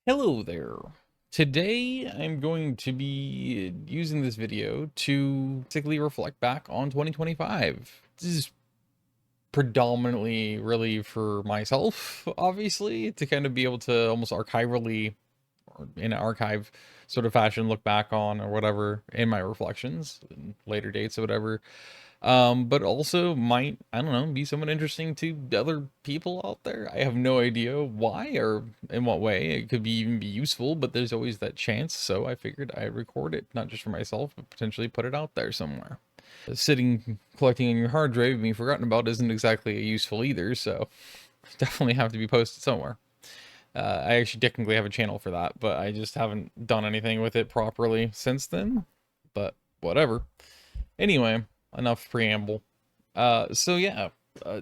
Hello there. Today I'm going to be using this video to basically reflect back on 2025. This is predominantly really for myself, obviously, to kind of be able to almost archivally or in an archive sort of fashion look back on or whatever in my reflections and later dates or whatever. But also might, I don't know, be somewhat interesting to other people out there. I have no idea why or in what way. It could be even be useful, but there's always that chance. So I figured I'd record it, not just for myself, but potentially put it out there somewhere. Sitting collecting on your hard drive being forgotten about isn't exactly useful either, so definitely have to be posted somewhere. I actually technically have a channel for that, but I just haven't done anything with it properly since then. But whatever. Anyway, enough preamble. So yeah, uh,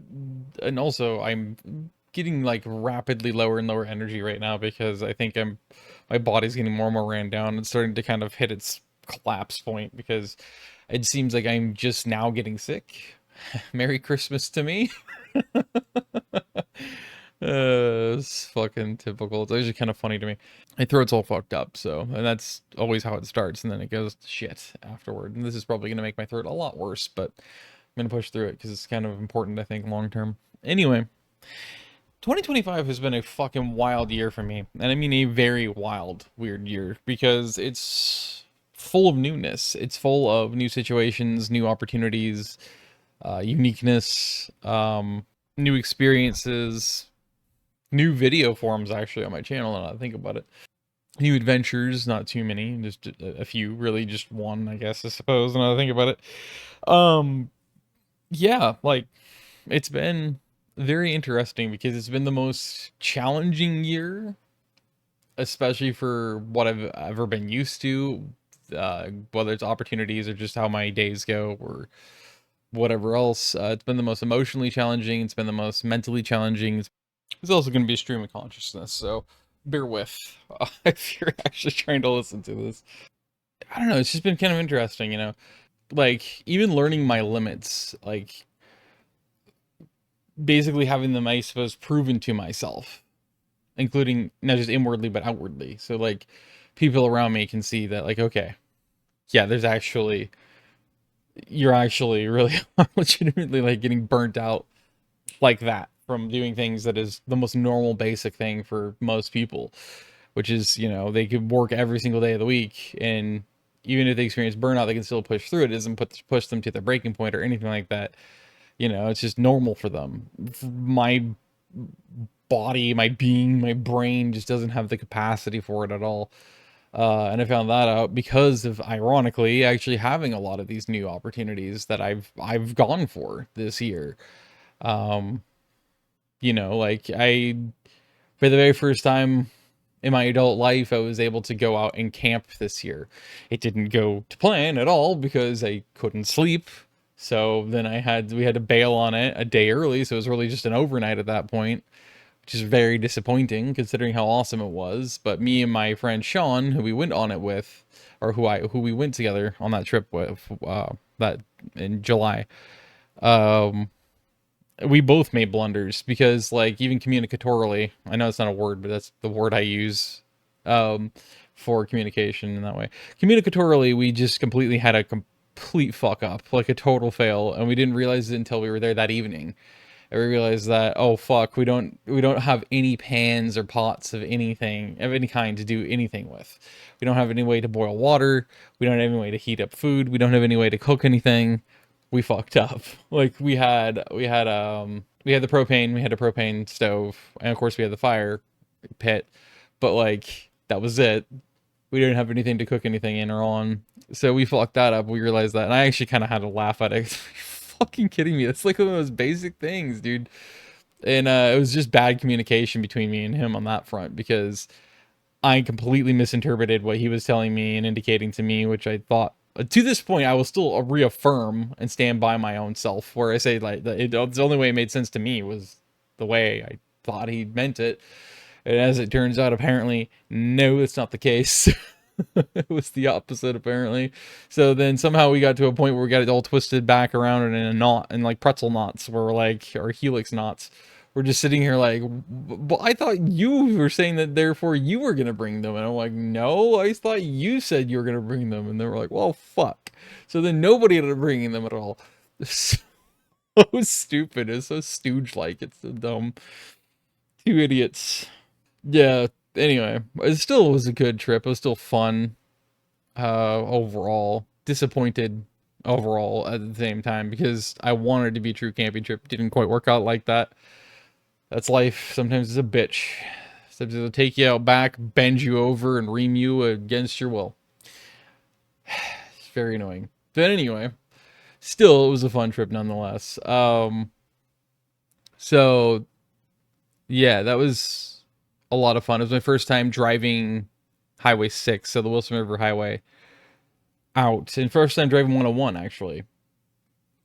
and also I'm getting like rapidly lower and lower energy right now because I think my body's getting more and more ran down and starting to kind of hit its collapse point because it seems like I'm just now getting sick. Merry Christmas to me. It's fucking typical. It's actually kind of funny to me. My throat's all fucked up, so, and that's always how it starts, and then it goes to shit afterward. And this is probably gonna make my throat a lot worse, but I'm gonna push through it because it's kind of important, I think, long term. Anyway, 2025 has been a fucking wild year for me, and I mean a very wild, weird year because it's full of newness. It's full of new situations, new opportunities, uniqueness, new experiences, new video forms actually on my channel. And I think about it, new adventures, not too many, just a few, really, just one, I guess, I suppose. And I think about it, um, yeah, like it's been very interesting because it's been the most challenging year, especially for what I've ever been used to. Whether it's opportunities or just how my days go or whatever else. It's been the most emotionally challenging. It's been the most mentally challenging. It's also going to be a stream of consciousness, so bear with if you're actually trying to listen to this. I don't know. It's just been kind of interesting, like even learning my limits, like basically having them, I suppose, proven to myself, including not just inwardly but outwardly. So like people around me can see that, like, okay, yeah, there's actually you're actually really legitimately like getting burnt out like that from doing things that is the most normal basic thing for most people, which is, they could work every single day of the week, and even if they experience burnout they can still push through it. It doesn't push them to their breaking point or anything like that. It's just normal for them. My body, my being, my brain just doesn't have the capacity for it at all. And I found that out because of, ironically, actually having a lot of these new opportunities that I've gone for this year. Um, like for the very first time in my adult life, I was able to go out and camp this year. It didn't go to plan at all because I couldn't sleep. So then we had to bail on it a day early. So it was really just an overnight at that point, which is very disappointing considering how awesome it was. But me and my friend Sean, who we went on it with, or who we went together on that trip with, that in July, um, we both made blunders because, like, even communicatorily, I know it's not a word, but that's the word I use um for communication in that way. Communicatorily, we just completely had a complete fuck up, like a total fail, and we didn't realize it until we were there that evening. And we realized that, oh fuck, we don't have any pans or pots of anything of any kind to do anything with. We don't have any way to boil water. We don't have any way to heat up food. We don't have any way to cook anything. We fucked up. Like we had the propane, we had a propane stove, and of course we had the fire pit, but like that was it. We didn't have anything to cook anything in or on. So we fucked that up. We realized that, and I actually kind of had to laugh at it. Fucking kidding me? That's like one of those basic things, dude. And it was just bad communication between me and him on that front because I completely misinterpreted what he was telling me and indicating to me, which I thought, to this point, I will still reaffirm and stand by my own self. Where I say, like, the only way it made sense to me was the way I thought he meant it. And as it turns out, apparently, no, it's not the case. It was the opposite, apparently. So then somehow we got to a point where we got it all twisted back around and in a knot, and like pretzel knots, where we're like, or helix knots, we're just sitting here like, but I thought you were saying that therefore you were gonna bring them, and I'm like, no, I thought you said you were gonna bring them, and they were like, well, fuck. So then nobody ended up bringing them at all. So stupid. It's so stooge-like. It's so dumb. Two idiots. Yeah. Anyway, it still was a good trip. It was still fun. Overall, disappointed overall at the same time because I wanted it to be a true camping trip. Didn't quite work out like that. That's life. Sometimes it's a bitch. Sometimes it'll take you out back, bend you over, and ream you against your will. It's very annoying. But anyway, still, it was a fun trip nonetheless. So yeah, that was a lot of fun. It was my first time driving Highway 6, so the Wilson River Highway out, and first time driving 101 actually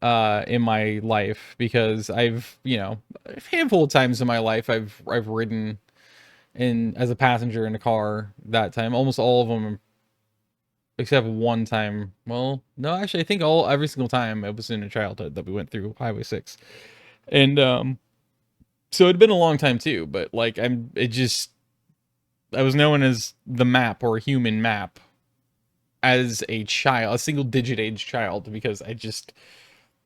in my life, because I've, you know, a handful of times in my life I've ridden in as a passenger in a car. That time, almost all of them except one time. Well, no, actually, I think every single time it was in a childhood that we went through Highway 6. And so it'd been a long time too, but like I was known as the map, or a human map, as a child, a single digit age child, because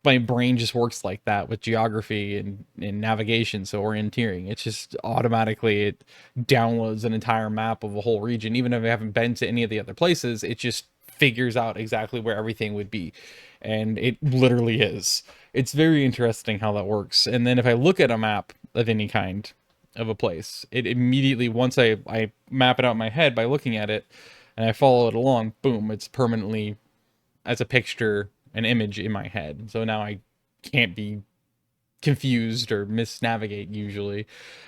my brain just works like that with geography and navigation, so orienteering. It's just automatically, it downloads an entire map of a whole region. Even if I haven't been to any of the other places, it just figures out exactly where everything would be. And it literally is. It's very interesting how that works. And then if I look at a map of any kind of a place, it immediately, once I map it out in my head by looking at it, and I follow it along, boom, it's permanently as a picture, an image in my head. So now I can't be confused or misnavigate usually.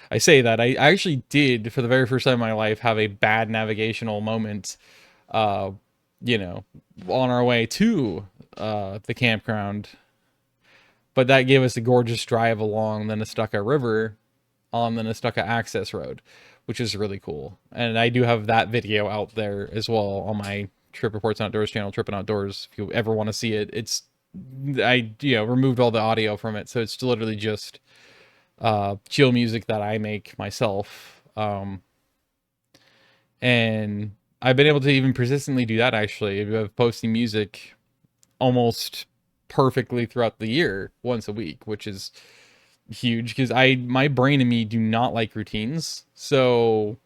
I say that. I actually did, for the very first time in my life, have a bad navigational moment, uh, you know, on our way to the campground. But that gave us a gorgeous drive along the Nestucca River on the Nestucca Access Road, which is really cool. And I do have that video out there as well on my Trip Reports Outdoors channel, Trippin' Outdoors. If you ever want to see it, I removed all the audio from it, so it's literally just chill music that I make myself. And I've been able to even persistently do that, actually, of posting music almost perfectly throughout the year, once a week, which is huge, because my brain and me do not like routines, so,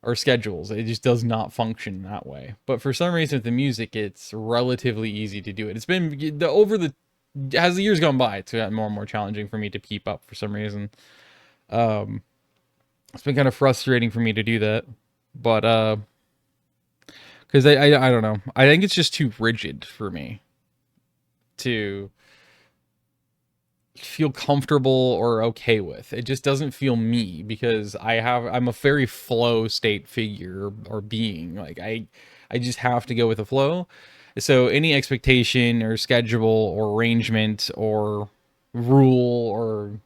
or schedules. It just does not function that way. But for some reason with the music, it's relatively easy to do it. It's been as the years gone by, it's gotten more and more challenging for me to keep up for some reason. It's been kind of frustrating for me to do that, but because I don't know, I think it's just too rigid for me to feel comfortable or okay with. It just doesn't feel me, because I'm a very flow state figure or being. Like I just have to go with the flow. So any expectation or schedule or arrangement or rule, or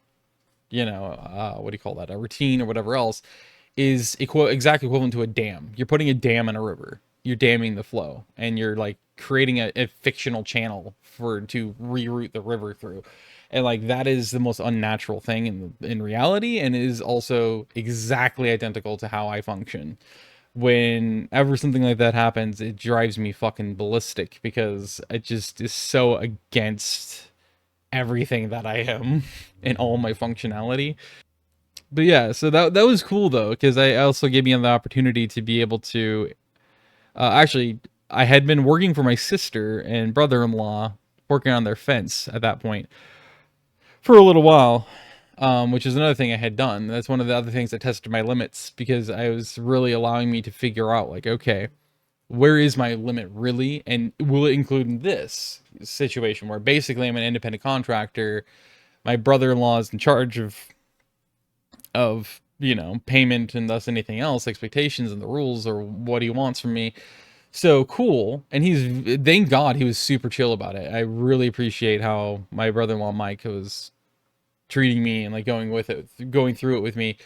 what do you call that, a routine or whatever else, is exactly equivalent to a dam. You're putting a dam in a river. You're damming the flow, and you're like creating a fictional channel to reroute the river through. And like, that is the most unnatural thing in reality, and is also exactly identical to how I function. Whenever something like that happens, it drives me fucking ballistic, because it just is so against everything that I am and all my functionality. But yeah, so that was cool though, because I also gave me the opportunity to be able to actually, I had been working for my sister and brother-in-law, working on their fence at that point for a little while, which is another thing I had done. That's one of the other things that tested my limits, because I was really allowing me to figure out, like, okay, where is my limit really, and will it include this situation where basically I'm an independent contractor, my brother-in-law is in charge of payment, and thus anything else, expectations and the rules, or what he wants from me. So cool. And thank God he was super chill about it. I really appreciate how my brother-in-law Mike was treating me, and like going through it with me,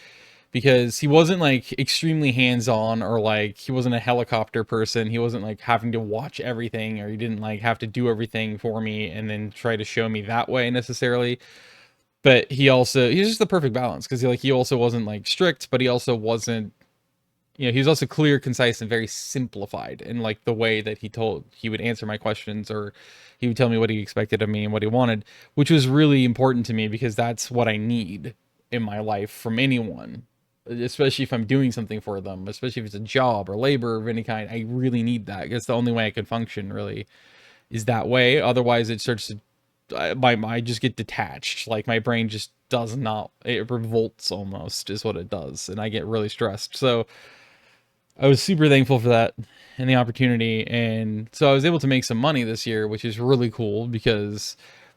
because he wasn't like extremely hands-on, or like he wasn't a helicopter person. He wasn't like having to watch everything, or he didn't like have to do everything for me and then try to show me that way necessarily. But he's just the perfect balance, because he also wasn't like strict, but he also wasn't, he was also clear, concise, and very simplified in like the way that he would answer my questions, or he would tell me what he expected of me and what he wanted, which was really important to me, because that's what I need in my life from anyone, especially if I'm doing something for them, especially if it's a job or labor of any kind. I really need that. That's the only way I can function, really, is that way. Otherwise, it starts to I just get detached. Like my brain just does not, it revolts almost, is what it does, and I get really stressed. So I was super thankful for that and the opportunity, and so I was able to make some money this year, which is really cool, because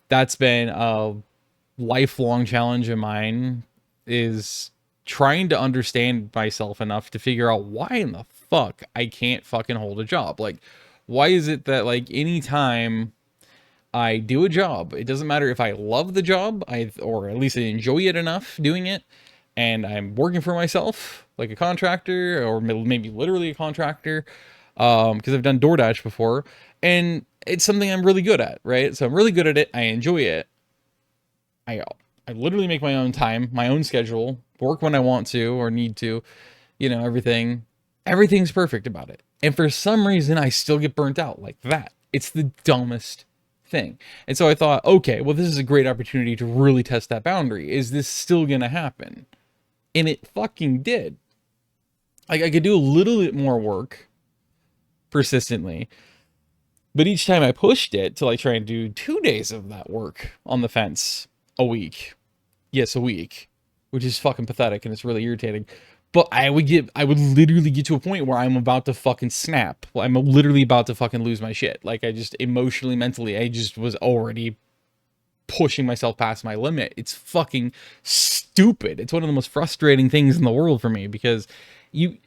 that's been a lifelong challenge of mine, is trying to understand myself enough to figure out why in the fuck I can't fucking hold a job. Like, why is it that like anytime I do a job, it doesn't matter if I love the job, or at least I enjoy it enough doing it, and I'm working for myself, like a contractor, or maybe literally a contractor, because I've done DoorDash before, and it's something I'm really good at, right? So I'm really good at it. I enjoy it. I I literally make my own time, my own schedule, work when I want to or need to, everything. Everything's perfect about it. And for some reason, I still get burnt out like that. It's the dumbest thing. And so I thought, okay, well, this is a great opportunity to really test that boundary. Is this still going to happen? And it fucking did. Like, I could do a little bit more work persistently, but each time I pushed it to like try and do 2 days of that work on the fence a week. Yes, a week, which is fucking pathetic and it's really irritating. But I would literally get to a point where I'm about to fucking snap. I'm literally about to fucking lose my shit. Like, I just emotionally, mentally, I just was already pushing myself past my limit. It's fucking stupid. It's one of the most frustrating things in the world for me, because you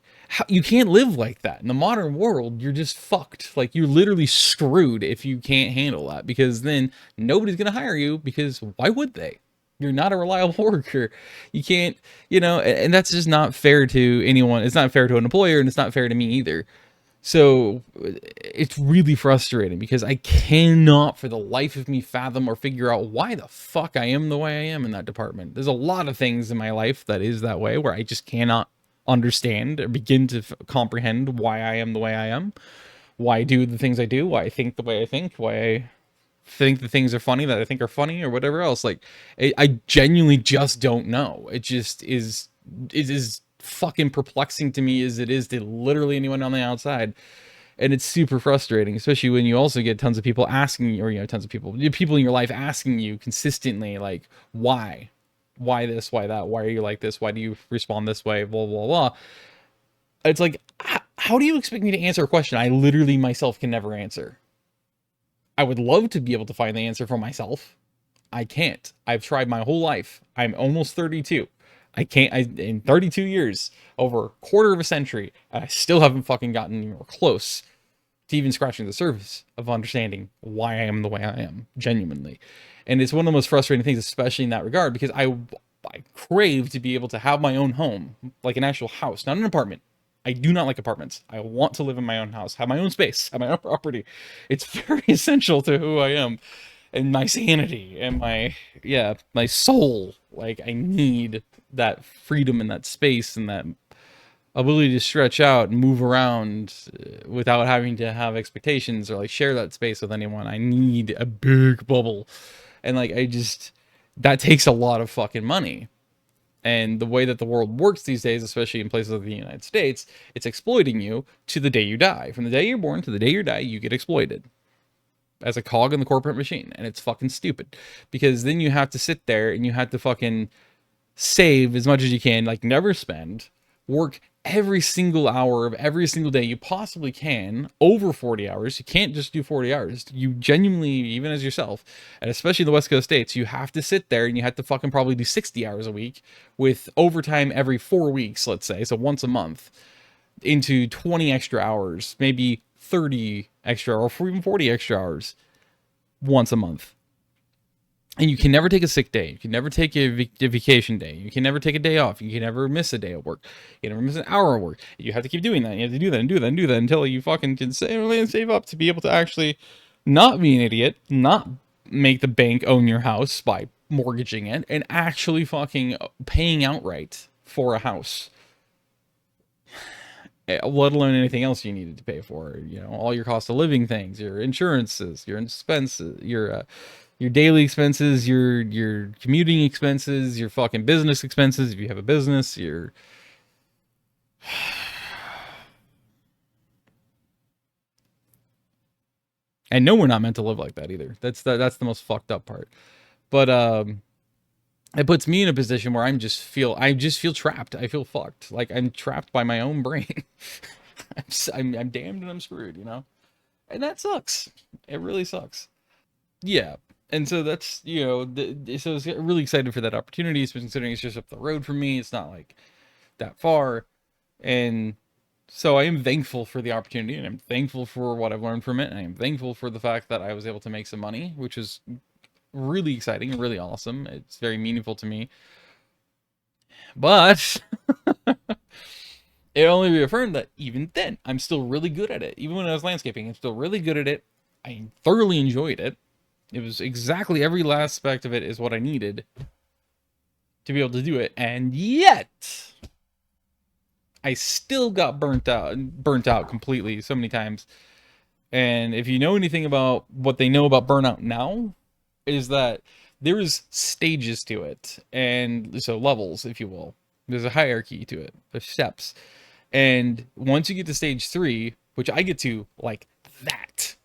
can't live like that. In the modern world, you're just fucked. Like, you're literally screwed if you can't handle that, because then nobody's going to hire you, because why would they? You're not a reliable worker. You can't, and that's just not fair to anyone. It's not fair to an employer, and it's not fair to me either. So it's really frustrating, because I cannot for the life of me fathom or figure out why the fuck I am the way I am in that department. There's a lot of things in my life that is that way, where I just cannot understand or begin to comprehend why I am the way I am, why I do the things I do, why I think the way I think, why I think the things are funny that I think are funny, or whatever else. Like, I genuinely just don't know. It just is, it is fucking perplexing to me as it is to literally anyone on the outside. And it's super frustrating, especially when you also get tons of people asking you, or, tons of people in your life asking you consistently, like, why this, why that, why are you like this, why do you respond this way, blah, blah, blah. It's like, how do you expect me to answer a question I literally myself can never answer? I would love to be able to find the answer for myself. I can't. I've tried my whole life. I'm almost 32. I can't. In 32 years, over a quarter of a century, I still haven't fucking gotten anywhere close to even scratching the surface of understanding why I am the way I am, genuinely. And it's one of the most frustrating things, especially in that regard, because I crave to be able to have my own home, like an actual house, not an apartment. I do not like apartments. I want to live in my own house, have my own space, have my own property. It's very essential to who I am and my sanity and my soul. Like, I need that freedom and that space and that ability to stretch out and move around without having to have expectations or like share that space with anyone. I need a big bubble. And like, that takes a lot of fucking money. And the way that the world works these days, especially in places like the United States, it's exploiting you to the day you die. From the day you're born to the day you die, you get exploited as a cog in the corporate machine. And it's fucking stupid, because then you have to sit there and you have to fucking save as much as you can, like never spend, work every single hour of every single day you possibly can, over 40 hours. You can't just do 40 hours. You genuinely, even as yourself, and especially in the West Coast states, you have to sit there and you have to fucking probably do 60 hours a week with overtime every 4 weeks, let's say, so once a month, into 20 extra hours, maybe 30 extra or even 40 extra hours once a month. And you can never take a sick day. You can never take a vacation day. You can never take a day off. You can never miss a day of work. You can never miss an hour of work. You have to keep doing that. You have to do that and do that and do that until you fucking can save up to be able to actually not be an idiot, not make the bank own your house by mortgaging it and actually fucking paying outright for a house, let alone anything else you needed to pay for. You know, all your cost of living things, your insurances, your expenses, your daily expenses, your commuting expenses, your fucking business expenses if you have a business, your and no, we're not meant to live like that either. That's the most fucked up part. But it puts me in a position where I just feel trapped. I feel fucked. Like I'm trapped by my own brain. I'm damned and I'm screwed, you know? And that sucks. It really sucks. Yeah. And so that's, you know, so I was really excited for that opportunity, especially considering it's just up the road from me. It's not like that far. And so I am thankful for the opportunity, and I'm thankful for what I've learned from it. And I'm thankful for the fact that I was able to make some money, which is really exciting and really awesome. It's very meaningful to me. But it only reaffirmed that even then, I'm still really good at it. Even when I was landscaping, I'm still really good at it. I thoroughly enjoyed it. It was exactly every last aspect of it is what I needed to be able to do it. And yet, I still got burnt out completely so many times. And if you know anything about what they know about burnout now, is that there's stages to it, and so levels, if you will. There's a hierarchy to it. There's steps. And once you get to stage 3, which I get to like that,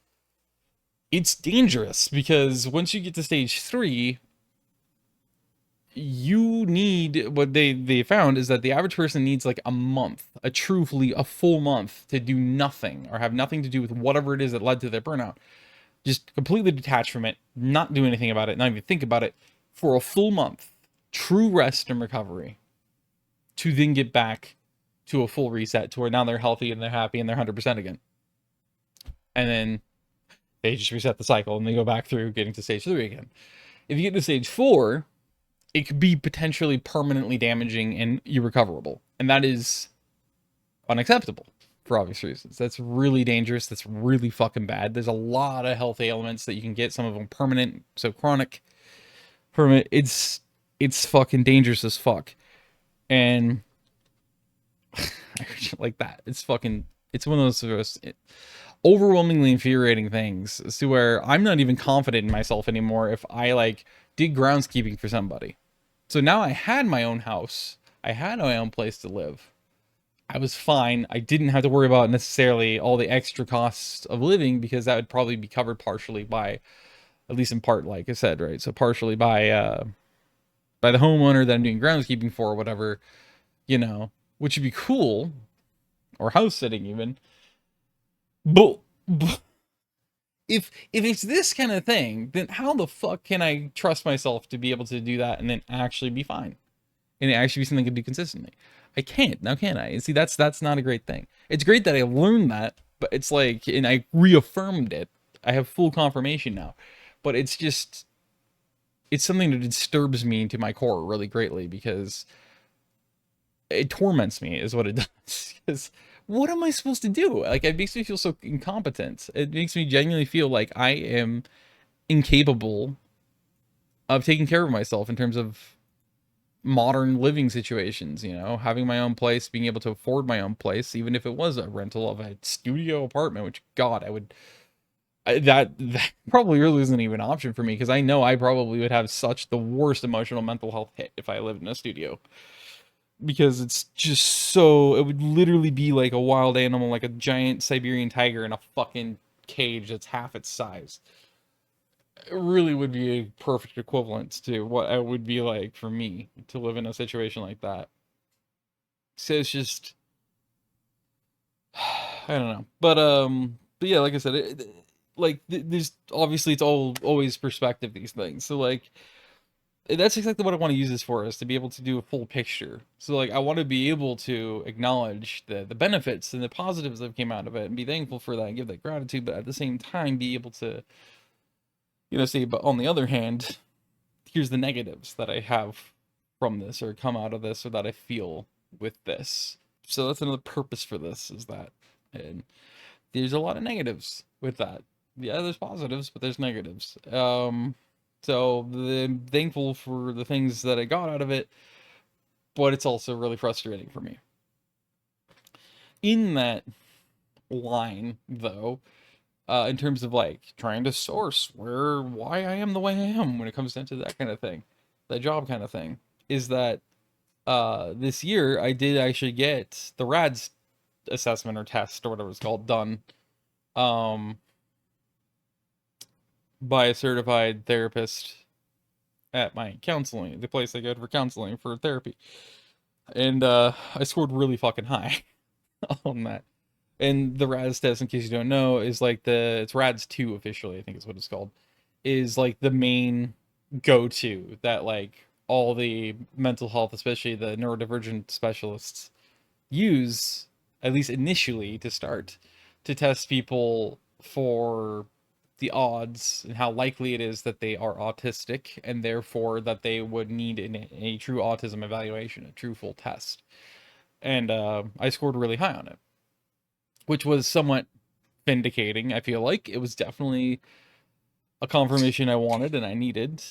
it's dangerous, because once you get to stage 3, you need, what they found is that the average person needs like a month, a full month, to do nothing or have nothing to do with whatever it is that led to their burnout. Just completely detach from it, not do anything about it, not even think about it for a full month. True rest and recovery, to then get back to a full reset to where now they're healthy and they're happy and they're 100% again. And then they just reset the cycle and they go back through getting to stage 3 again. If you get to stage 4, it could be potentially permanently damaging and irrecoverable. And that is unacceptable for obvious reasons. That's really dangerous. That's really fucking bad. There's a lot of health ailments that you can get, some of them permanent, so chronic. Permanent, it's fucking dangerous as fuck. And like that. It's fucking, it's one of those overwhelmingly infuriating things, to where I'm not even confident in myself anymore if I like did groundskeeping for somebody. So now I had my own house. I had my own place to live. I was fine. I didn't have to worry about necessarily all the extra costs of living, because that would probably be covered partially by, at least in part, like I said, right? So partially by the homeowner that I'm doing groundskeeping for or whatever, you know, which would be cool, or house sitting even. But if it's this kind of thing, then how the fuck can I trust myself to be able to do that and then actually be fine? And it actually be something I can do consistently? I can't, now can I? And see, that's not a great thing. It's great that I learned that, but it's like, and I reaffirmed it. I have full confirmation now. But it's just, it's something that disturbs me to my core really greatly, because it torments me is what it does. Because what am I supposed to do? Like, it makes me feel so incompetent. It makes me genuinely feel like I am incapable of taking care of myself in terms of modern living situations, you know, having my own place, being able to afford my own place, even if it was a rental of a studio apartment, which, God, that probably really isn't even an option for me, because I know I probably would have such the worst emotional mental health hit if I lived in a studio. Because it's just so, it would literally be like a wild animal, like a giant Siberian tiger in a fucking cage that's half its size. It really would be a perfect equivalent to what it would be like for me to live in a situation like that. So it's just, I don't know. But yeah, like I said, there's obviously, it's all always perspective, these things. So like, that's exactly what I want to use this for, is to be able to do a full picture. So like, I want to be able to acknowledge the benefits and the positives that came out of it and be thankful for that and give that gratitude, but at the same time be able to, you know, say, but on the other hand, here's the negatives that I have from this, or come out of this, or that I feel with this. So that's another purpose for this, is that. And there's a lot of negatives with that. Yeah, there's positives, but there's negatives. So I'm thankful for the things that I got out of it, but it's also really frustrating for me. In that line, though, in terms of like trying to source why I am the way I am when it comes down to that kind of thing, that job kind of thing, is that this year I did actually get the RADS assessment or test or whatever it's called done um by a certified therapist at my counseling, the place I go for counseling for therapy. And I scored really fucking high on that. And the RADS test, in case you don't know, is like it's RADS 2 officially, I think is what it's called, is like the main go-to that like all the mental health, especially the neurodivergent specialists, use, at least initially to start, to test people for the odds and how likely it is that they are autistic and therefore that they would need a true autism evaluation, a true full test. And I scored really high on it, which was somewhat vindicating. I feel like it was definitely a confirmation I wanted and I needed.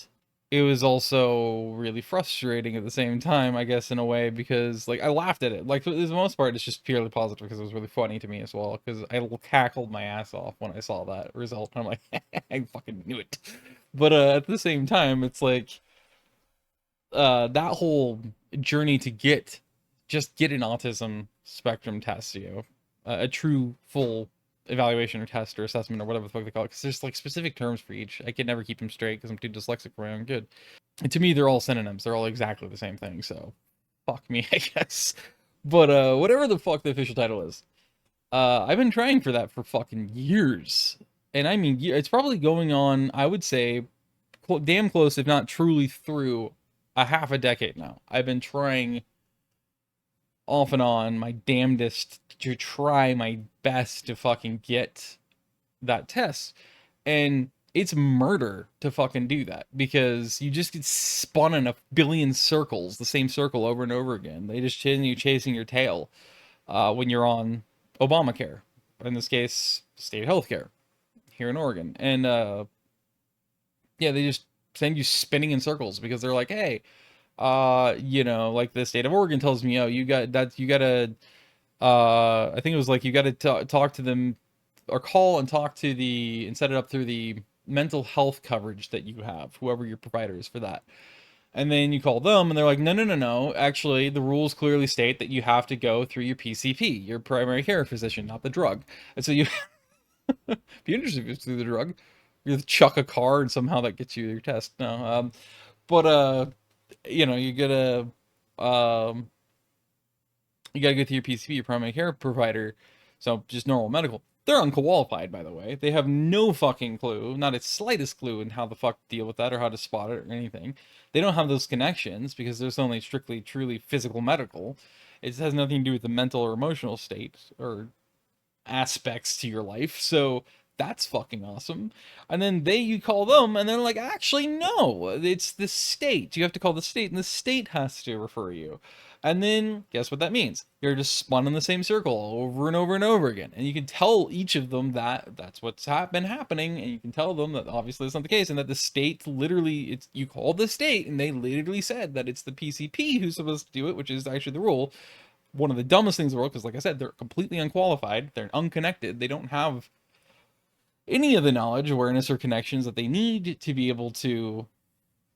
It was also really frustrating at the same time, I guess, in a way, because like I laughed at it. Like for the most part, it's just purely positive because it was really funny to me as well. Because I cackled my ass off when I saw that result. I'm like, I fucking knew it. But at the same time, it's like that whole journey to get an autism spectrum test, a true full evaluation or test or assessment or whatever the fuck they call it, because there's like specific terms for each. I can never keep them straight because I'm too dyslexic for my own good. And to me, they're all synonyms. They're all exactly the same thing. So fuck me, I guess. But whatever the fuck the official title is, I've been trying for that for fucking years. And I mean, it's probably going on, I would say, damn close, if not truly through a half a decade now. I've been trying off and on my damnedest to try my best to fucking get that test. And it's murder to fucking do that because you just get spun in a billion circles, the same circle over and over again. They just continue chasing your tail when you're on Obamacare, in this case, state healthcare here in Oregon. And yeah, they just send you spinning in circles because they're like, hey, like the state of Oregon tells me, oh, you gotta, I think it was like you gotta talk to them or call and talk to and set it up through the mental health coverage that you have, whoever your provider is for that. And then you call them and they're like, no, no, no, no. Actually, the rules clearly state that you have to go through your PCP, your primary care physician, not the drug. And so you be interested if it's through the drug. You chuck a car and somehow that gets you your test. No, but you gotta um you gotta go to your PCP, your primary care provider. So just normal medical. They're unqualified, by the way. They have no fucking clue, not its slightest clue in how the fuck to deal with that or how to spot it or anything. They don't have those connections because there's only strictly, truly physical medical. It has nothing to do with the mental or emotional state or aspects to your life. So that's fucking awesome. And then you call them and they're like, actually, no, it's the state. You have to call the state and the state has to refer you. And then guess what that means? You're just spun in the same circle over and over and over again. And you can tell each of them that that's what's been happening. And you can tell them that obviously that's not the case. And that the state literally, you call the state and they literally said that it's the PCP who's supposed to do it, which is actually the rule. One of the dumbest things in the world, because like I said, they're completely unqualified, they're unconnected, they don't have any of the knowledge, awareness, or connections that they need to be able to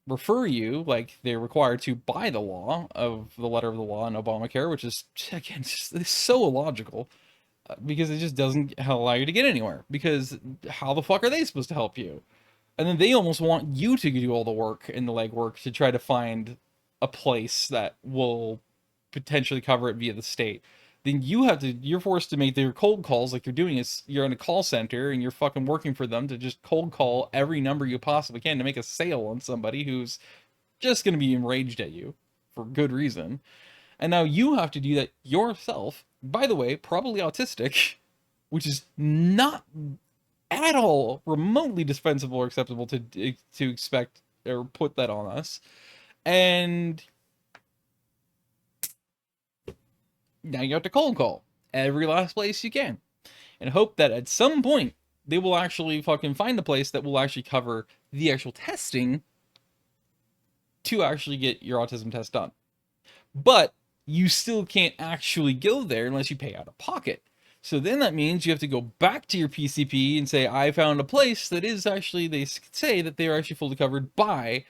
refer you like they're required to by the law of the letter of the law in Obamacare, which is again just it's so illogical because it just doesn't allow you to get anywhere. Because how the fuck are they supposed to help you? And then they almost want you to do all the work and the legwork to try to find a place that will potentially cover it via the state. Then you're forced to make their cold calls like you're doing is you're in a call center and you're fucking working for them to just cold call every number you possibly can to make a sale on somebody who's just going to be enraged at you for good reason. And now you have to do that yourself. By the way, probably autistic, which is not at all remotely dispensable or acceptable to expect or put that on us. And now you have to cold call every last place you can and hope that at some point they will actually fucking find a place that will actually cover the actual testing to actually get your autism test done. But you still can't actually go there unless you pay out of pocket. So then that means you have to go back to your PCP and say, I found a place that is actually, they say that they are actually fully covered by,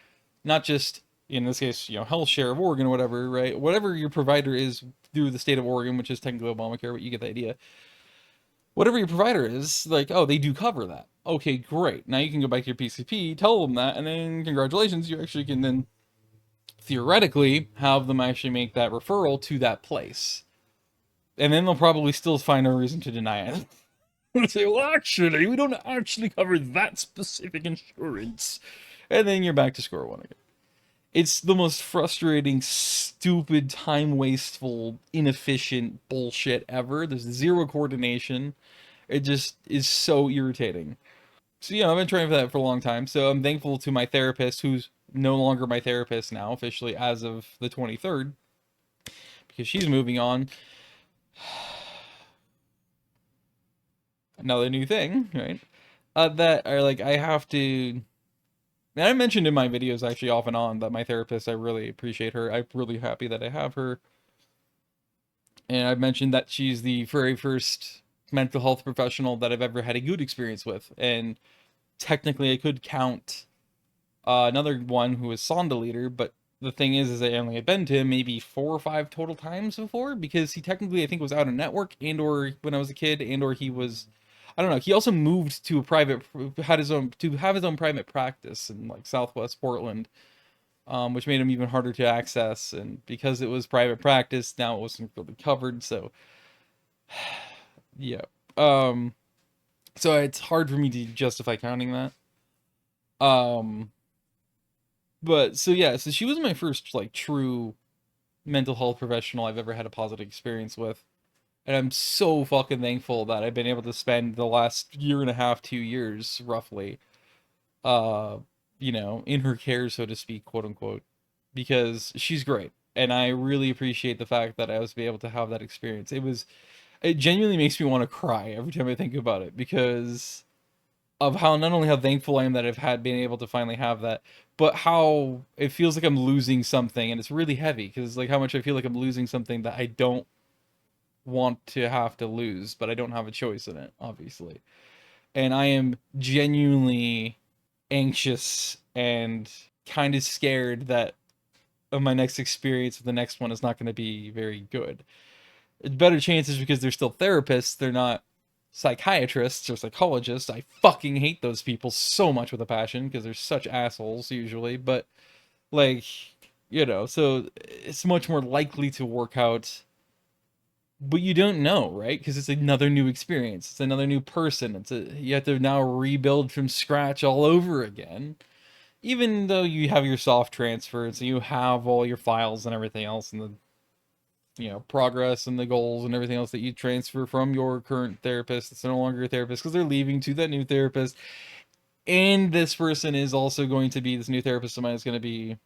not just, in this case, Health Share of Oregon or whatever, right? Whatever your provider is through the state of Oregon, which is technically Obamacare, but you get the idea. Whatever your provider is, like, oh, they do cover that. Okay, great. Now you can go back to your PCP, tell them that, and then congratulations, you actually can then theoretically have them actually make that referral to that place. And then they'll probably still find a reason to deny it. They'll say, well, actually, we don't actually cover that specific insurance. And then you're back to square one again. It's the most frustrating, stupid, time wasteful, inefficient bullshit ever. There's zero coordination. It just is so irritating. So, I've been training for that for a long time. So I'm thankful to my therapist, who's no longer my therapist now, officially as of the 23rd, because she's moving on. Another new thing, right? That are like, I have to. And I mentioned in my videos actually off and on that my therapist, I really appreciate her. I'm really happy that I have her. And I've mentioned that she's the very first mental health professional that I've ever had a good experience with. And technically, I could count another one who was Sonda leader, but the thing is I only had been to him maybe 4 or 5 total times before, because he technically, I think, was out of network, and or when I was a kid, and or he was, I don't know. He also moved to a private, had his own, to have his own private practice in like Southwest Portland, which made him even harder to access. And because it was private practice, now it wasn't really covered. So yeah, so it's hard for me to justify counting that. Um, but so yeah, so she was my first like true mental health professional I've ever had a positive experience with. And I'm so fucking thankful that I've been able to spend the last year and a half, 2 years roughly, uh, in her care, so to speak, quote unquote, because she's great. And I really appreciate the fact that I was able to have that experience. It genuinely makes me want to cry every time I think about it, because of how, not only how thankful I am that I've had been able to finally have that, but how it feels like I'm losing something, and it's really heavy because like how much I feel like I'm losing something that I don't want to have to lose, but I don't have a choice in it, obviously. And I am genuinely anxious and kind of scared that of my next experience, the next one is not going to be very good. It's better chances because they're still therapists, they're not psychiatrists or psychologists. I fucking hate those people so much with a passion because they're such assholes usually, but like, so it's much more likely to work out. But you don't know, right? Because it's another new experience. It's another new person. You have to now rebuild from scratch all over again. Even though you have your soft transfer, so you have all your files and everything else, and the progress and the goals and everything else that you transfer from your current therapist. It's no longer a therapist because they're leaving to that new therapist. And this person is also going to be, this new therapist of mine is going to be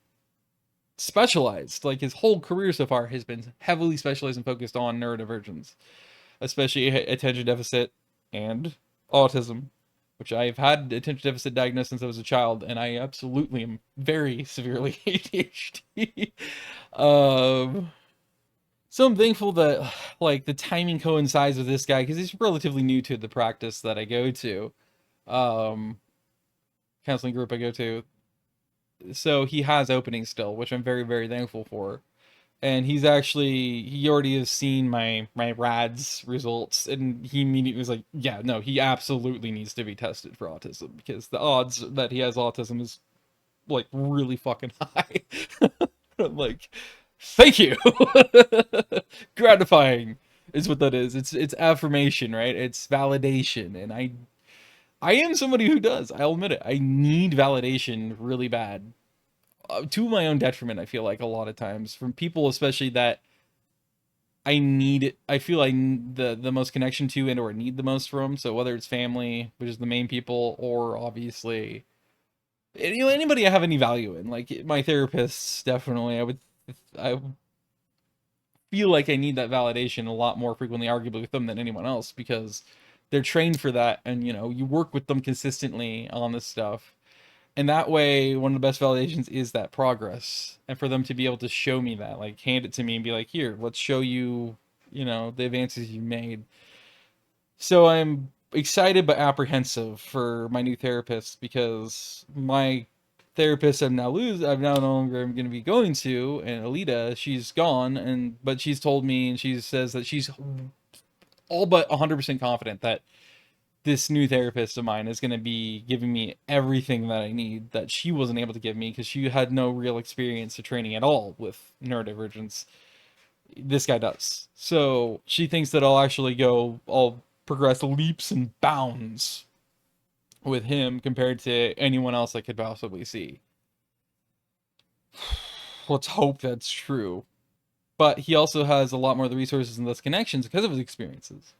specialized. Like his whole career so far has been heavily specialized and focused on neurodivergence, especially attention deficit and autism, which I've had attention deficit diagnosed since I was a child, and I absolutely am very severely ADHD. So I'm thankful that like the timing coincides with this guy because he's relatively new to the practice that I go to, um, counseling group I go to. So he has openings still, which I'm very, very thankful for. And he already has seen my RADS results, and he immediately was like, yeah, no, he absolutely needs to be tested for autism because the odds that he has autism is like really fucking high. I'm like, thank you. Gratifying is what that is. It's affirmation, right? It's validation, and I am somebody who does. I'll admit it. I need validation really bad, to my own detriment. I feel like a lot of times from people, especially that I feel I the most connection to and or need the most from. So whether it's family, which is the main people, or obviously anybody I have any value in, like my therapists, definitely I feel like I need that validation a lot more frequently, arguably with them than anyone else, because they're trained for that, and you know, you work with them consistently on this stuff. And that way, one of the best validations is that progress. And for them to be able to show me that, like hand it to me and be like, here, let's show you, you know, the advances you made. So I'm excited but apprehensive for my new therapist, because my therapist I'm now no longer going to be going to, and Alita, she's gone, but she's told me, and she says that she's all but 100% confident that this new therapist of mine is going to be giving me everything that I need that she wasn't able to give me, because she had no real experience or training at all with neurodivergence. This guy does. So she thinks that I'll progress leaps and bounds with him compared to anyone else I could possibly see. Let's hope that's true. But he also has a lot more of the resources and those connections because of his experiences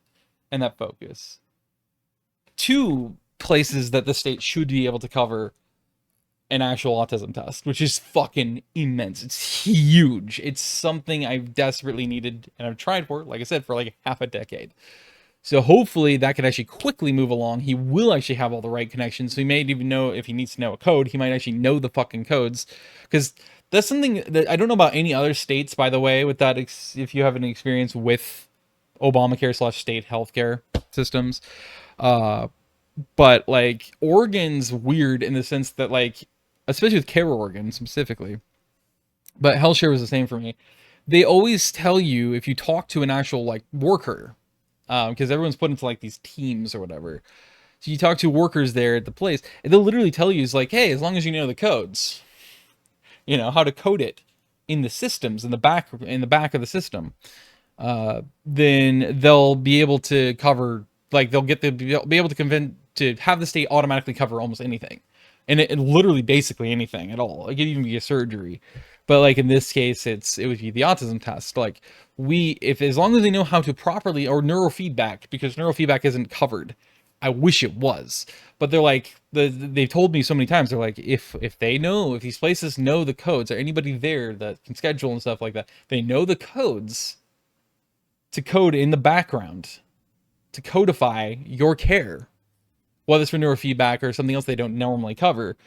and that focus. Two places that the state should be able to cover an actual autism test, which is fucking immense. It's huge. It's something I've desperately needed, and I've tried for, like I said, for like half a decade. So hopefully that can actually quickly move along. He will actually have all the right connections. So he may even know, if he needs to know a code, he might actually know the fucking codes. Because that's something that I don't know about any other states, by the way, with that, if you have any experience with Obamacare / state healthcare systems. But like Oregon's weird in the sense that, like, especially with Care Oregon specifically, but HealthShare was the same for me. They always tell you, if you talk to an actual like worker, because everyone's put into like these teams or whatever. So you talk to workers there at the place, and they'll literally tell you, it's like, hey, as long as you know the codes, you know how to code it in the systems in the back of the system, then they'll be able to cover, like they'll be able to convince to have the state automatically cover almost anything, and it literally basically anything at all. It could even be a surgery, but like in this case, it would be the autism test. Like if as long as they know how to properly, or neurofeedback, because neurofeedback isn't covered. I wish it was, but they're like they've told me so many times. They're like, if these places know the codes, or anybody there that can schedule and stuff like that, they know the codes to code in the background to codify your care, whether it's for neurofeedback or something else they don't normally cover.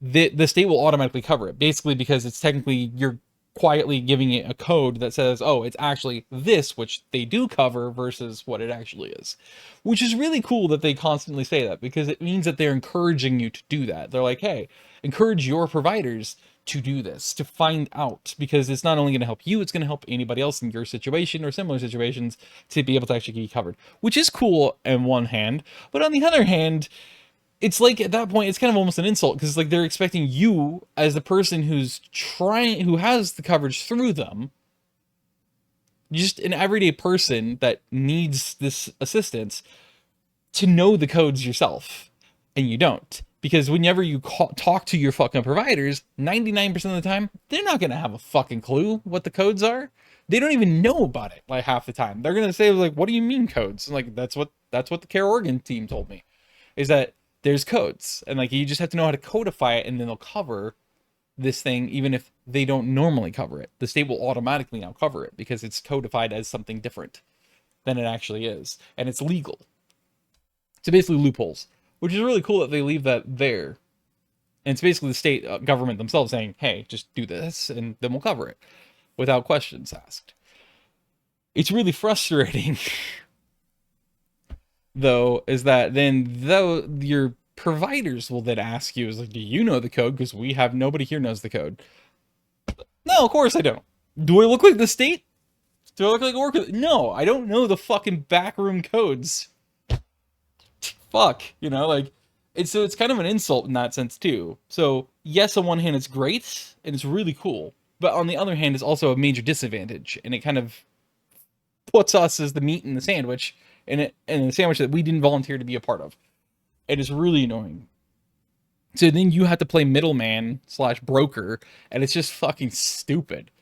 The state will automatically cover it, basically because it's technically, you're quietly giving it a code that says, oh, it's actually this, which they do cover, versus what it actually is. Which is really cool that they constantly say that, because it means that they're encouraging you to do that. They're like, hey, encourage your providers to do this, to find out, because it's not only going to help you, it's going to help anybody else in your situation or similar situations to be able to actually be covered, which is cool on one hand. But on the other hand, it's like, at that point, it's kind of almost an insult, because like they're expecting you, as the person who has the coverage through them, just an everyday person that needs this assistance, to know the codes yourself, and you don't. Because whenever you talk to your fucking providers, 99% of the time, they're not going to have a fucking clue what the codes are. They don't even know about it, like, half the time. They're going to say, like, what do you mean codes? And, like, that's what the Care Oregon team told me, is that there's codes, and like you just have to know how to codify it, and then they'll cover this thing even if they don't normally cover it. The state will automatically now cover it because it's codified as something different than it actually is, and it's legal. So basically loopholes, which is really cool that they leave that there. And it's basically the state government themselves saying, hey, just do this, and then we'll cover it without questions asked. It's really frustrating though, is that your providers will then ask you, is like, do you know the code? Because nobody here knows the code. No, of course I don't. Do I look like the state? Do I look like a worker? No, I don't know the fucking backroom codes. Fuck, like, it's kind of an insult in that sense too. So yes, on one hand it's great and it's really cool, but on the other hand it's also a major disadvantage, and it kind of puts us as the meat in the sandwich, and the sandwich that we didn't volunteer to be a part of. It is really annoying. So then you have to play middleman / broker, and it's just fucking stupid.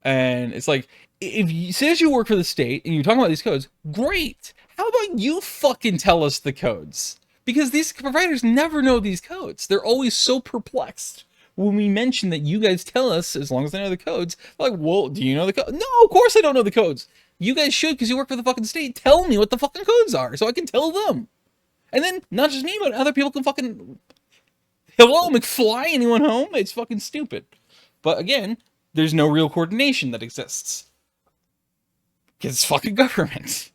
And it's like, if you say you work for the state and you're talking about these codes, great. How about you fucking tell us the codes? Because these providers never know these codes. They're always so perplexed when we mention that you guys tell us as long as they know the codes. Like, well, do you know the code? No, of course I don't know the codes. You guys should, because you work for the fucking state. Tell me what the fucking codes are so I can tell them. And then, not just me, but other people can fucking... Hello, McFly, anyone home? It's fucking stupid. But again, there's no real coordination that exists. Because it's fucking government.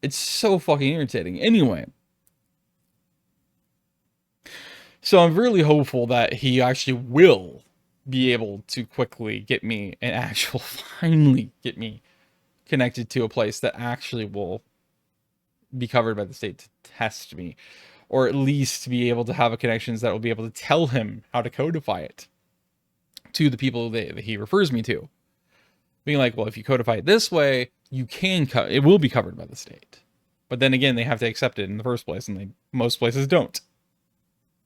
It's so fucking irritating. Anyway. So I'm really hopeful that he actually will be able to quickly get me finally get me connected to a place that actually will be covered by the state to test me. Or at least be able to have a connections that will be able to tell him how to codify it to the people that he refers me to. Being like, well, if you codify it this way, you can it will be covered by the state. But then again, they have to accept it in the first place, and most places don't.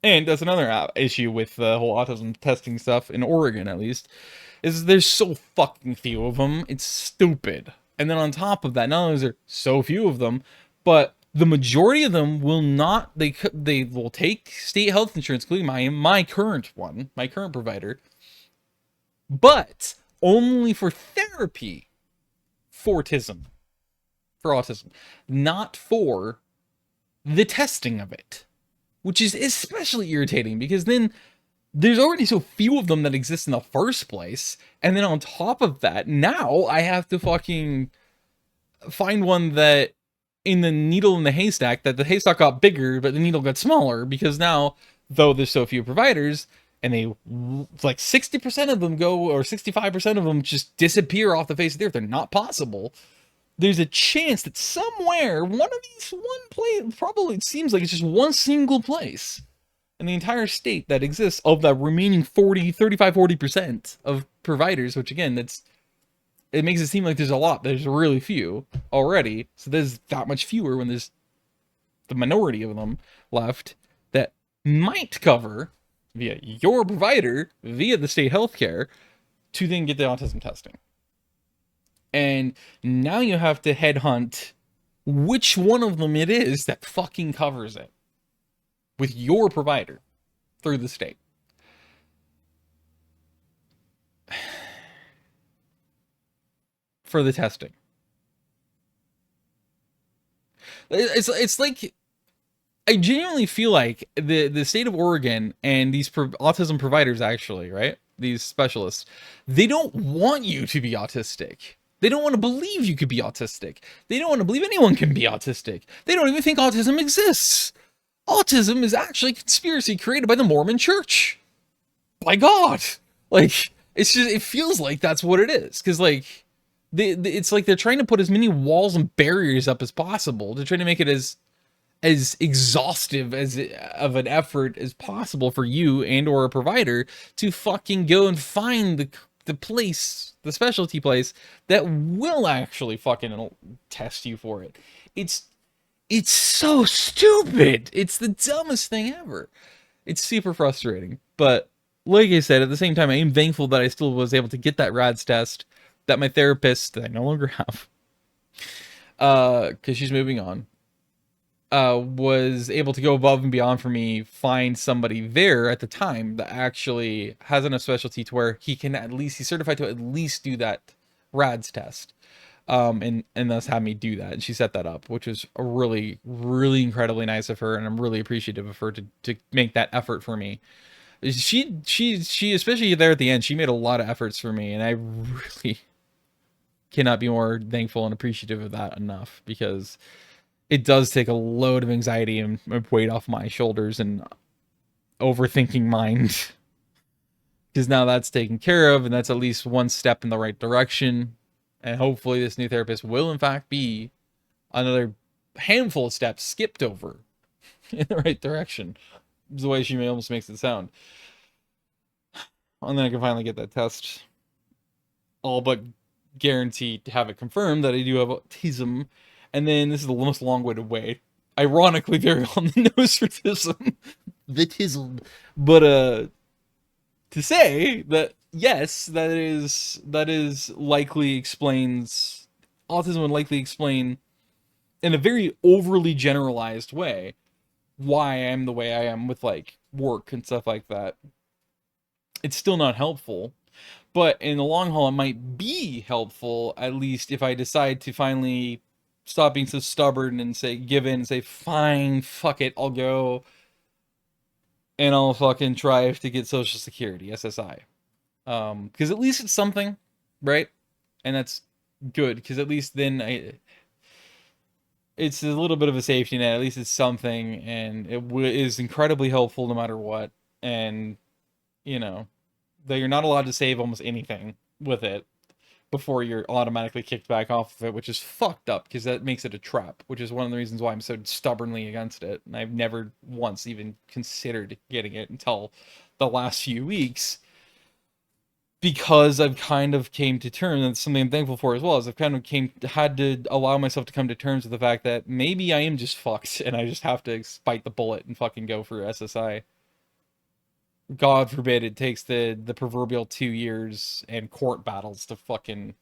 And that's another issue with the whole autism testing stuff, in Oregon at least, is there's so fucking few of them, it's stupid. And then on top of that, not only is there so few of them, but the majority of them will not, they will take state health insurance, including my current one, my current provider, but only for therapy for autism, not for the testing of it. Which is especially irritating, because then there's already so few of them that exist in the first place. And then on top of that, now I have to fucking find one that in the needle in the haystack, that the haystack got bigger, but the needle got smaller, because now, though there's so few providers, and they, like 60% of them go, or 65% of them just disappear off the face of the earth, they're not possible. There's a chance that somewhere, one place, probably it seems like it's just one single place in the entire state that exists of the remaining 40% of providers, which again, it makes it seem like there's a lot. There's really few already. So there's that much fewer when there's the minority of them left that might cover via your provider, via the state healthcare, to then get the autism testing. And now you have to headhunt which one of them it is that fucking covers it with your provider through the state. For the testing. It's like, I genuinely feel like the state of Oregon and these autism providers, actually, right? These specialists, they don't want you to be autistic. They don't want to believe you could be autistic. They don't want to believe anyone can be autistic. They don't even think autism exists. Autism is actually a conspiracy created by the Mormon Church. By God. Like, it's just, it feels like that's what it is. Because, like, it's like they're trying to put as many walls and barriers up as possible to try to make it as exhaustive of an effort as possible for you and or a provider to fucking go and find the place, the specialty place that will actually fucking test you for it. It's so stupid. It's the dumbest thing ever. It's super frustrating. But like I said, at the same time, I am thankful that I still was able to get that RADS test that my therapist, that I no longer have, because she's moving on, was able to go above and beyond for me, find somebody there at the time that actually has enough specialty to where he can at least, he's certified to at least do that RADS test, and thus have me do that. And she set that up, which was a really, really incredibly nice of her, and I'm really appreciative of her to make that effort for me. She especially there at the end, she made a lot of efforts for me, and I really cannot be more thankful and appreciative of that enough, because it does take a load of anxiety and weight off my shoulders and overthinking mind. Because now that's taken care of, and that's at least one step in the right direction. And hopefully this new therapist will in fact be another handful of steps skipped over in the right direction. Is the way she almost makes it sound. And then I can finally get that test all but guaranteed to have it confirmed that I do have autism. And then this is the most long-winded way, ironically very on the nose for tism, the tism, but to say that yes, that is likely explains, autism would likely explain in a very overly generalized way why I am the way I am with like work and stuff like that. It's still not helpful, But in the long haul, it might be helpful, at least if I decide to finally stop being so stubborn and say, give in and say, fine, fuck it, I'll go and I'll fucking try to get Social Security, SSI. Because at least it's something, right? And that's good, because at least then it's a little bit of a safety net. At least it's something, and it is incredibly helpful no matter what. And, you know, though you're not allowed to save almost anything with it before you're automatically kicked back off of it, which is fucked up because that makes it a trap, which is one of the reasons why I'm so stubbornly against it. And I've never once even considered getting it until the last few weeks, because I've kind of came to terms, and it's something I'm thankful for as well, is I've kind of had to allow myself to come to terms with the fact that maybe I am just fucked and I just have to bite the bullet and fucking go for SSI. God forbid it takes the proverbial 2 years and court battles to fucking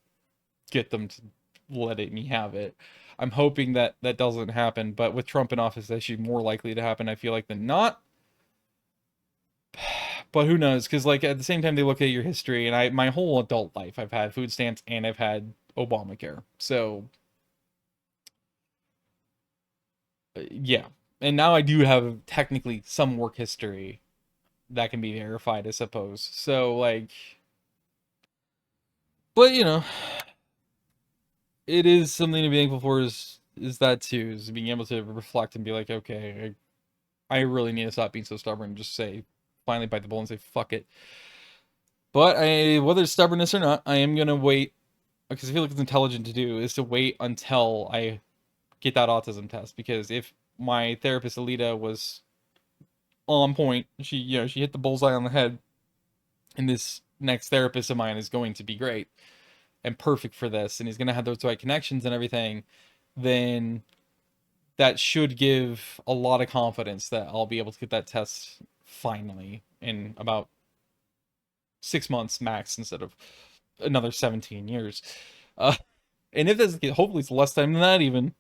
get them to let me have it. I'm hoping that that doesn't happen, but with Trump in office, that's actually more likely to happen, I feel like, than not. But who knows? Because like at the same time, they look at your history, and my whole adult life, I've had food stamps and I've had Obamacare. So yeah, and now I do have technically some work history that can be verified, I suppose. So like, but you know, it is something to be thankful for. Is that too? Is being able to reflect and be like, okay, I really need to stop being so stubborn. And just say, finally bite the bullet and say, fuck it. But whether it's stubbornness or not, I am gonna wait, because I feel like it's intelligent to do, is to wait until I get that autism test. Because if my therapist Alita was on point, she hit the bullseye on the head, and this next therapist of mine is going to be great and perfect for this, and he's gonna have those right connections and everything, then that should give a lot of confidence that I'll be able to get that test finally in about 6 months max instead of another 17 years. Uh, and if that's the case, hopefully it's less time than that even.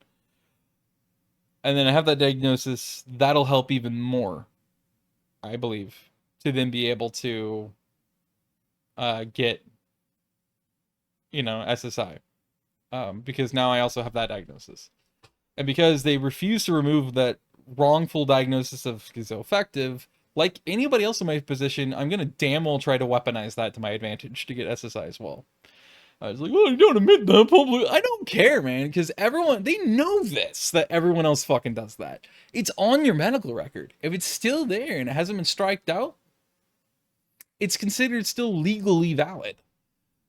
And then I have that diagnosis, that'll help even more, I believe, to then be able to get, SSI. Because now I also have that diagnosis. And because they refuse to remove that wrongful diagnosis of schizoaffective, like anybody else in my position, I'm going to damn well try to weaponize that to my advantage to get SSI as well. I was like, well, you don't admit that publicly. I don't care, man, because everyone, they know this, that everyone else fucking does that. It's on your medical record. If it's still there and it hasn't been striked out, it's considered still legally valid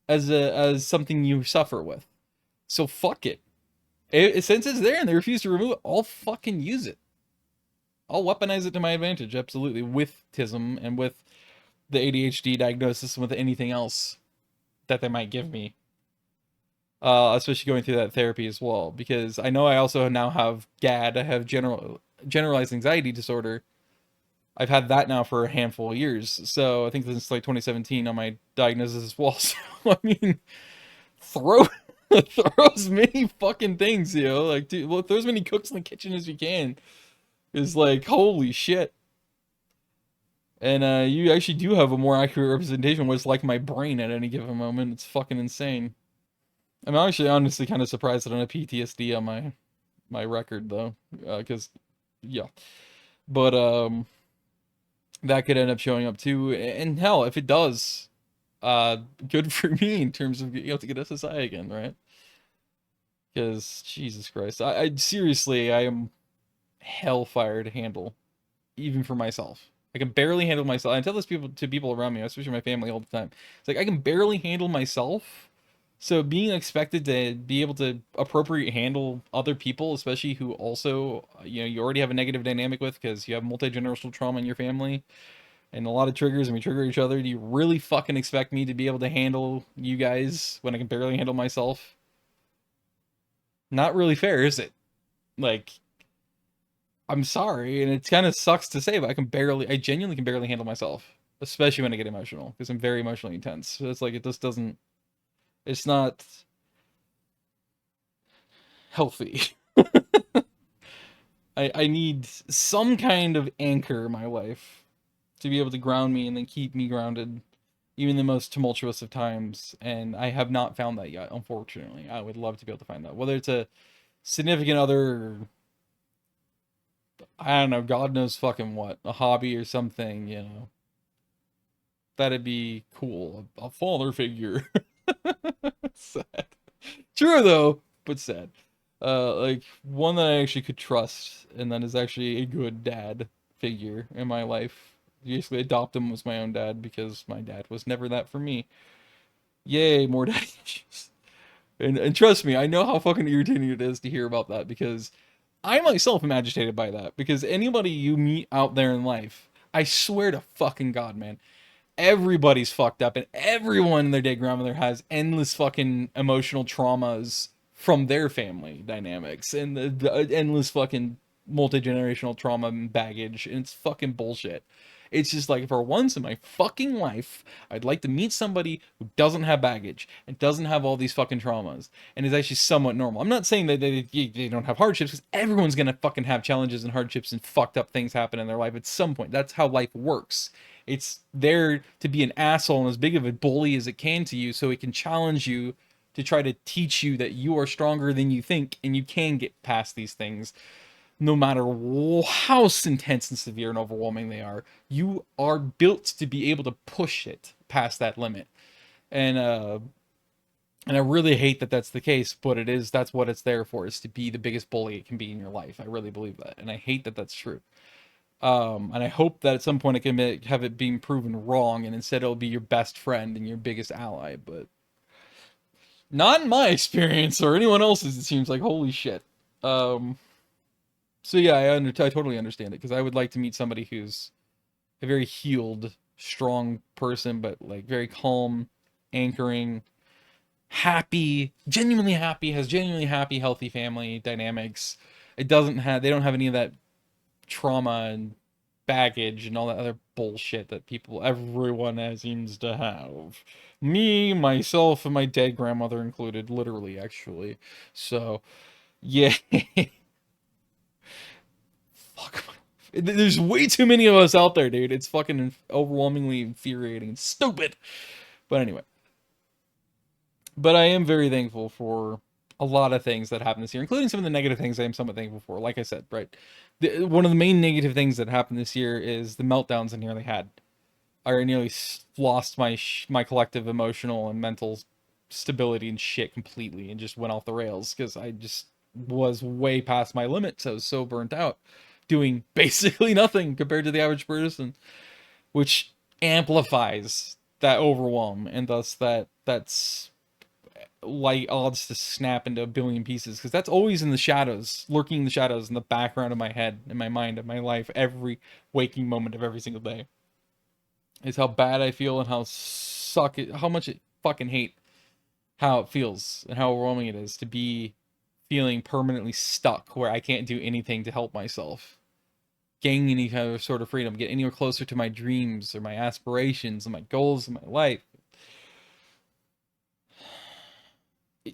as something you suffer with. So fuck it. Since it's there and they refuse to remove it, I'll fucking use it. I'll weaponize it to my advantage, absolutely, with TISM and with the ADHD diagnosis and with anything else that they might give me. Especially going through that therapy as well, because I know I also now have GAD. I have generalized anxiety disorder. I've had that now for a handful of years, so I think since like 2017 on my diagnosis as well. So I mean, throw as many fucking things, like, dude, well, throw as many cooks in the kitchen as you can. Is like, holy shit. And you actually do have a more accurate representation of what's like my brain at any given moment. It's fucking insane. I'm actually honestly kind of surprised that I don't have PTSD on my record though, because yeah. But that could end up showing up too. And hell, if it does, good for me in terms of being able to get SSI again, right? Because Jesus Christ, I seriously, I am hellfire to handle, even for myself. I can barely handle myself. I tell this to people around me, especially my family, all the time. It's like I can barely handle myself. So being expected to be able to appropriately handle other people, especially who also, you already have a negative dynamic with, because you have multi-generational trauma in your family and a lot of triggers, and we trigger each other. Do you really fucking expect me to be able to handle you guys when I can barely handle myself? Not really fair, is it? Like, I'm sorry, and it kind of sucks to say, but I genuinely can barely handle myself, especially when I get emotional, because I'm very emotionally intense. So it's like, it just doesn't, it's not healthy. I need some kind of anchor in my life to be able to ground me and then keep me grounded, even the most tumultuous of times, and I have not found that yet, unfortunately. I would love to be able to find that. Whether it's a significant other, I don't know, God knows fucking what, a hobby or something, you know. That'd be cool. A father figure. Sad. True though, but sad. Like one that I actually could trust, and that is actually a good dad figure in my life. Basically, adopt him as my own dad because my dad was never that for me. Yay, more dad issues. And trust me, I know how fucking irritating it is to hear about that because I myself am agitated by that. Because anybody you meet out there in life, I swear to fucking God, man, everybody's fucked up and everyone and their dead grandmother has endless fucking emotional traumas from their family dynamics and the endless fucking multi-generational trauma and baggage, and it's fucking bullshit. It's just like, for once in my fucking life, I'd like to meet somebody who doesn't have baggage and doesn't have all these fucking traumas and is actually somewhat normal. I'm not saying that they don't have hardships, because everyone's gonna fucking have challenges and hardships and fucked up things happen in their life at some point. That's how life works. It's there to be an asshole and as big of a bully as it can to you, so it can challenge you to try to teach you that you are stronger than you think and you can get past these things no matter how intense and severe and overwhelming they are. You are built to be able to push it past that limit. And I really hate that that's the case, but it is. That's what it's there for, is to be the biggest bully it can be in your life. I really believe that, and I hate that that's true. And I hope that at some point it can have it being proven wrong, and instead it'll be your best friend and your biggest ally. But not in my experience or anyone else's. It seems like, holy shit. Um, so yeah, I totally understand it, because I would like to meet somebody who's a very healed, strong person, but like very calm, anchoring, happy, genuinely happy, has genuinely happy, healthy family dynamics. It doesn't have, they don't have any of that trauma and baggage and all that other bullshit that everyone seems to have. Me, myself, and my dead grandmother included, literally, actually. So, yeah. Fuck. There's way too many of us out there, dude. It's fucking overwhelmingly infuriating and stupid. But anyway. But I am very thankful for a lot of things that happened this year, including some of the negative things I am somewhat thankful for. Like I said, right, one of the main negative things that happened this year is the meltdowns I nearly had. I nearly lost my collective emotional and mental stability and shit completely, and just went off the rails because I just was way past my limits. I was so burnt out, doing basically nothing compared to the average person, which amplifies that overwhelm, and thus that's light odds to snap into a billion pieces, because that's always in the shadows, lurking in the shadows, in the background of my head, in my mind, in my life, every waking moment of every single day, is how bad I feel and how much it fucking hate how it feels and how overwhelming it is to be feeling permanently stuck where I can't do anything to help myself gain any kind of sort of freedom, get anywhere closer to my dreams or my aspirations and my goals in my life.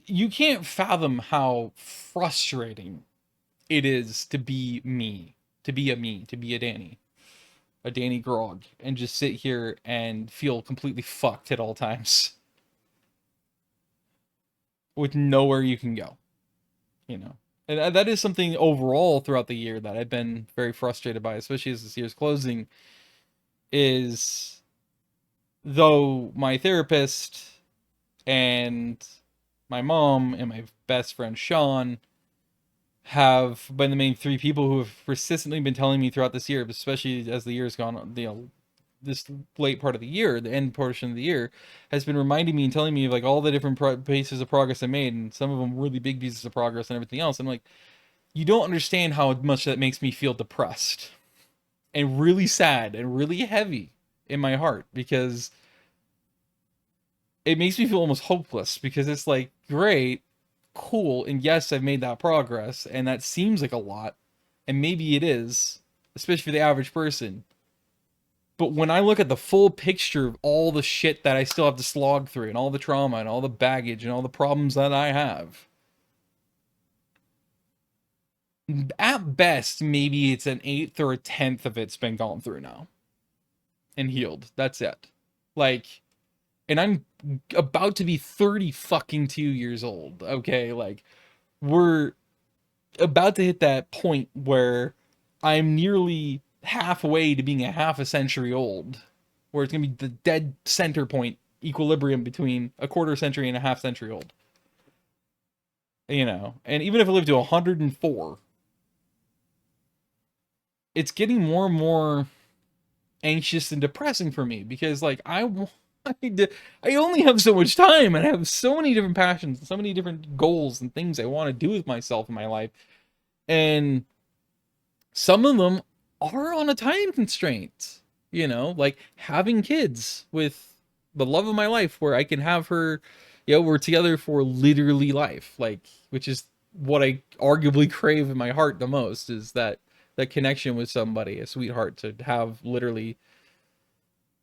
You can't fathom how frustrating it is to be me, to be a Danny Grog, and just sit here and feel completely fucked at all times with nowhere you can go, you know. And that is something overall throughout the year that I've been very frustrated by, especially as this year's closing, is though my therapist and my mom and my best friend Sean have been the main three people who have persistently been telling me throughout this year, especially as the year's gone on, you know, this late part of the year, the end portion of the year, has been reminding me and telling me of like all the different pieces of progress I made, and some of them really big pieces of progress and everything else. I'm like, you don't understand how much that makes me feel depressed and really sad and really heavy in my heart, because it makes me feel almost hopeless, because it's like, great, cool, and yes, I've made that progress, and that seems like a lot, and maybe it is, especially for the average person. But when I look at the full picture of all the shit that I still have to slog through, and all the trauma, and all the baggage, and all the problems that I have, at best, maybe it's an eighth or a tenth of it's been gone through now and healed. That's it. Like, And I'm about to be 30 fucking 2 years old. Okay, like we're about to hit that point where I'm nearly halfway to being a half a century old, where it's gonna be the dead center point equilibrium between a quarter century and a half century old. And even if I live to 104, it's getting more and more anxious and depressing for me because like I only have so much time and I have so many different passions and so many different goals and things I want to do with myself in my life. And some of them are on a time constraint, like having kids with the love of my life where I can have her, we're together for literally life, like, which is what I arguably crave in my heart the most, is that connection with somebody, a sweetheart, to have literally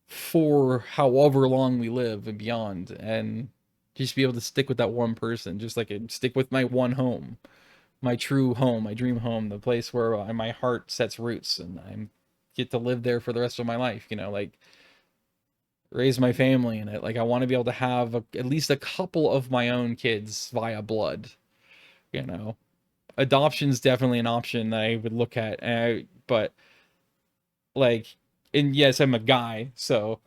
for however long we live and beyond, and just be able to stick with that one person, just like I stick with my one home, my true home, my dream home, the place where my heart sets roots and I get to live there for the rest of my life, like raise my family in it. Like I want to be able to have at least a couple of my own kids via blood, you know. Adoption's definitely an option that I would look at, but like, and yes, I'm a guy, so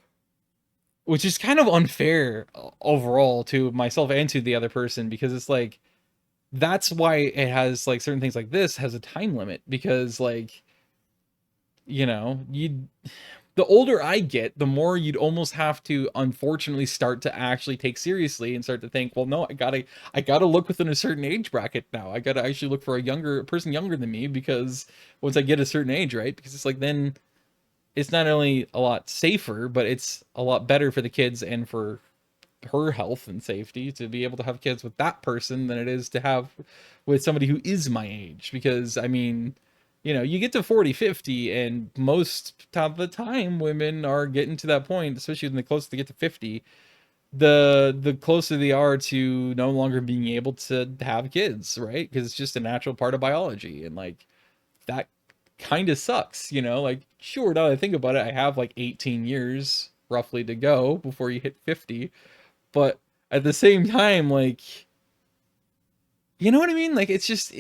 which is kind of unfair overall to myself and to the other person, because it's like that's why it has like certain things like this has a time limit, because like you the older I get, the more you'd almost have to unfortunately start to actually take seriously and start to think, well, no, I gotta look within a certain age bracket now. I gotta actually look for a person younger than me, because once I get a certain age, right? Because it's like then it's not only a lot safer, but it's a lot better for the kids and for her health and safety to be able to have kids with that person than it is to have with somebody who is my age. Because I mean, you get to 40, 50, and most of the time women are getting to that point, especially when the closer they get to 50, the closer they are to no longer being able to have kids, right? Because it's just a natural part of biology, and like that kind of sucks, like sure, now that I think about it, I have like 18 years roughly to go before you hit 50, but at the same time, like, you know what I mean? Like, it's just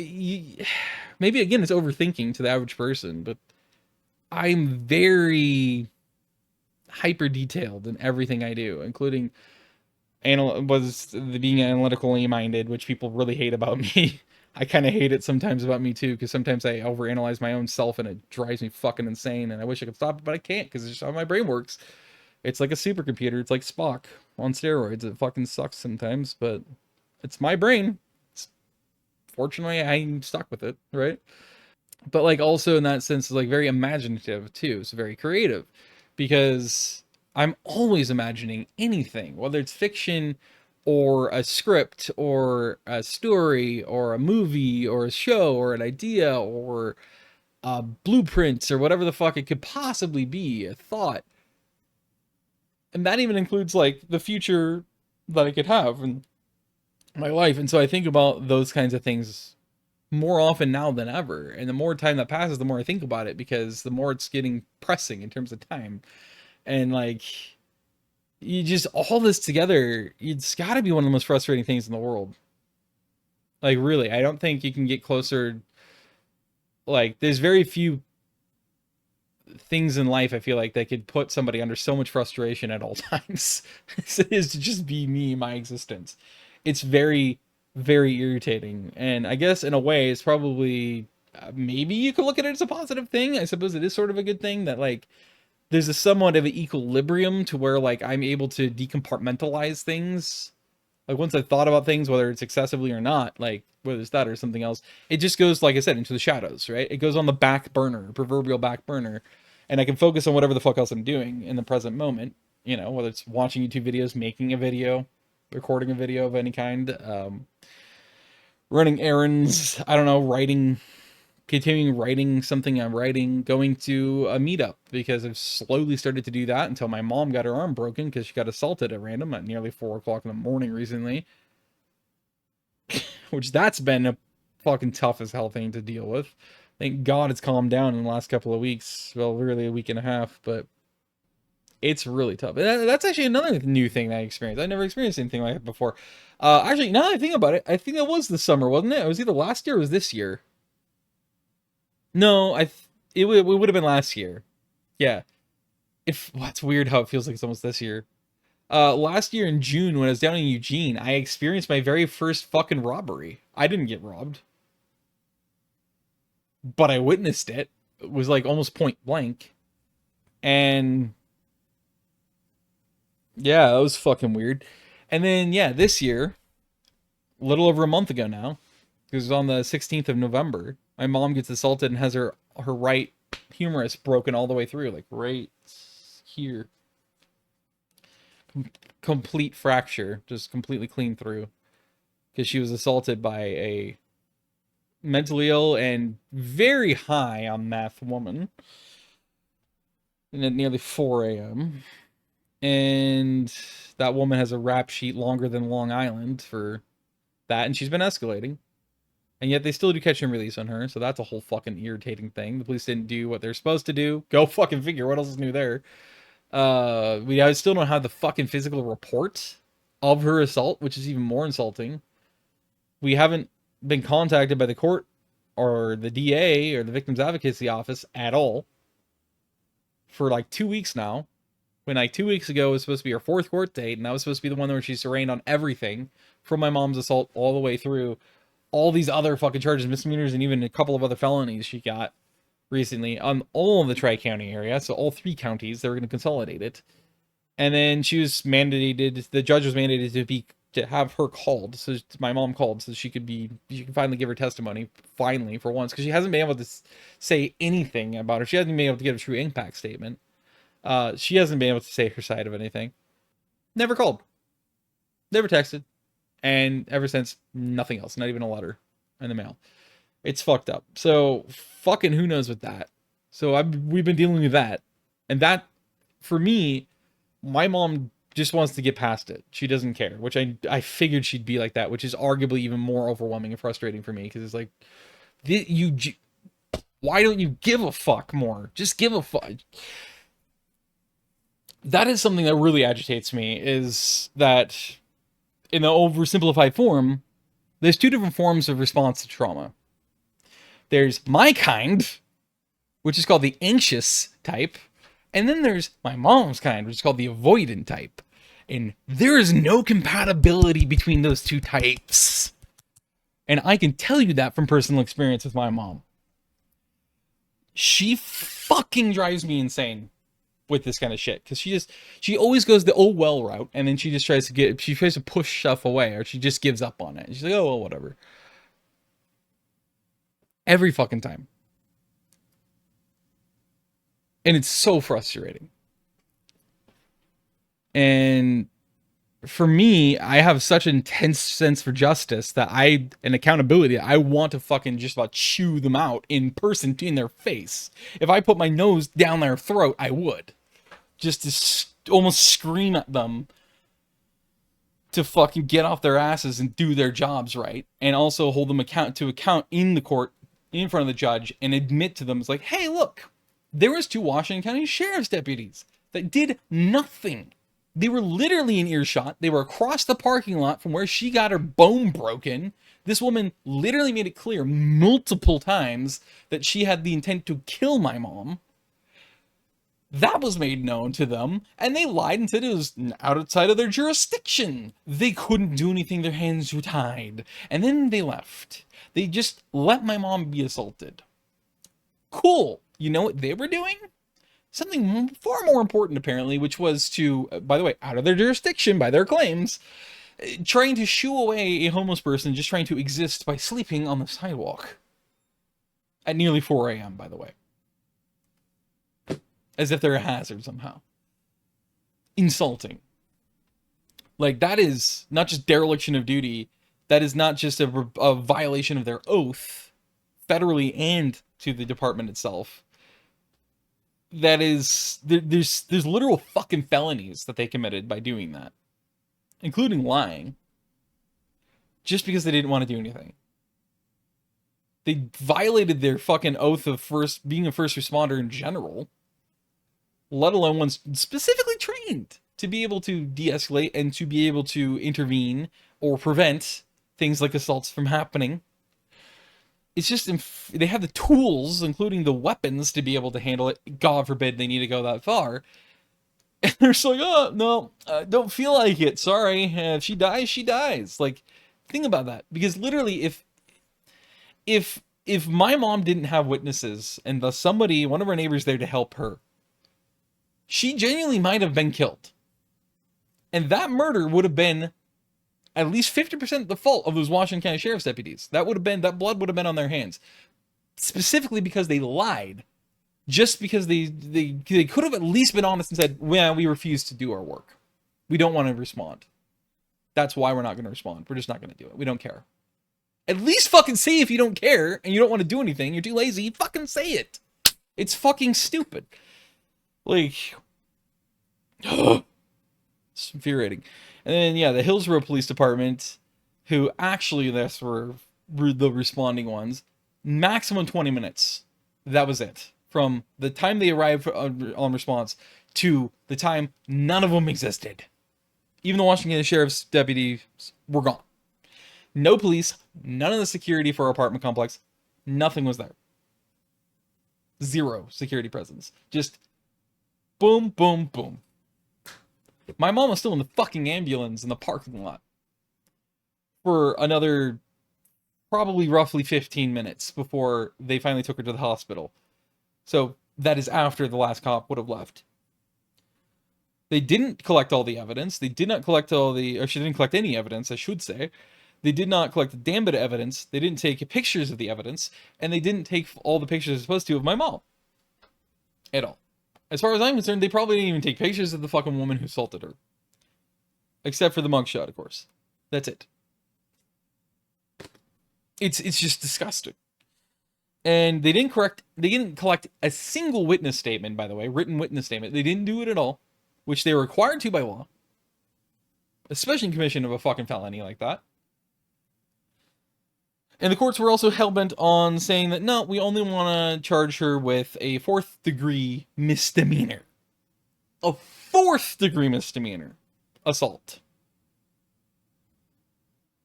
maybe again it's overthinking to the average person, but I'm very hyper detailed in everything I do, including was the being analytically minded, which people really hate about me. I kind of hate it sometimes about me too, because sometimes I overanalyze my own self and it drives me fucking insane, and I wish I could stop it, but I can't because it's just how my brain works. It's like a supercomputer. It's like Spock on steroids. It fucking sucks sometimes, but it's my brain. It's, fortunately, I'm stuck with it, right? But like also in that sense, it's like very imaginative too. It's very creative, because I'm always imagining anything, whether it's fiction or a script or a story or a movie or a show or an idea or blueprints or whatever the fuck it could possibly be, a thought. And that even includes like the future that I could have in my life. And so I think about those kinds of things more often now than ever. And the more time that passes, the more I think about it, because the more it's getting pressing in terms of time. And like, you just all this together, it's got to be one of the most frustrating things in the world. Like, really, I don't think you can get closer. Like, there's very few things in life I feel like that could put somebody under so much frustration at all times as it is to just be me, my existence. It's very, very irritating. And I guess in a way, it's probably maybe you could look at it as a positive thing. I suppose it is sort of a good thing that like there's a somewhat of an equilibrium to where like I'm able to decompartmentalize things. Like once I've thought about things, whether it's excessively or not, like whether it's that or something else, it just goes, like I said, into the shadows, right? It goes on the back burner, proverbial back burner, and I can focus on whatever the fuck else I'm doing in the present moment. Whether it's watching YouTube videos, making a video, recording a video of any kind, running errands, I don't know, writing, continuing writing something I'm writing, going to a meetup, because I've slowly started to do that until my mom got her arm broken because she got assaulted at random at nearly 4 o'clock in the morning recently, which that's been a fucking tough as hell thing to deal with. Thank God it's calmed down in the last couple of weeks. Well, really a week and a half, but It's really tough. That's actually another new thing that I experienced. I never experienced anything like that before. Actually, now that I think about it, I think it was this summer, wasn't it? It was either last year or it was this year. No, it would have been last year. Yeah. If well, it's weird how it feels like it's almost this year. Last year in June when I was down in Eugene, I experienced my very first fucking robbery. I didn't get robbed, but I witnessed it. It was like almost point blank. And yeah, that was fucking weird. And then yeah, this year, a little over a month ago now, because it was on the 16th of November, my mom gets assaulted and has her right humerus broken all the way through, like right here. Complete fracture, just completely clean through. Because she was assaulted by a mentally ill and very high on meth woman. And at nearly 4 a.m. And that woman has a rap sheet longer than Long Island for that, and she's been escalating. And yet they still do catch and release on her, so that's a whole fucking irritating thing. The police didn't do what they're supposed to do. Go fucking figure. What else is new there? I still don't have the fucking physical report of her assault, which is even more insulting. We haven't been contacted by the court or the DA or the Victims Advocacy Office at all for like 2 weeks now. When like 2 weeks ago was supposed to be her fourth court date, and that was supposed to be the one where she's arraigned on everything from my mom's assault all the way through all these other fucking charges, misdemeanors, and even a couple of other felonies she got recently on all of the Tri-County area. So all 3 counties, they were going to consolidate it. And then she was mandated, the judge was mandated to have her called. So my mom called so she could finally give her testimony, finally, for once, because she hasn't been able to say anything about her. She hasn't been able to give a true impact statement. She hasn't been able to say her side of anything. Never called. Never texted. And ever since, nothing else. Not even a letter in the mail. It's fucked up. So, fucking who knows with that. So, we've been dealing with that. And that, for me, my mom just wants to get past it. She doesn't care. Which I figured she'd be like that. Which is arguably even more overwhelming and frustrating for me. Because it's like, why don't you give a fuck more? Just give a fuck. That is something that really agitates me, is that in the oversimplified form, there's 2 different forms of response to trauma. There's my kind, which is called the anxious type, and then there's my mom's kind, which is called the avoidant type. And there is no compatibility between those 2 types. And I can tell you that from personal experience with my mom. She fucking drives me insane with this kind of shit, because she always goes the oh well route, and then she tries to push stuff away, or she just gives up on it. She's like, oh well, whatever. Every fucking time. And it's so frustrating. And for me, I have such an intense sense for justice and accountability. I want to fucking just about chew them out in person, in their face. If I put my nose down their throat, I would. Just to almost scream at them to fucking get off their asses and do their jobs right. And also hold them to account in the court, in front of the judge, and admit to them, it's like, hey, look, there was 2 Washington County Sheriff's deputies that did nothing. They were literally in earshot. They were across the parking lot from where she got her bone broken. This woman literally made it clear multiple times that she had the intent to kill my mom. That was made known to them, and they lied and said it was outside of their jurisdiction. They couldn't do anything, their hands were tied. And then they left. They just let my mom be assaulted. Cool. You know what they were doing? Something far more important, apparently, which was to, by the way, out of their jurisdiction, by their claims, trying to shoo away a homeless person just trying to exist by sleeping on the sidewalk. At nearly 4 a.m., by the way. As if they're a hazard somehow. Insulting. Like, that is not just dereliction of duty. That is not just a violation of their oath, federally and to the department itself. That is, there's literal fucking felonies that they committed by doing that. Including lying. Just because they didn't want to do anything. They violated their fucking oath of being a first responder in general. let alone ones specifically trained to be able to de-escalate and to be able to intervene or prevent things like assaults from happening. It's just they have the tools, including the weapons, to be able to handle it. God forbid they need to go that far. And they're just like, oh no, I don't feel like it. Sorry, if she dies, she dies. Like, think about that, because literally, if my mom didn't have witnesses and one of her neighbors there to help her, she genuinely might have been killed, and that murder would have been at least 50% the fault of those Washington County Sheriff's deputies. That blood would have been on their hands, specifically because they lied. Just because they could have at least been honest and said, well, we refuse to do our work. We don't want to respond. That's why we're not going to respond. We're just not going to do it. We don't care. At least fucking say if you don't care and you don't want to do anything, you're too lazy, fucking say it. It's fucking stupid. Like, it's infuriating. And then, yeah, the Hillsborough Police Department, who actually, this were the responding ones, maximum 20 minutes. That was it. From the time they arrived on response to the time none of them existed. Even the Washington Sheriff's deputies were gone. No police, none of the security for our apartment complex, nothing was there. Zero security presence. Just boom, boom, boom. My mom was still in the fucking ambulance in the parking lot for another probably roughly 15 minutes before they finally took her to the hospital. So that is after the last cop would have left. They didn't collect all the evidence. They did not collect she didn't collect any evidence, I should say. They did not collect a damn bit of evidence. They didn't take pictures of the evidence. And they didn't take all the pictures they're supposed to of my mom. At all. As far as I'm concerned, they probably didn't even take pictures of the fucking woman who assaulted her. Except for the mugshot, of course. That's it. It's just disgusting. And they didn't collect a single witness statement, by the way, written witness statement. They didn't do it at all, which they were required to by law. Especially in commission of a fucking felony like that. And the courts were also hell-bent on saying that, no, we only want to charge her with a 4th-degree misdemeanor. A 4th-degree misdemeanor assault.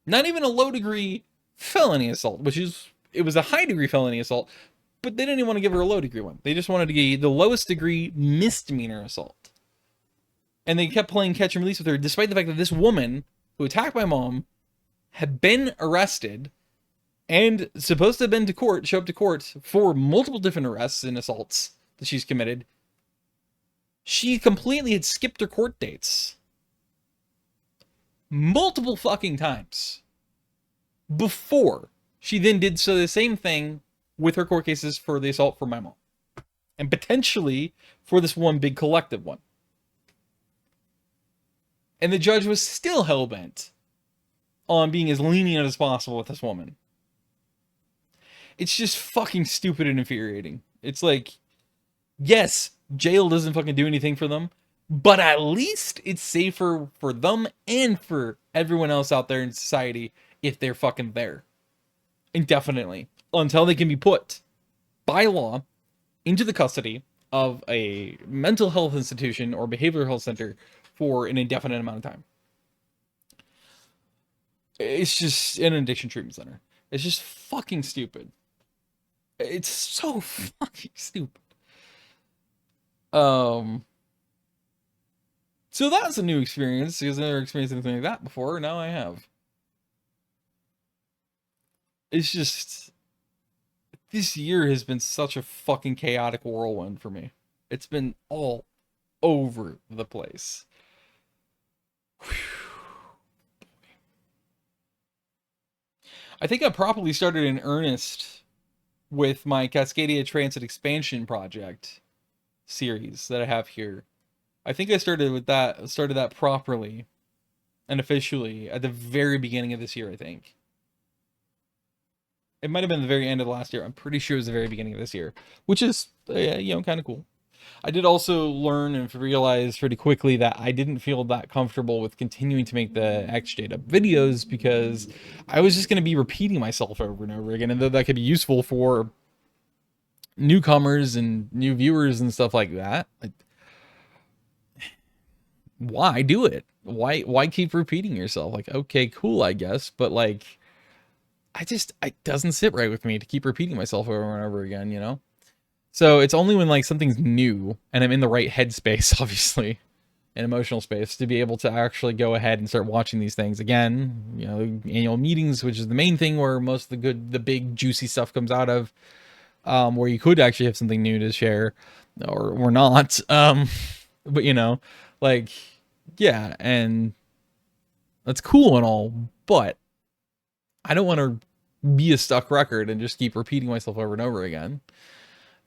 Not even a low-degree felony assault, it was a high-degree felony assault, but they didn't even want to give her a low-degree one. They just wanted to give the lowest-degree misdemeanor assault. And they kept playing catch and release with her, despite the fact that this woman who attacked my mom had been arrested and supposed to have been show up to court for multiple different arrests and assaults that she's committed. She completely had skipped her court dates. Multiple fucking times. Before she then did the same thing with her court cases for the assault for my mom. And potentially for this one big collective one. And the judge was still hell-bent on being as lenient as possible with this woman. It's just fucking stupid and infuriating. It's like, yes, jail doesn't fucking do anything for them, but at least it's safer for them and for everyone else out there in society if they're fucking there. Indefinitely. Until they can be put, by law, into the custody of a mental health institution or behavioral health center for an indefinite amount of time. It's just an addiction treatment center. It's just fucking stupid. It's so fucking stupid. So that's a new experience, because I never experienced anything like that before. Now I have. It's just, this year has been such a fucking chaotic whirlwind for me. It's been all over the place. Whew. I think I properly started in earnest with my Cascadia Transit Expansion Project series that I have here. I think I started that properly and officially at the very beginning of this year, I think. It might have been the very end of last year. I'm pretty sure it was the very beginning of this year, which is, kind of cool. I did also learn and realize pretty quickly that I didn't feel that comfortable with continuing to make the XJDub videos because I was just going to be repeating myself over and over again, and though that could be useful for newcomers and new viewers and stuff like that, why do it? Why keep repeating yourself? Like, okay, cool, I guess, but like, it doesn't sit right with me to keep repeating myself over and over again, you know? So it's only when like something's new and I'm in the right headspace, obviously, an emotional space, to be able to actually go ahead and start watching these things again. You know, annual meetings, which is the main thing where most of the big juicy stuff comes out of, where you could actually have something new to share, or not. But you know, like, yeah, and that's cool and all, but I don't want to be a stuck record and just keep repeating myself over and over again.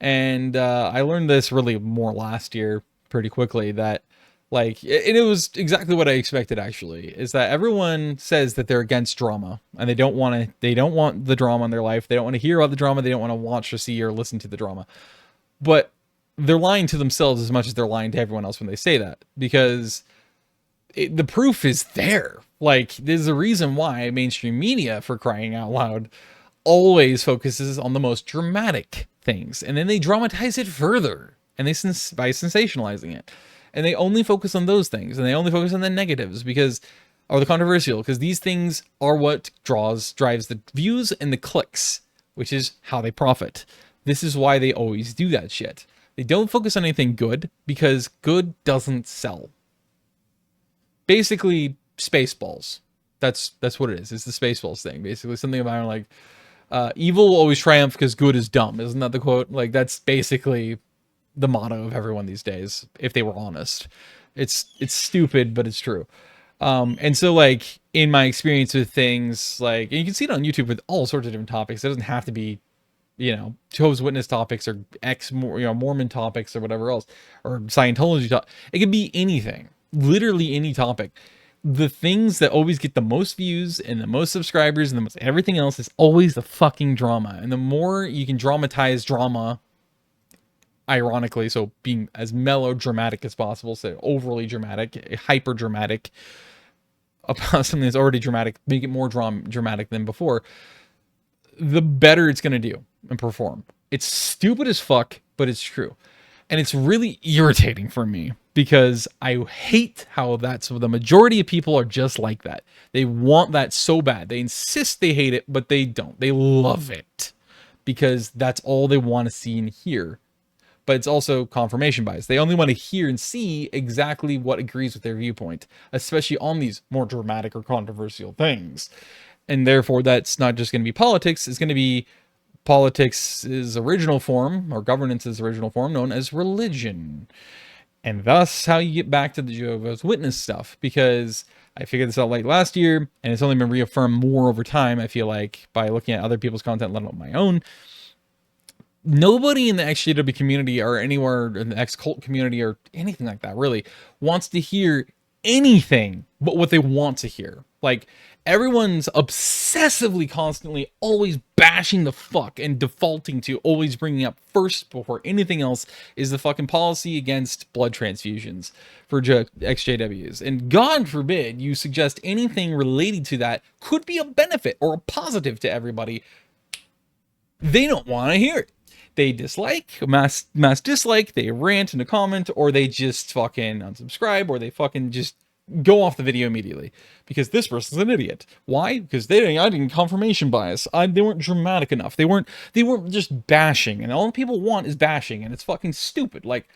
And I learned this really more last year pretty quickly, that like, and it was exactly what I expected actually, is that everyone says that they're against drama and they don't want the drama in their life. They don't want to hear about the drama. They don't want to watch or see or listen to the drama. But they're lying to themselves as much as they're lying to everyone else when they say that, because the proof is there. Like, there's a reason why mainstream media, for crying out loud, always focuses on the most dramatic things, and then they dramatize it further, and by sensationalizing it, and they only focus on those things, and they only focus on the negatives or the controversial, because these things are what drives the views and the clicks, which is how they profit. This is why they always do that shit. They don't focus on anything good, because good doesn't sell. Basically, Spaceballs. That's what it is. It's the Spaceballs thing. Basically, something about like, evil will always triumph because good is dumb. Isn't that the quote? Like, that's basically the motto of everyone these days, if they were honest. It's stupid, but it's true. And so like, in my experience with things like, and you can see it on YouTube with all sorts of different topics. It doesn't have to be, you know, Jehovah's Witness topics or Mormon topics or whatever else, or Scientology it could be anything, literally any topic. The things that always get the most views and the most subscribers and the most everything else is always the fucking drama. And the more you can dramatize drama, ironically, so being as melodramatic as possible, so overly dramatic, hyper dramatic about something that's already dramatic, make it more dramatic than before, the better it's going to do and perform. It's stupid as fuck, but it's true. And it's really irritating for me, because I hate how the majority of people are just like that. They want that so bad. They insist they hate it, but they don't. They love it because that's all they want to see and hear. But it's also confirmation bias. They only want to hear and see exactly what agrees with their viewpoint, especially on these more dramatic or controversial things. And therefore, that's not just going to be politics. It's going to be politics' original form, or governance's original form, known as religion. And thus how you get back to the Jehovah's Witness stuff, because I figured this out late last year, and it's only been reaffirmed more over time, I feel like, by looking at other people's content, let alone my own. Nobody in the XJW community or anywhere in the X-Cult community or anything like that really wants to hear anything but what they want to hear. Like, everyone's obsessively, constantly, always bashing the fuck and defaulting to always bringing up first before anything else is the fucking policy against blood transfusions for XJWs. And God forbid you suggest anything related to that could be a benefit or a positive to everybody. They don't want to hear it. They dislike, mass dislike, they rant in a comment, or they just fucking unsubscribe, or they fucking just go off the video immediately because this person's an idiot. Why? Because I didn't confirmation bias. They weren't dramatic enough. They weren't just bashing, and all people want is bashing, and it's fucking stupid. Like,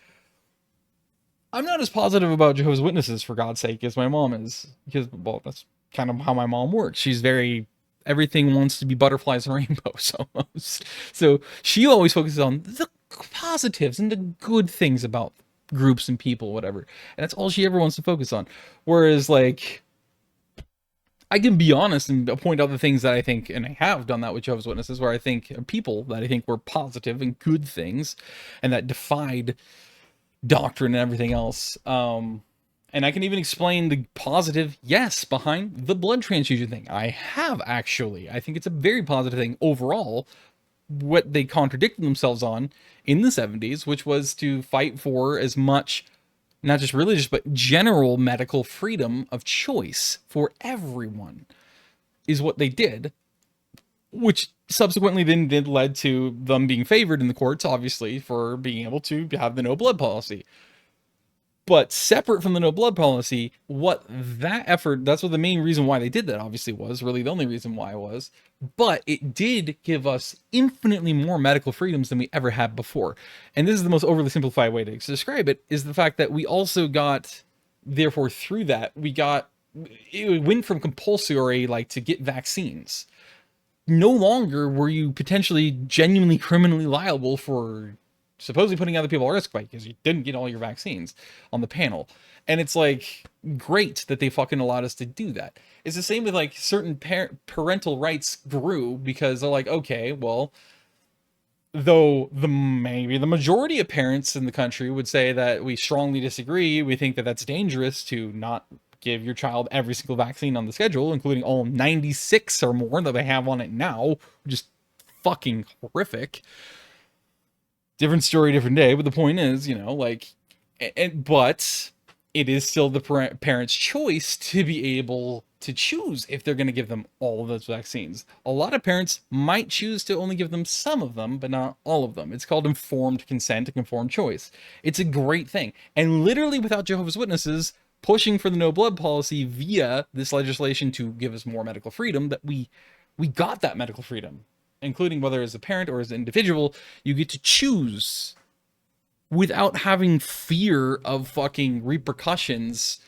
I'm not as positive about Jehovah's Witnesses, for God's sake, as my mom is, because, well, that's kind of how my mom works. She's very, everything wants to be butterflies and rainbows almost. So she always focuses on the positives and the good things about groups and people, whatever. And that's all she ever wants to focus on. Whereas, like, I can be honest and point out the things that I think, and I have done that with Jehovah's Witnesses, where I think people that I think were positive and good things and that defied doctrine and everything else. And I can even explain the positive yes behind the blood transfusion thing. I have, actually. I think it's a very positive thing overall. What they contradicted themselves on in the 70s, which was to fight for as much, not just religious, but general medical freedom of choice for everyone, is what they did, which subsequently then led to them being favored in the courts, obviously, for being able to have the no blood policy. But separate from the no blood policy, what that effort, that's what the main reason why they did that obviously was, really the only reason why was, but it did give us infinitely more medical freedoms than we ever had before. And this is the most overly simplified way to describe it, is the fact that we also got, therefore through that, it went from compulsory, like, to get vaccines. No longer were you potentially genuinely criminally liable for supposedly putting other people at risk because you didn't get all your vaccines on the panel. And it's like, great that they fucking allowed us to do that. It's the same with like certain parental rights grew because they're like, okay, well, though maybe the majority of parents in the country would say that we strongly disagree, we think that that's dangerous to not give your child every single vaccine on the schedule, including all 96 or more that they have on it now, which is fucking horrific. Different story, different day, but the point is, like, but it is still the parent's choice to be able to choose if they're going to give them all of those vaccines. A lot of parents might choose to only give them some of them, but not all of them. It's called informed consent, and informed choice. It's a great thing. And literally without Jehovah's Witnesses pushing for the no blood policy via this legislation to give us more medical freedom, that we got that medical freedom, including whether as a parent or as an individual, you get to choose without having fear of fucking repercussions,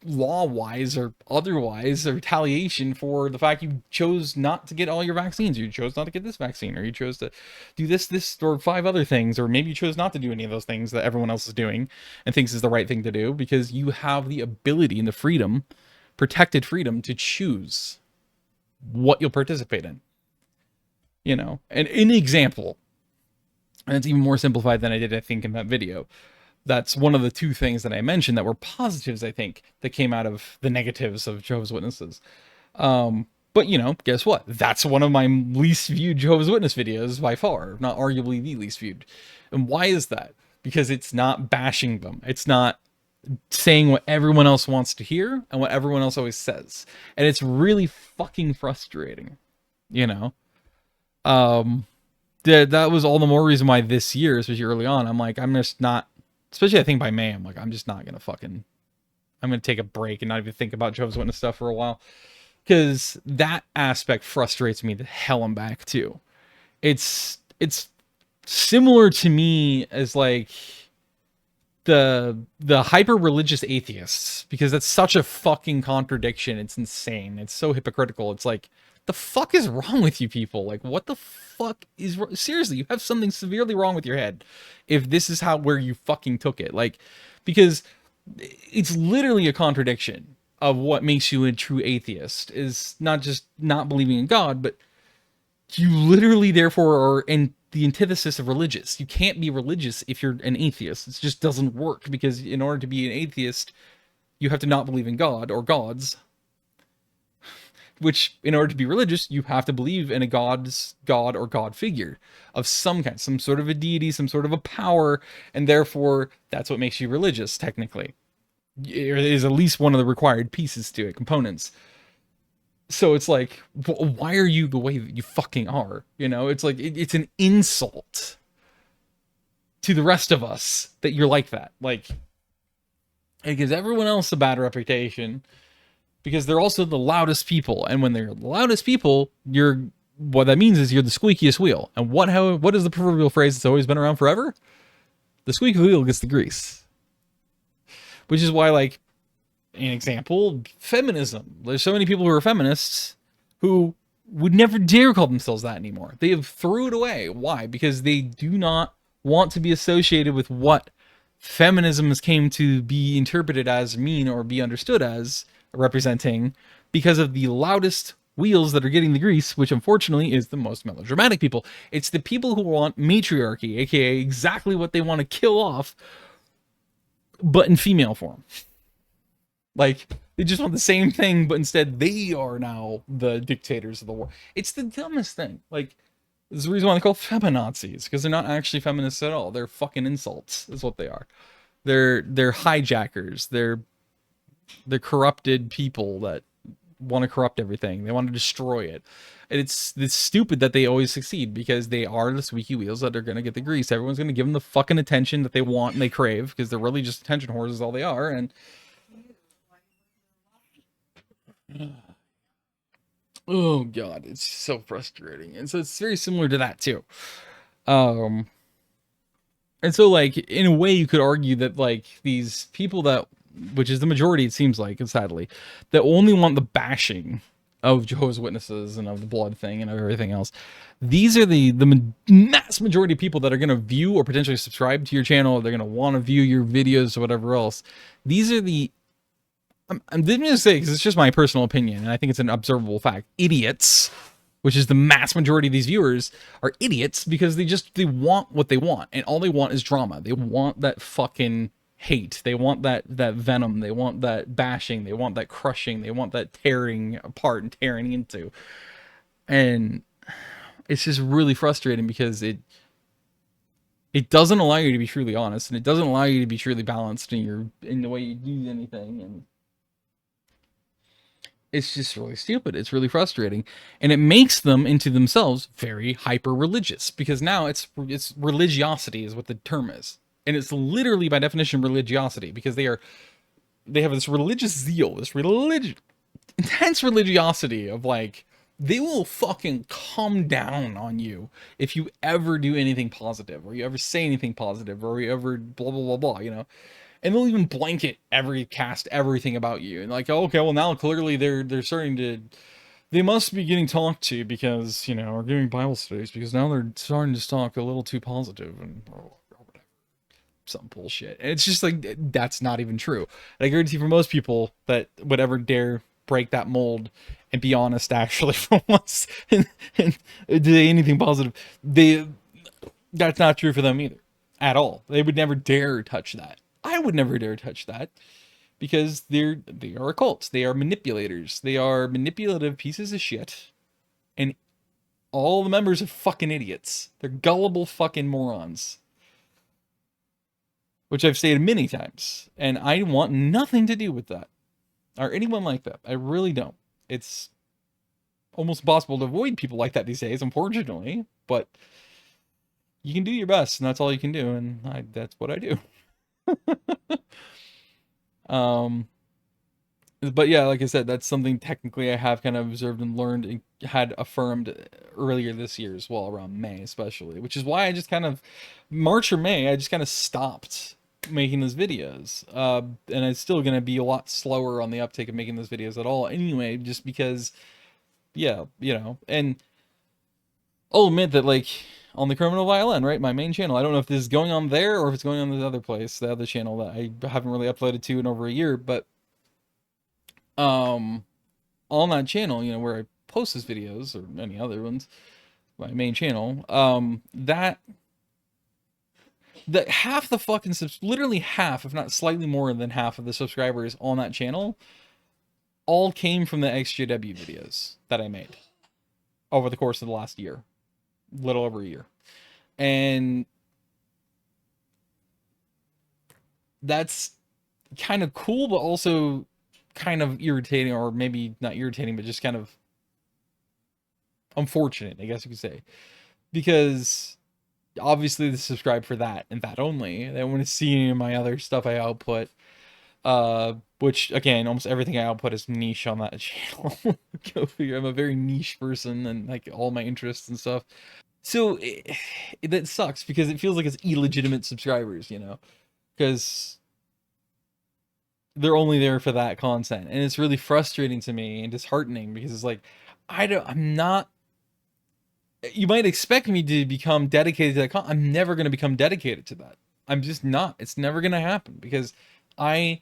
law-wise or otherwise, or retaliation for the fact you chose not to get all your vaccines, you chose not to get this vaccine, or you chose to do this, or 5 other things, or maybe you chose not to do any of those things that everyone else is doing and thinks is the right thing to do, because you have the ability and the freedom, protected freedom, to choose what you'll participate in. And an example, and it's even more simplified than I did, I think, in that video. That's one of the 2 things that I mentioned that were positives, I think, that came out of the negatives of Jehovah's Witnesses. But, guess what? That's one of my least viewed Jehovah's Witness videos by far, not arguably the least viewed. And why is that? Because it's not bashing them. It's not saying what everyone else wants to hear and what everyone else always says. And it's really fucking frustrating, that was all the more reason why this year, especially early on, I'm like, I'm just not, especially I think by May, I'm like, I'm just not gonna I'm gonna take a break and not even think about Jehovah's Witness stuff for a while, because that aspect frustrates me the hell and back too. It's similar to me as like the hyper religious atheists, because that's such a fucking contradiction. It's insane. It's so hypocritical. It's like, the fuck is wrong with you people? Like, what the fuck is seriously, you have something severely wrong with your head if this is where you fucking took it. Like, because it's literally a contradiction of what makes you a true atheist, is not just not believing in God, but you literally therefore are in the antithesis of religious. You can't be religious if you're an atheist. It just doesn't work, because in order to be an atheist, you have to not believe in God or gods, which, in order to be religious, you have to believe in a god or god figure of some kind, some sort of a deity, some sort of a power, and therefore that's what makes you religious, technically. It is at least one of the required pieces to it, components. So it's like, why are you the way that you fucking are? It's like, it's an insult to the rest of us that you're like that. Like, it gives everyone else a bad reputation, because they're also the loudest people, and when they're the loudest people, what that means is you're the squeakiest wheel. And what is the proverbial phrase that's always been around forever? The squeaky wheel gets the grease. Which is why, like, an example, feminism. There's so many people who are feminists who would never dare call themselves that anymore. They have threw it away. Why? Because they do not want to be associated with what feminism came to be interpreted as, mean, or be understood as representing, because of the loudest wheels that are getting the grease, which unfortunately is the most melodramatic people. It's the people who want matriarchy, aka exactly what they want to kill off, but in female form. Like, they just want the same thing, but instead they are now the dictators of the world. It's the dumbest thing. Like, this is the reason why they call feminazis, because they're not actually feminists at all. They're fucking insults, is what they are. They're hijackers. They're corrupted people that want to corrupt everything. They want to destroy it. And it's stupid that they always succeed because they are the squeaky wheels that are going to get the grease. Everyone's going to give them the fucking attention that they want and they crave because they're really just attention whores is all they are. And oh god, it's so frustrating. And so it's very similar to that too. Um and so like in a way you could argue that like these people that, which is the majority it seems like, and sadly, that only want the bashing of Jehovah's Witnesses and of the blood thing and of everything else, these are the mass majority of people that are going to view or potentially subscribe to your channel, or they're going to want to view your videos or whatever else. These are the, I'm going to say, because it's just my personal opinion and I think it's an observable fact, idiots, which is the mass majority of these viewers, are idiots because they want what they want, and all they want is drama. They want that fucking hate. They want that venom. They want that bashing. They want that crushing. They want that tearing apart and tearing into. And it's just really frustrating because it doesn't allow you to be truly honest, and it doesn't allow you to be truly balanced in the way you do anything. And it's just really stupid. It's really frustrating, and it makes them into themselves very hyper religious, because now it's religiosity is what the term is, and it's literally by definition religiosity, because they have this religious zeal, this intense religiosity of like, they will fucking come down on you if you ever do anything positive, or you ever say anything positive, or you ever blah blah blah blah, you know. And they'll even blanket cast everything about you, and like, oh, okay, well now clearly they're starting to, they must be getting talked to because, you know, we're giving Bible studies, because now they're starting to talk a little too positive and whatever, some bullshit. And it's just like, that's not even true. And I guarantee for most people that would ever dare break that mold and be honest actually for once and do anything positive, that's not true for them either, at all. They would never dare touch that. I would never dare touch that, because they are occults. They are manipulators. They are manipulative pieces of shit, and all the members are fucking idiots. They're gullible fucking morons, which I've stated many times, and I want nothing to do with that or anyone like that. I really don't. It's almost impossible to avoid people like that these days, unfortunately, but you can do your best, and that's all you can do, and that's what I do. But yeah, like I said, that's something technically I have kind of observed and learned and had affirmed earlier this year as well, around May especially, which is why I just kind of, March or May, I just kind of stopped making those videos. And it's still going to be a lot slower on the uptake of making those videos at all anyway, just because, yeah, you know, and I'll admit that, like, on the Criminal Violin, right, my main channel, I don't know if this is going on there or if it's going on the other place, the other channel that I haven't really uploaded to in over a year, but on that channel, you know, where I post these videos, or any other ones, my main channel, that half the fucking literally half, if not slightly more than half of the subscribers on that channel all came from the XJW videos that I made over the course of the last year, little over a year. And that's kind of cool, but also kind of irritating, or maybe not irritating, but just kind of unfortunate, I guess you could say, because obviously they subscribe for that and that only. They want to see any of my other stuff I output, which again, almost everything I output is niche on that channel. Go figure. I'm a very niche person, and like all my interests and stuff. So that sucks, because it feels like it's illegitimate subscribers, you know, because they're only there for that content, and it's really frustrating to me and disheartening, because it's like, I'm not, you might expect me to become dedicated to that I'm never going to become dedicated to that. I'm just not. It's never going to happen, because I'm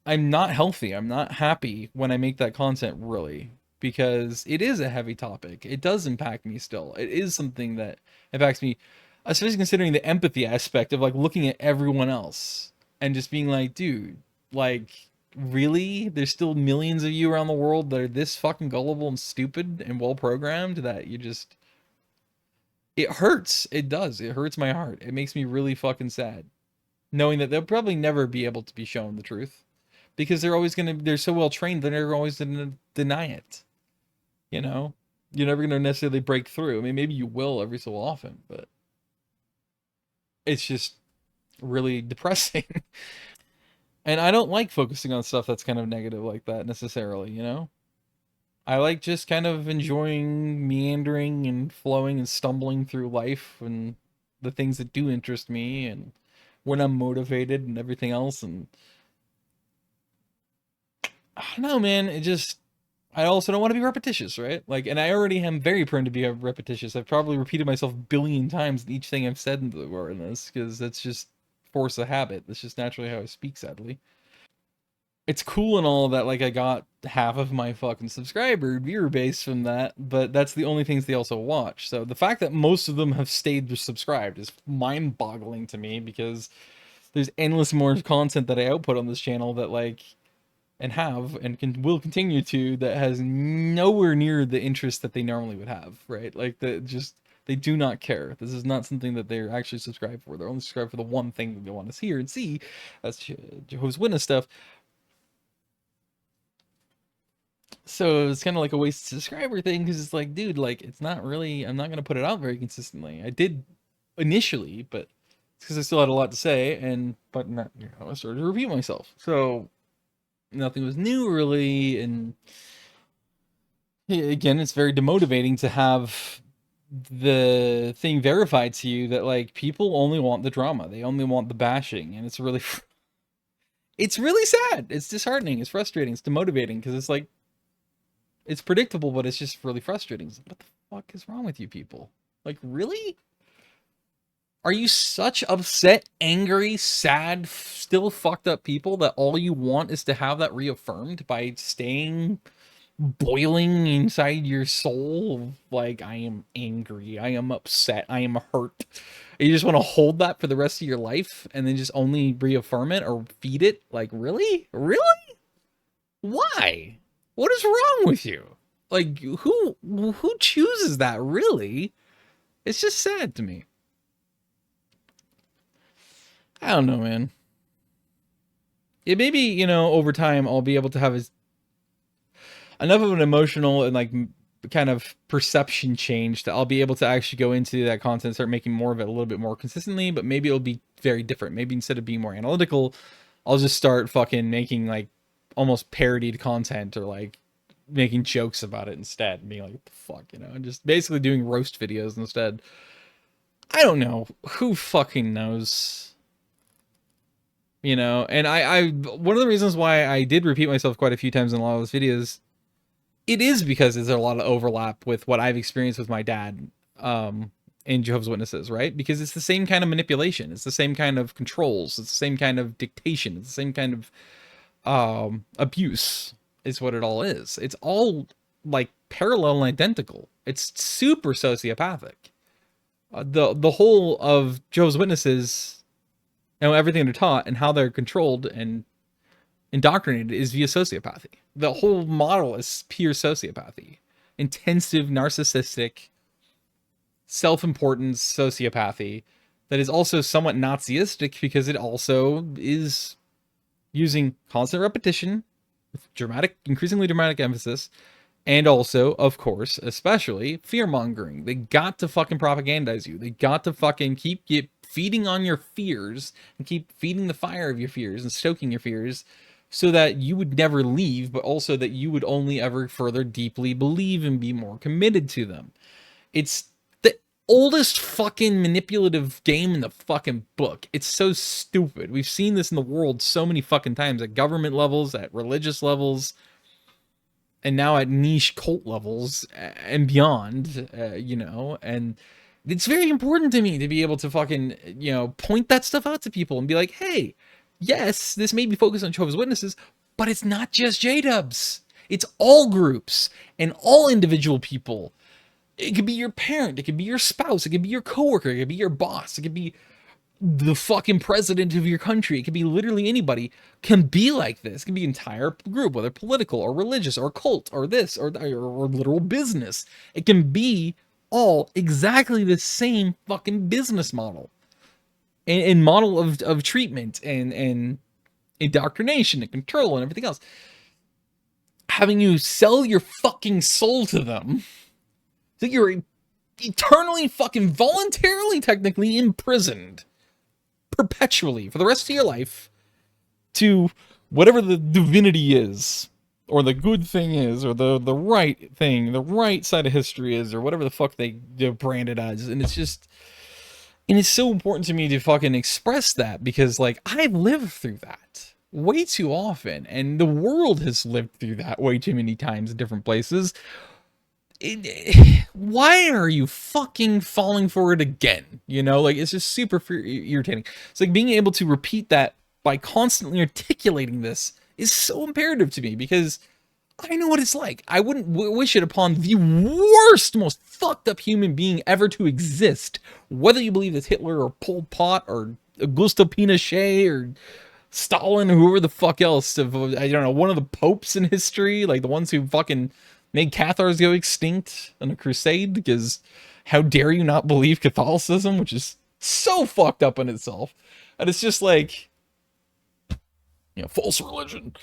not healthy. I'm not happy when I make that content, really, because it is a heavy topic. It does impact me still. It is something that impacts me, especially considering the empathy aspect of like looking at everyone else and just being like, dude, like, really? There's still millions of you around the world that are this fucking gullible and stupid and well programmed that you just, it hurts. It does. It hurts my heart. It makes me really fucking sad, knowing that they'll probably never be able to be shown the truth, because they're so well trained, they're always going to deny it, you know? You're never going to necessarily break through. I mean, maybe you will every so often, but it's just really depressing. And I don't like focusing on stuff that's kind of negative like that necessarily, you know? I like just kind of enjoying meandering and flowing and stumbling through life and the things that do interest me and when I'm motivated and everything else. And I don't know, man. It just, I also don't want to be repetitious, right? Like, and I already am very prone to be repetitious. I've probably repeated myself a billion times in each thing I've said in this because that's just force of habit. That's just naturally how I speak, sadly. It's cool and all that, like, I got half of my fucking subscriber viewer base from that, but that's the only things they also watch. So the fact that most of them have stayed subscribed is mind-boggling to me because there's endless more content that I output on this channel that, like, and have and will continue to, that has nowhere near the interest that they normally would have, right? Like, the just, they do not care. This is not something that they're actually subscribed for. They're only subscribed for the one thing that they want to hear and see. That's Jehovah's Witness stuff. So it's kind of like a waste subscriber thing because it's like, dude, like, it's not really, I'm not gonna put it out very consistently. I did initially, but it's because I still had a lot to say, and but not, you know, I started to repeat myself. So nothing was new really, and again, it's very demotivating to have the thing verified to you that, like, people only want the drama, they only want the bashing, and it's really, it's really sad. It's disheartening. It's frustrating. It's demotivating because it's like, it's predictable, but it's just really frustrating. It's like, what the fuck is wrong with you people? Like, really? Are you such upset, angry, sad, still fucked up people that all you want is to have that reaffirmed by staying boiling inside your soul? Like, I am angry, I am upset, I am hurt. And you just want to hold that for the rest of your life and then just only reaffirm it or feed it? Like, really? Really? Why? What is wrong with you? Like, who chooses that, really? It's just sad to me. I don't know, man. It maybe, you know, over time I'll be able to have enough of an emotional and, like, kind of perception change that I'll be able to actually go into that content, start making more of it a little bit more consistently, but maybe it'll be very different. Maybe instead of being more analytical, I'll just start fucking making, like, almost parodied content or, like, making jokes about it instead, being like, what the fuck, you know, and just basically doing roast videos instead. I don't know. Who fucking knows? You know, and I one of the reasons why I did repeat myself quite a few times in a lot of those videos, it is because there's a lot of overlap with what I've experienced with my dad in Jehovah's Witnesses, right? Because it's the same kind of manipulation, it's the same kind of controls, it's the same kind of dictation, it's the same kind of abuse is what it all is. It's all, like, parallel and identical. It's super sociopathic. The whole of Jehovah's Witnesses, you know, everything they're taught and how they're controlled and indoctrinated is via sociopathy. The whole model is pure sociopathy. Intensive, narcissistic, self-importance sociopathy that is also somewhat Naziistic because it also is using constant repetition with dramatic, increasingly dramatic emphasis, and also, of course, especially fear-mongering. They got to fucking propagandize you. They got to fucking keep feeding on your fears and keep feeding the fire of your fears and stoking your fears so that you would never leave, but also that you would only ever further deeply believe and be more committed to them. It's the oldest fucking manipulative game in the fucking book. It's so stupid. We've seen this in the world so many fucking times at government levels, at religious levels, and now at niche cult levels and beyond, you know, and it's very important to me to be able to fucking, you know, point that stuff out to people and be like, hey, yes, this may be focused on Jehovah's Witnesses, but it's not just J-dubs. It's all groups and all individual people. It could be your parent, it could be your spouse, it could be your coworker, it could be your boss, it could be the fucking president of your country. It could be literally anybody can be like this. It can be an entire group, whether political or religious or cult or this or literal business. It can be all exactly the same fucking business model and model of treatment and indoctrination and control and everything else. Having you sell your fucking soul to them So you're eternally fucking voluntarily technically imprisoned perpetually for the rest of your life to whatever the divinity is, or the good thing is, or the right thing, the right side of history is, or whatever the fuck they brand it as. And it's just, and it's so important to me to fucking express that, because like I've lived through that way too often, and the world has lived through that way too many times in different places. Why are you fucking falling for it again? You know, like it's just super irritating. It's like being able to repeat that by constantly articulating this is so imperative to me, because I know what it's like. I wouldn't wish it upon the worst, most fucked up human being ever to exist. Whether you believe it's Hitler or Pol Pot or Augusto Pinochet or Stalin or whoever the fuck else, of, I don't know, one of the popes in history, like the ones who fucking made Cathars go extinct on a crusade, because how dare you not believe Catholicism, which is so fucked up in itself. And it's just like, you know, false religion.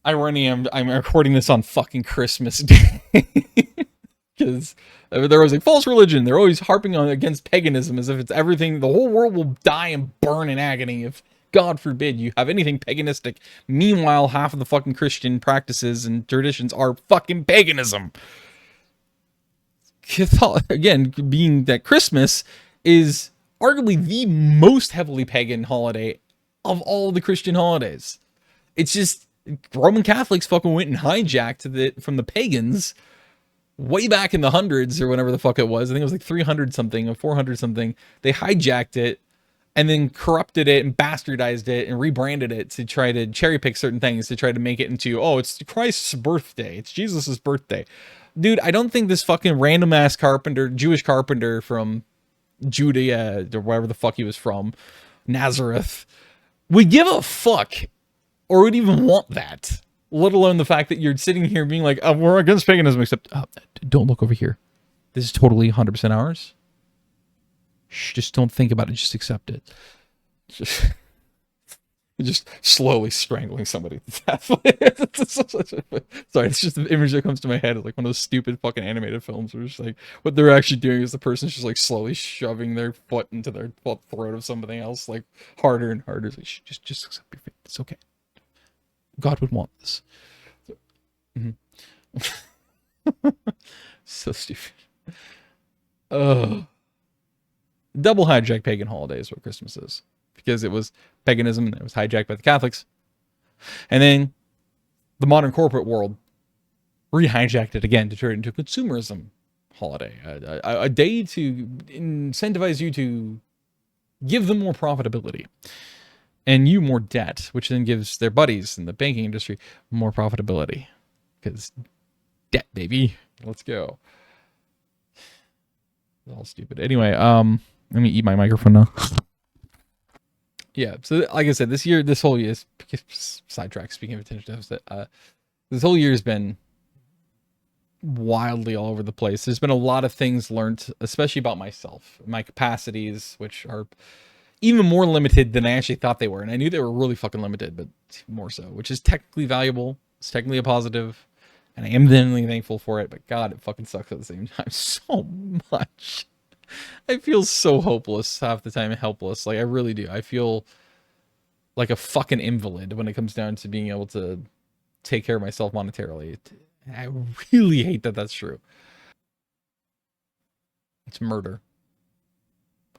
I'm recording this on fucking Christmas Day. Because there was like false religion. They're always harping on against paganism as if it's everything. The whole world will die and burn in agony if, God forbid, you have anything paganistic. Meanwhile, half of the fucking Christian practices and traditions are fucking paganism. Again, being that Christmas is arguably the most heavily pagan holiday of all the Christian holidays. It's just Roman Catholics fucking went and hijacked it from the pagans way back in the hundreds or whatever the fuck it was. I think it was like 300 something or 400 something. They hijacked it and then corrupted it and bastardized it and rebranded it to try to cherry pick certain things to try to make it into, oh, it's Christ's birthday. It's Jesus's birthday. Dude, I don't think this fucking random ass carpenter, Jewish carpenter from Judea or wherever the fuck he was from, Nazareth, would give a fuck or would even want that. Let alone the fact that you're sitting here being like, oh, we're against paganism, except don't look over here. This is totally 100% ours. Shh, just don't think about it. Just accept it. Just slowly strangling somebody to death. Sorry, it's just the image that comes to my head. It's like one of those stupid fucking animated films where it's like what they're actually doing is the person's just like slowly shoving their foot into their throat of something else, like harder and harder. It's like, just accept your fate. It's okay. God would want this. So, so stupid. Double hijack pagan holiday is what Christmas is, because it was paganism and it was hijacked by the Catholics, and then the modern corporate world rehijacked it again to turn it into a consumerism holiday, a day to incentivize you to give them more profitability and you more debt, which then gives their buddies in the banking industry more profitability, because debt, baby. Let's go. It's all stupid. Anyway, let me eat my microphone now. Yeah, so like I said, this whole year, sidetrack, speaking of attention deficit, this whole year has been wildly all over the place. There's been a lot of things learned, especially about myself, my capacities, which are even more limited than I actually thought they were. And I knew they were really fucking limited, but more so, which is technically valuable. It's technically a positive, and I am genuinely thankful for it, but God, it fucking sucks at the same time so much. I feel so hopeless half the time and helpless. Like, I really do. I feel like a fucking invalid when it comes down to being able to take care of myself monetarily. I really hate that that's true. It's murder.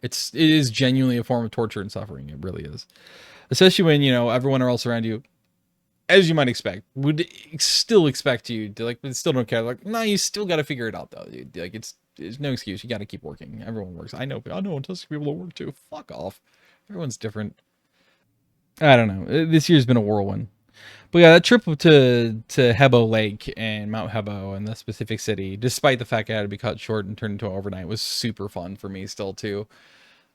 It is genuinely a form of torture and suffering. It really is. Especially when, you know, everyone else around you, as you might expect, would still expect you to, like, but still don't care. Like, no, you still got to figure it out, though. Like, there's no excuse. You got to keep working. Everyone works. I know it tells people to work too. Fuck off. Everyone's different. I don't know. This year's been a whirlwind. But yeah, that trip to Hebo Lake and Mount Hebo and the specific city, despite the fact I had to be cut short and turned into an overnight, was super fun for me still too.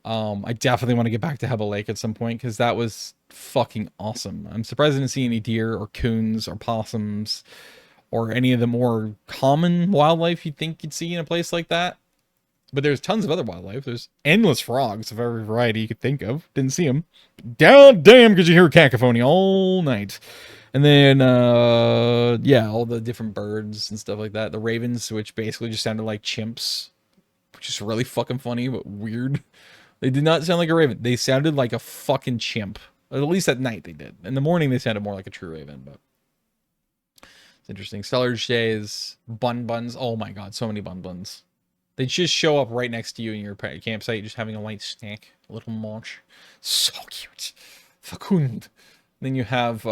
I definitely want to get back to Hebo Lake at some point, because that was fucking awesome. I'm surprised I didn't see any deer or coons or possums or any of the more common wildlife you'd think you'd see in a place like that. But there's tons of other wildlife. There's endless frogs of every variety you could think of. Didn't see them. Damn, because you hear cacophony all night. And then yeah, all the different birds and stuff like that. The ravens, which basically just sounded like chimps, which is really fucking funny but weird. They did not sound like a raven. They sounded like a fucking chimp. At least at night they did. In the morning they sounded more like a true raven, but it's interesting. Stellar jays, buns. Oh my god, so many buns. They just show up right next to you in your campsite, just having a light snack, a little munch. So cute. Fecund. Then you have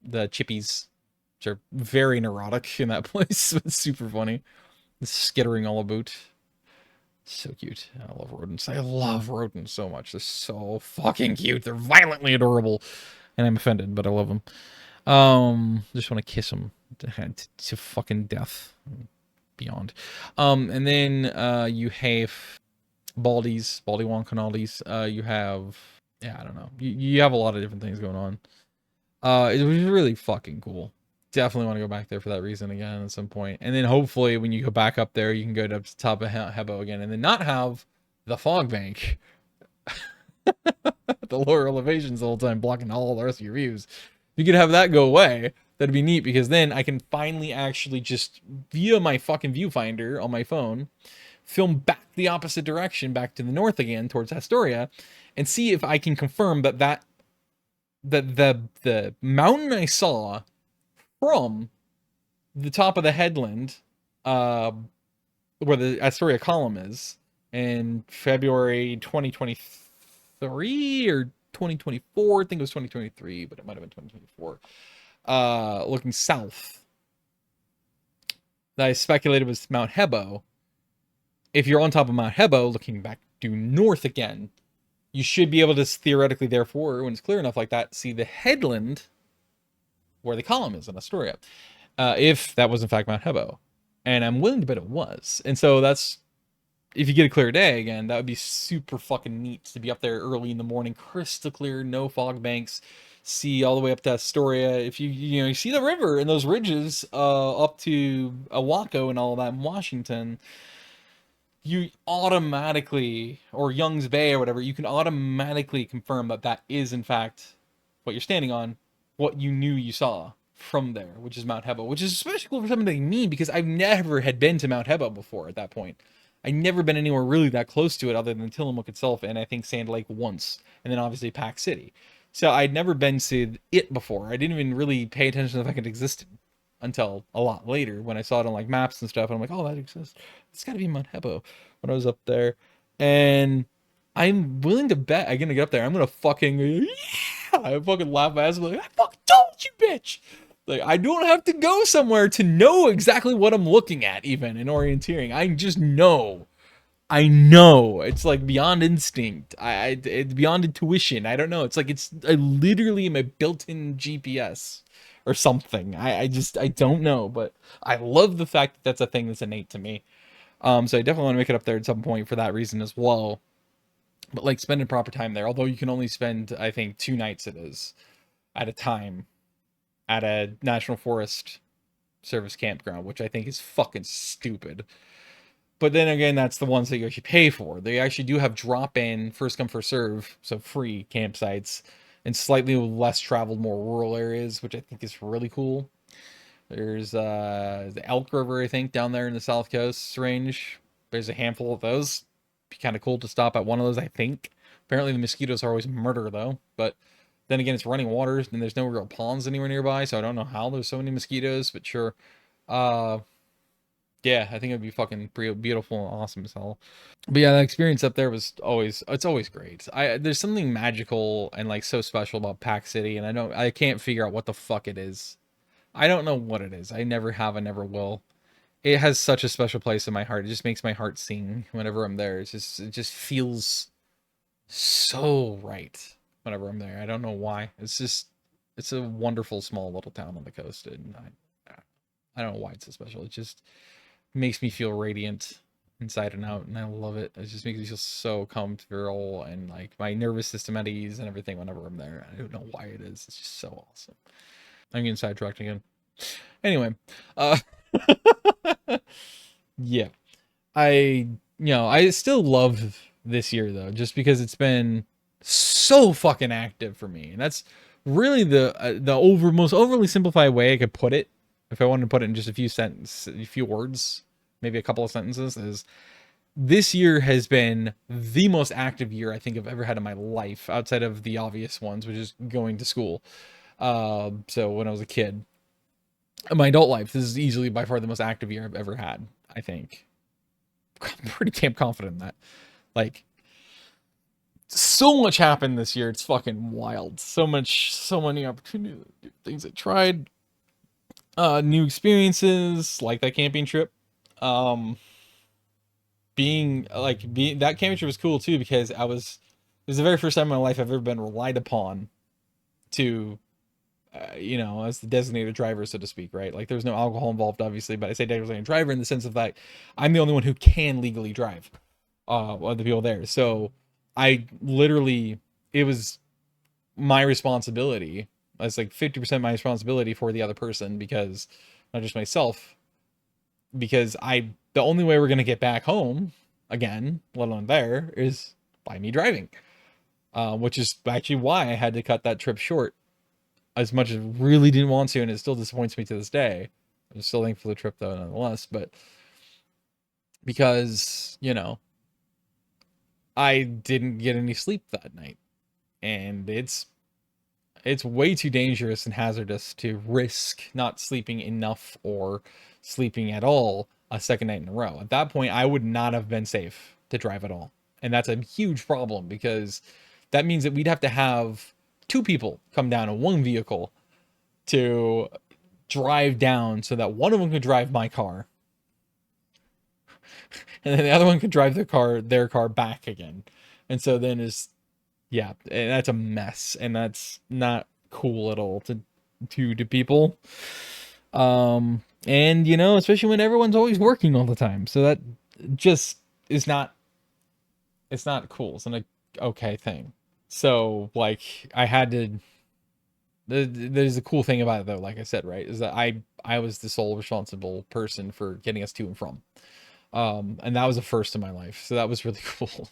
the chippies, which are very neurotic in that place. It's super funny. Skittering all about. So cute. I love rodents. I love rodents so much. They're so fucking cute. They're violently adorable. And I'm offended, but I love them. Just want to kiss them to fucking death. Beyond. And then you have baldies, baldywong canaldies. You have, yeah, I don't know. You have a lot of different things going on. It was really fucking cool. Definitely want to go back there for that reason again at some point. And then hopefully when you go back up there, you can go to the top of Hebo again and then not have the fog bank. The lower elevations the whole time blocking all the rest of your views. If you could have that go away, that'd be neat because then I can finally actually just via my fucking viewfinder on my phone film back the opposite direction, back to the north again towards Astoria, and see if I can confirm that the mountain I saw from the top of the headland, where the Astoria column is, in February 2023 or 2024, I think it was 2023, but it might have been 2024, looking south, that I speculated was Mount Hebo. If you're on top of Mount Hebo, looking back due north again, you should be able to theoretically, therefore, when it's clear enough like that, see the headland where the column is in Astoria, if that was in fact Mount Hebo. And I'm willing to bet it was. And so that's, if you get a clear day again, that would be super fucking neat to be up there early in the morning, crystal clear, no fog banks, see all the way up to Astoria. If you see the river and those ridges up to Owaco and all that in Washington, you automatically, or Young's Bay or whatever, you can automatically confirm that that is in fact what you're standing on, what you knew you saw from there, which is Mount Hebo, which is especially cool for somebody like me because I've never had been to Mount Hebo before at that point. I'd never been anywhere really that close to it other than Tillamook itself and I think Sand Lake once, and then obviously Pack City. So I'd never been to it before. I didn't even really pay attention to the fact it existed until a lot later when I saw it on like maps and stuff. And I'm like, oh, that exists. It's got to be Mount Hebo when I was up there. And I'm willing to bet I'm gonna get up there. I'm gonna fucking I fucking laugh my ass off, like, I fucking told you, bitch. Like I don't have to go somewhere to know exactly what I'm looking at, even in orienteering. I just know. I know. It's like beyond instinct. It's beyond intuition. I don't know. It's like I literally am a built-in GPS or something. I don't know, but I love the fact that that's a thing that's innate to me. So I definitely want to make it up there at some point for that reason as well. But like spending proper time there, although you can only spend, I think, 2 nights it is at a time at a National Forest Service campground, which I think is fucking stupid. But then again, that's the ones that you actually pay for. They actually do have drop-in, first come, first serve, so free campsites in slightly less traveled, more rural areas, which I think is really cool. There's the Elk River, I think, down there in the South Coast range. There's a handful of those. Be kind of cool to stop at one of those, I think. Apparently the mosquitoes are always murder, though. But then again, it's running waters, and there's no real ponds anywhere nearby, so I don't know how there's so many mosquitoes, but sure. Yeah, I think it'd be fucking beautiful and awesome as hell. But yeah, that experience up there was it's always great. There's something magical and like so special about Pack City, and I can't figure out what the fuck it is. I don't know what it is. I never have, I never will. It has such a special place in my heart. It just makes my heart sing whenever I'm there. It just feels so right whenever I'm there. I don't know why. It's a wonderful small little town on the coast, and I don't know why it's so special. It just makes me feel radiant inside and out, and I love it. It just makes me feel so comfortable and like my nervous system at ease and everything whenever I'm there. I don't know why it is. It's just so awesome. I'm getting sidetracked again. Anyway, yeah, I still love this year though, just because it's been so fucking active for me, and that's really the most overly simplified way I could put it, if I wanted to put it in just a few words, maybe a couple of sentences, is this year has been the most active year I think I've ever had in my life, outside of the obvious ones, which is going to school. So when I was a kid, in my adult life, this is easily by far the most active year I've ever had, I think. I'm pretty damn confident in that. Like, so much happened this year. It's fucking wild. So many opportunities, things I tried, new experiences, like that camping trip. Um, being that camping trip was cool too because it was the very first time in my life I've ever been relied upon to, as the designated driver, so to speak, right? Like, there's no alcohol involved, obviously, but I say designated driver in the sense of that I'm the only one who can legally drive, of the people there. So I literally, it was my responsibility. It's like 50% my responsibility for the other person, because not just myself, because the only way we're going to get back home again, let alone there, is by me driving. Which is actually why I had to cut that trip short, as much as I really didn't want to, and it still disappoints me to this day. I'm still thankful for the trip though, nonetheless, but because, I didn't get any sleep that night, and it's way too dangerous and hazardous to risk not sleeping enough or sleeping at all a second night in a row. At that point, I would not have been safe to drive at all. And that's a huge problem, because that means that we'd have to have two people come down in one vehicle to drive down, so that one of them could drive my car and then the other one could drive their car back again. And so then yeah, and that's a mess, and that's not cool at all to people. And especially when everyone's always working all the time, so that just is not, it's not cool. It's not a okay thing. So like, I had to. There's a cool thing about it though, like I said, right, is that I was the sole responsible person for getting us to and from. And that was a first in my life, so that was really cool.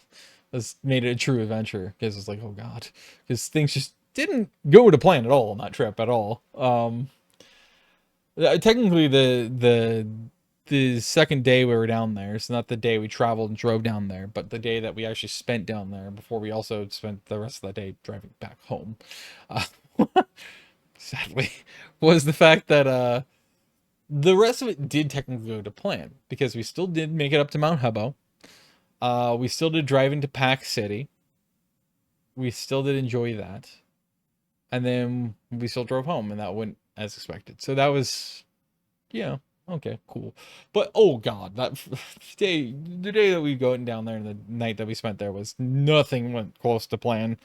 This made it a true adventure, because it's like, oh god, because things just didn't go to plan at all on that trip at all. Technically the second day we were down there, so not the day we traveled and drove down there, but the day that we actually spent down there, before we also spent the rest of that day driving back home, uh, sadly, was the fact that the rest of it did technically go to plan, because we still did make it up to Mount Hubbo. We still did drive into Pack City. We still did enjoy that. And then we still drove home, and that went as expected. So that was, okay, cool. But oh god, that the day that we going down there and the night that we spent there, was nothing went close to plan.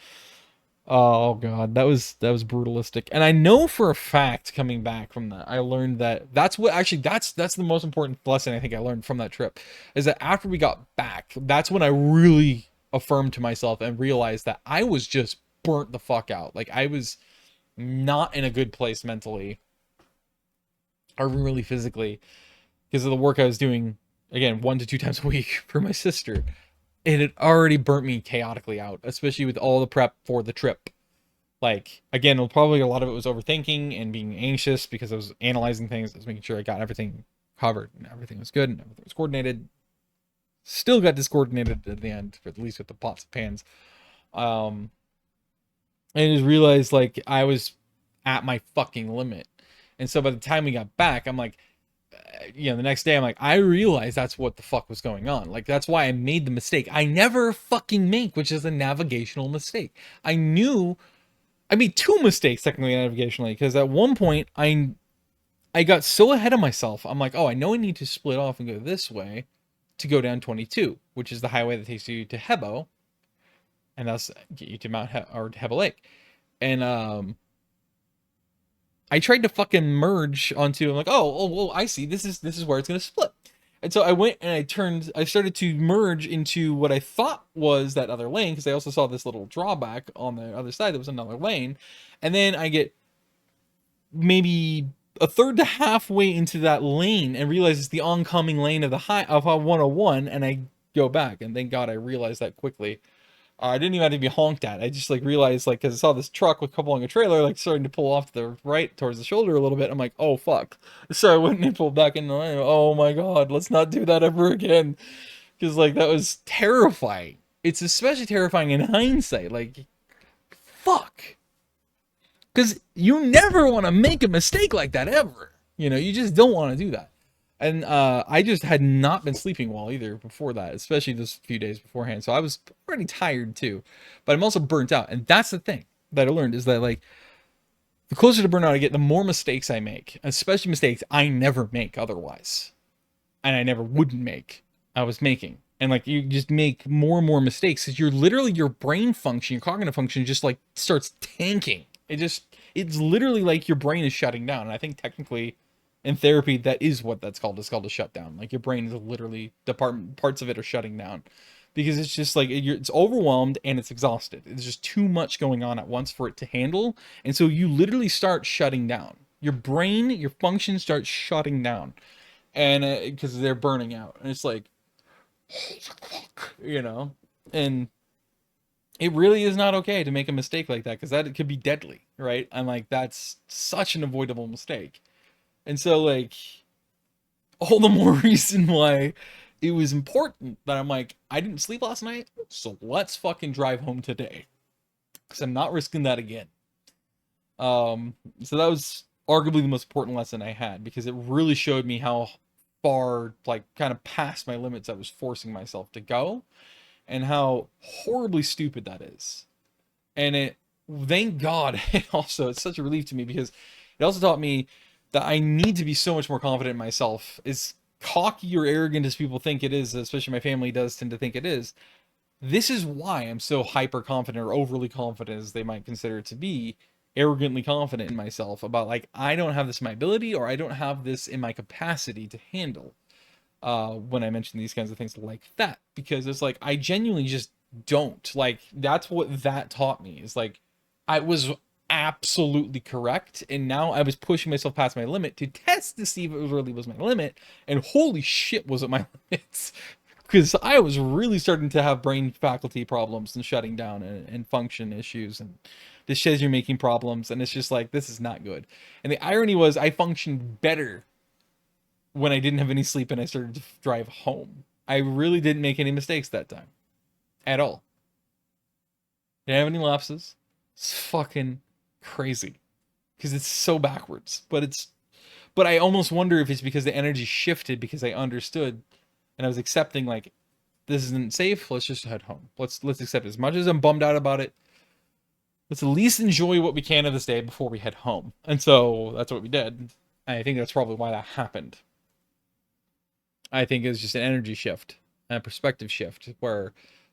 Oh god, that was brutalistic. And I know for a fact, coming back from that, I learned that that's the most important lesson I think I learned from that trip, is that after we got back, that's when I really affirmed to myself and realized that I was just burnt the fuck out. Like, I was not in a good place mentally or really physically, because of the work I was doing, again, 1 to 2 times a week for my sister. It had already burnt me chaotically out, especially with all the prep for the trip. Like, again, probably a lot of it was overthinking and being anxious, because I was analyzing things. I was making sure I got everything covered and everything was good and everything was coordinated. Still got discoordinated at the end, at least with the pots and pans. And I just realized, like, I was at my fucking limit. And so by the time we got back, I'm like, the next day, I'm like, I realized that's what the fuck was going on. Like, that's why I made the mistake I never fucking make, which is a navigational mistake. I made two mistakes technically navigationally, because at one point I got so ahead of myself. I'm like, oh, I know I need to split off and go this way to go down 22, which is the highway that takes you to Hebo, and that's get you to or to Hebo Lake. And I tried to fucking merge onto. I'm like, oh, I see. This is where it's gonna split. And so I went and I started to merge into what I thought was that other lane, because I also saw this little drawback on the other side that was another lane. And then I get maybe a third to halfway into that lane and realize it's the oncoming lane of 101, and I go back. And thank God I realized that quickly. I didn't even have to be honked at. I just like realized like because I saw this truck with couple on a trailer like starting to pull off to the right towards the shoulder a little bit. I'm like, oh fuck. So I went and pulled back in the lane. Oh my god, let's not do that ever again. Because like that was terrifying. It's especially terrifying in hindsight. Like, fuck. Because you never want to make a mistake like that ever. You know, you just don't want to do that. And I just had not been sleeping well either before that, especially this few days beforehand. So I was pretty tired too, but I'm also burnt out. And that's the thing that I learned is that like the closer to burnout I get, the more mistakes I make, especially mistakes I never make otherwise, and I never wouldn't make. I was making, and like you just make more and more mistakes because you're literally your brain function, your cognitive function just like starts tanking. It's literally like your brain is shutting down. And I think technically in therapy that is what that's called. It's called a shutdown. Like your brain is literally parts of it are shutting down because it's just like it's overwhelmed and it's exhausted. It's just too much going on at once for it to handle, and so you literally start shutting down. Your brain, your function starts shutting down, and because they're burning out, and it's like, you know, and it really is not okay to make a mistake like that because that it could be deadly, right? And like that's such an avoidable mistake. And so like all the more reason why it was important that I'm like, I didn't sleep last night, so let's fucking drive home today. Because I'm not risking that again. So that was arguably the most important lesson I had because it really showed me how far, like, kind of past my limits I was forcing myself to go and how horribly stupid that is. And it, thank God, it's such a relief to me because it also taught me that I need to be so much more confident in myself. As cocky or arrogant as people think it is, especially my family does tend to think it is, this is why I'm so hyper confident or overly confident as they might consider it to be, arrogantly confident in myself about like I don't have this in my ability or I don't have this in my capacity to handle when I mention these kinds of things like that, because it's like I genuinely just don't. Like that's what that taught me is like I was absolutely correct, and now I was pushing myself past my limit to test to see if it really was my limit, and holy shit was it my limits, because I was really starting to have brain faculty problems and shutting down and function issues and decision making problems, and it's just like this is not good. And the irony was I functioned better when I didn't have any sleep and I started to drive home. I really didn't make any mistakes that time. At all. Didn't have any lapses. It's fucking crazy. Because it's so backwards. But I almost wonder if it's because the energy shifted because I understood and I was accepting like this isn't safe, let's just head home. Let's accept it. As much as I'm bummed out about it, let's at least enjoy what we can of this day before we head home. And so that's what we did. And I think that's probably why that happened. I think it was just an energy shift, a perspective shift, where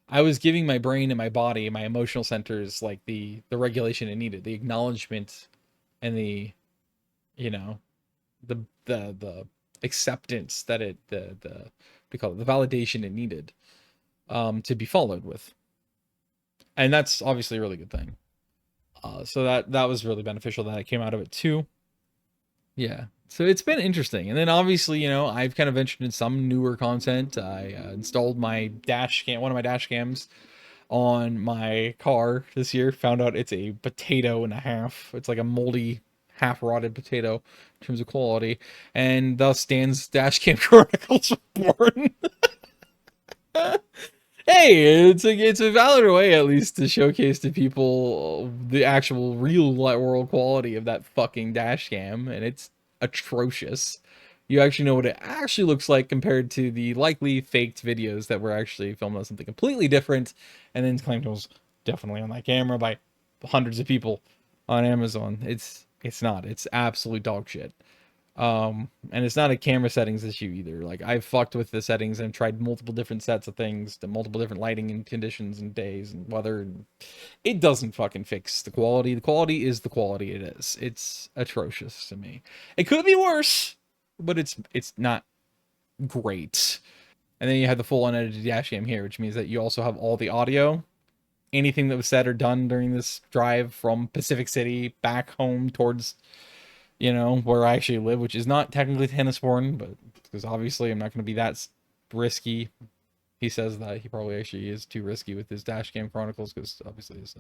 I was giving my brain and my body, my emotional centers, like the regulation it needed, the acknowledgement, and the, you know, the acceptance that it the we call it the validation it needed, to be followed with, and that's obviously a really good thing. So that was really beneficial that I came out of it too. Yeah. So it's been interesting. And then obviously, you know, I've kind of ventured in some newer content. I installed my dash cam, one of my dash cams on my car this year. Found out it's a potato and a half. It's like a moldy, half rotted potato in terms of quality. And thus Dan's dash cam chronicles were born. Hey, it's a valid way at least to showcase to people the actual real world quality of that fucking dash cam, and it's atrocious. You actually know what it actually looks like compared to the likely faked videos that were actually filmed on something completely different, and then claimed it was definitely on that camera by hundreds of people on Amazon. It's not. It's absolute dog shit. And it's not a camera settings issue either. Like I've fucked with the settings and tried multiple different sets of things to multiple different lighting and conditions and days and weather, and it doesn't fucking fix the quality. The quality is the quality it is. It's atrocious to me. It could be worse, but it's not great. And then you have the full unedited dash cam here, which means that you also have all the audio. Anything that was said or done during this drive from Pacific City back home towards, you know, where I actually live, which is not technically Tennisborn, but because obviously I'm not going to be that risky He says that he probably actually is too risky with his dash cam chronicles because obviously his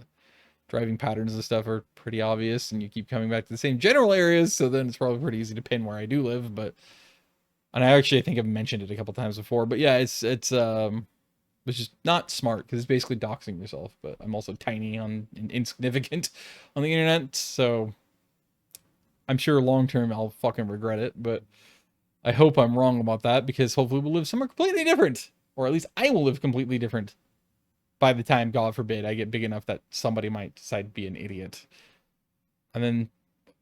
driving patterns and stuff are pretty obvious, and you keep coming back to the same general areas, so then it's probably pretty easy to pin where I do live. But and I think I've mentioned it a couple times before, but yeah, it's which is not smart because it's basically doxing yourself. But I'm also tiny and insignificant on the internet, so I'm sure long term I'll fucking regret it. But I hope I'm wrong about that because hopefully we'll live somewhere completely different, or at least I will live completely different by the time, God forbid, I get big enough that somebody might decide to be an idiot. And then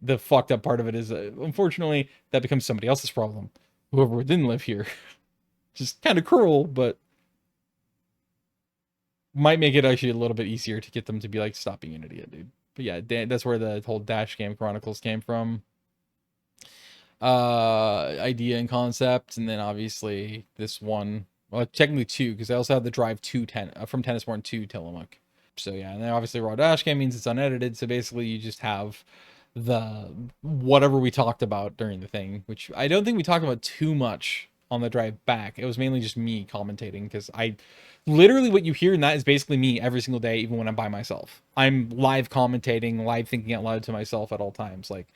the fucked up part of it is, unfortunately, that becomes somebody else's problem. Whoever didn't live here. Just kind of cruel, but might make it actually a little bit easier to get them to be like, stop being an idiot, dude. But yeah, that's where the whole Dash Cam Chronicles came from. Idea and concept, and then obviously this one, well, technically two, because I also have the drive to from Tennisborn to Tillamook. So yeah, and then obviously raw dash cam means it's unedited, so basically you just have the whatever we talked about during the thing, which I don't think we talked about too much on the drive back. It was mainly just me commentating, because I literally, what you hear in that is basically me every single day, even when I'm by myself. I'm live commentating, live thinking out loud to myself at all times, like,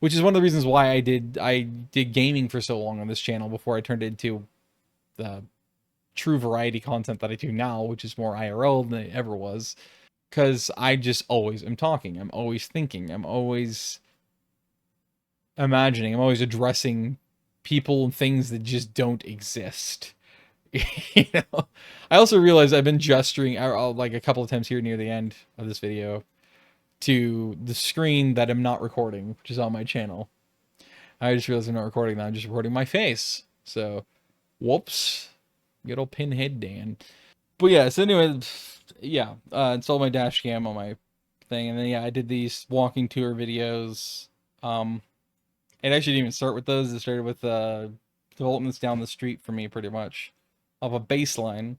which is one of the reasons why I did gaming for so long on this channel before I turned it into the true variety content that I do now, which is more IRL than it ever was. Because I just always am talking. I'm always thinking. I'm always imagining. I'm always addressing people and things that just don't exist. You know? I also realized I've been gesturing like a couple of times here near the end of this video to the screen that I'm not recording, which is on my channel. I just realized I'm not recording that. I'm just recording my face. So, whoops. Good old pinhead Dan. But yeah, so anyway, yeah, installed my dash cam on my thing, and then yeah, I did these walking tour videos. It actually didn't even start with those. It started with developments down the street for me, pretty much, of a baseline,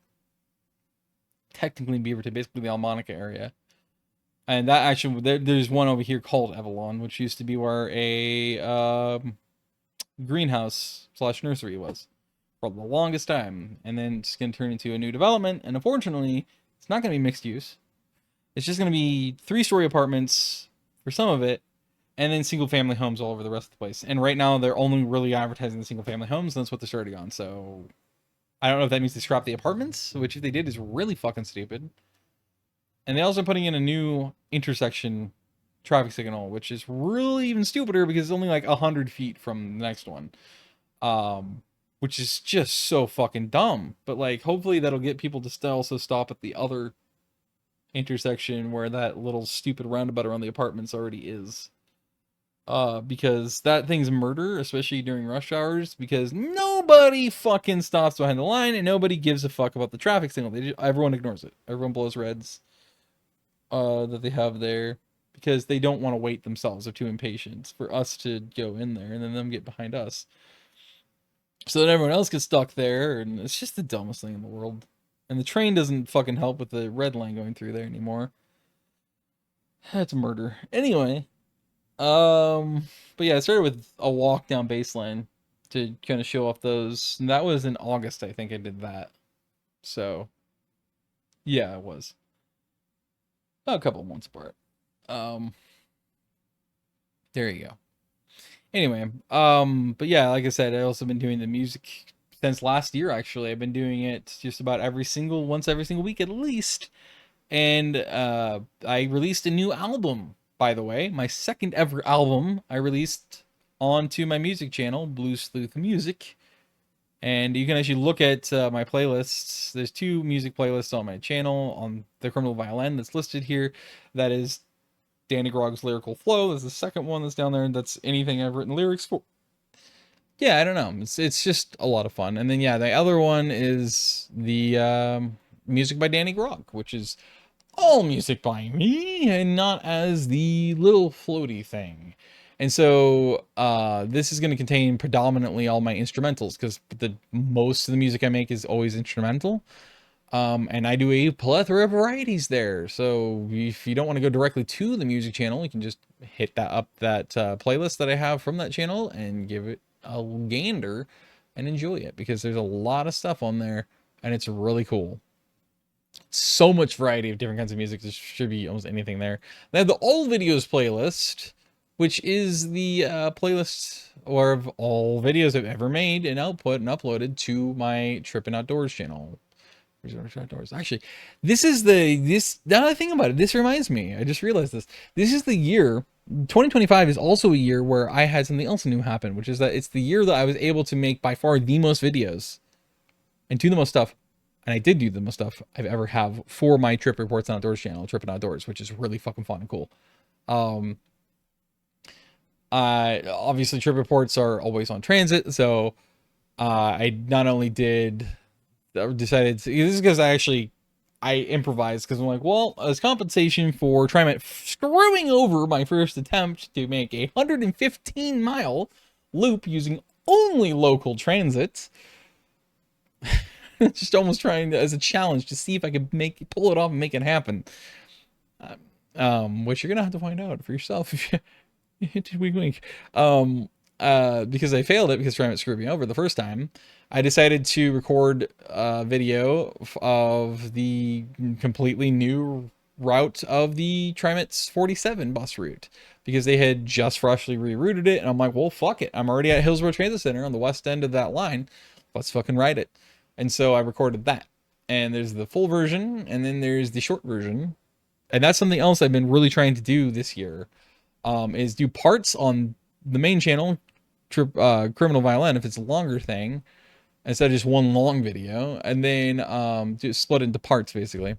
technically Beaverton, basically the Almonica area. And that actually, there's one over here called Avalon, which used to be where a greenhouse / nursery was for the longest time, and then it's going to turn into a new development, and unfortunately, it's not going to be mixed use. It's just going to be 3-story apartments for some of it, and then single-family homes all over the rest of the place. And right now, they're only really advertising the single-family homes, and that's what they're starting on, so I don't know if that means they scrap the apartments, which if they did is really fucking stupid. And they're also putting in a new intersection traffic signal, which is really even stupider because it's only like 100 feet from the next one. Which is just so fucking dumb. But like, hopefully that'll get people to also stop at the other intersection where that little stupid roundabout around the apartments already is. Because that thing's murder, especially during rush hours, because nobody fucking stops behind the line and nobody gives a fuck about the traffic signal. Everyone ignores it. Everyone blows reds that they have there because they don't want to wait themselves. They're too impatient for us to go in there and then them get behind us. So then everyone else gets stuck there, and it's just the dumbest thing in the world. And the train doesn't fucking help with the red line going through there anymore. That's murder. Anyway, but yeah, I started with a walk down baseline to kind of show off those. And that was in August, I think I did that. So, yeah, it was. A couple of months apart. There you go. Anyway, but yeah, like I said, I also been doing the music since last year, actually. I've been doing it just about once every single week at least. And I released a new album, by the way. My second ever album I released onto my music channel, Blue Sleuth Music. And you can actually look at my playlists. There's 2 music playlists on my channel on the Criminal Violin that's listed here. That is Danny Grogg's Lyrical Flow. There's the second one that's down there, and that's anything I've written lyrics for. Yeah, I don't know. It's just a lot of fun. And then yeah, the other one is the music by Danny Grogg, which is all music by me and not as the little floaty thing. And so this is going to contain predominantly all my instrumentals because the most of the music I make is always instrumental. And I do a plethora of varieties there. So if you don't want to go directly to the music channel, you can just hit that playlist that I have from that channel and give it a gander and enjoy it, because there's a lot of stuff on there. and it's really cool. So much variety of different kinds of music. There should be almost anything there. They have the all videos playlist, which is the playlist of all videos I've ever made and output and uploaded to my Trippin' Outdoors channel. Outdoors. Actually, now that I think about it, this reminds me. I just realized this. This is the year. 2025 is also a year where I had something else new happen, which is that it's the year that I was able to make by far the most videos and do the most stuff. And I did do the most stuff I've ever have for my Trip Reports on Outdoors channel, Trippin' Outdoors, which is really fucking fun and cool. Obviously Trip Reports are always on transit, so I not only decided to, this is because I improvised, because I'm like, well, as compensation for trying screwing over my first attempt to make a 115-mile loop using only local transit, just almost trying to, as a challenge to see if I could pull it off and make it happen. Which you're gonna have to find out for yourself if you wink wink. Because I failed it because TriMet screwed me over the first time. I decided to record a video of the completely new route of the TriMet's 47 bus route, because they had just freshly rerouted it, and I'm like, well, fuck it. I'm already at Hillsborough Transit Center on the west end of that line. Let's fucking ride it. And so I recorded that. And there's the full version, and then there's the short version. And that's something else I've been really trying to do this year, is do parts on the main channel, Criminal Violin, if it's a longer thing, instead of just one long video, and then just split it into parts, basically.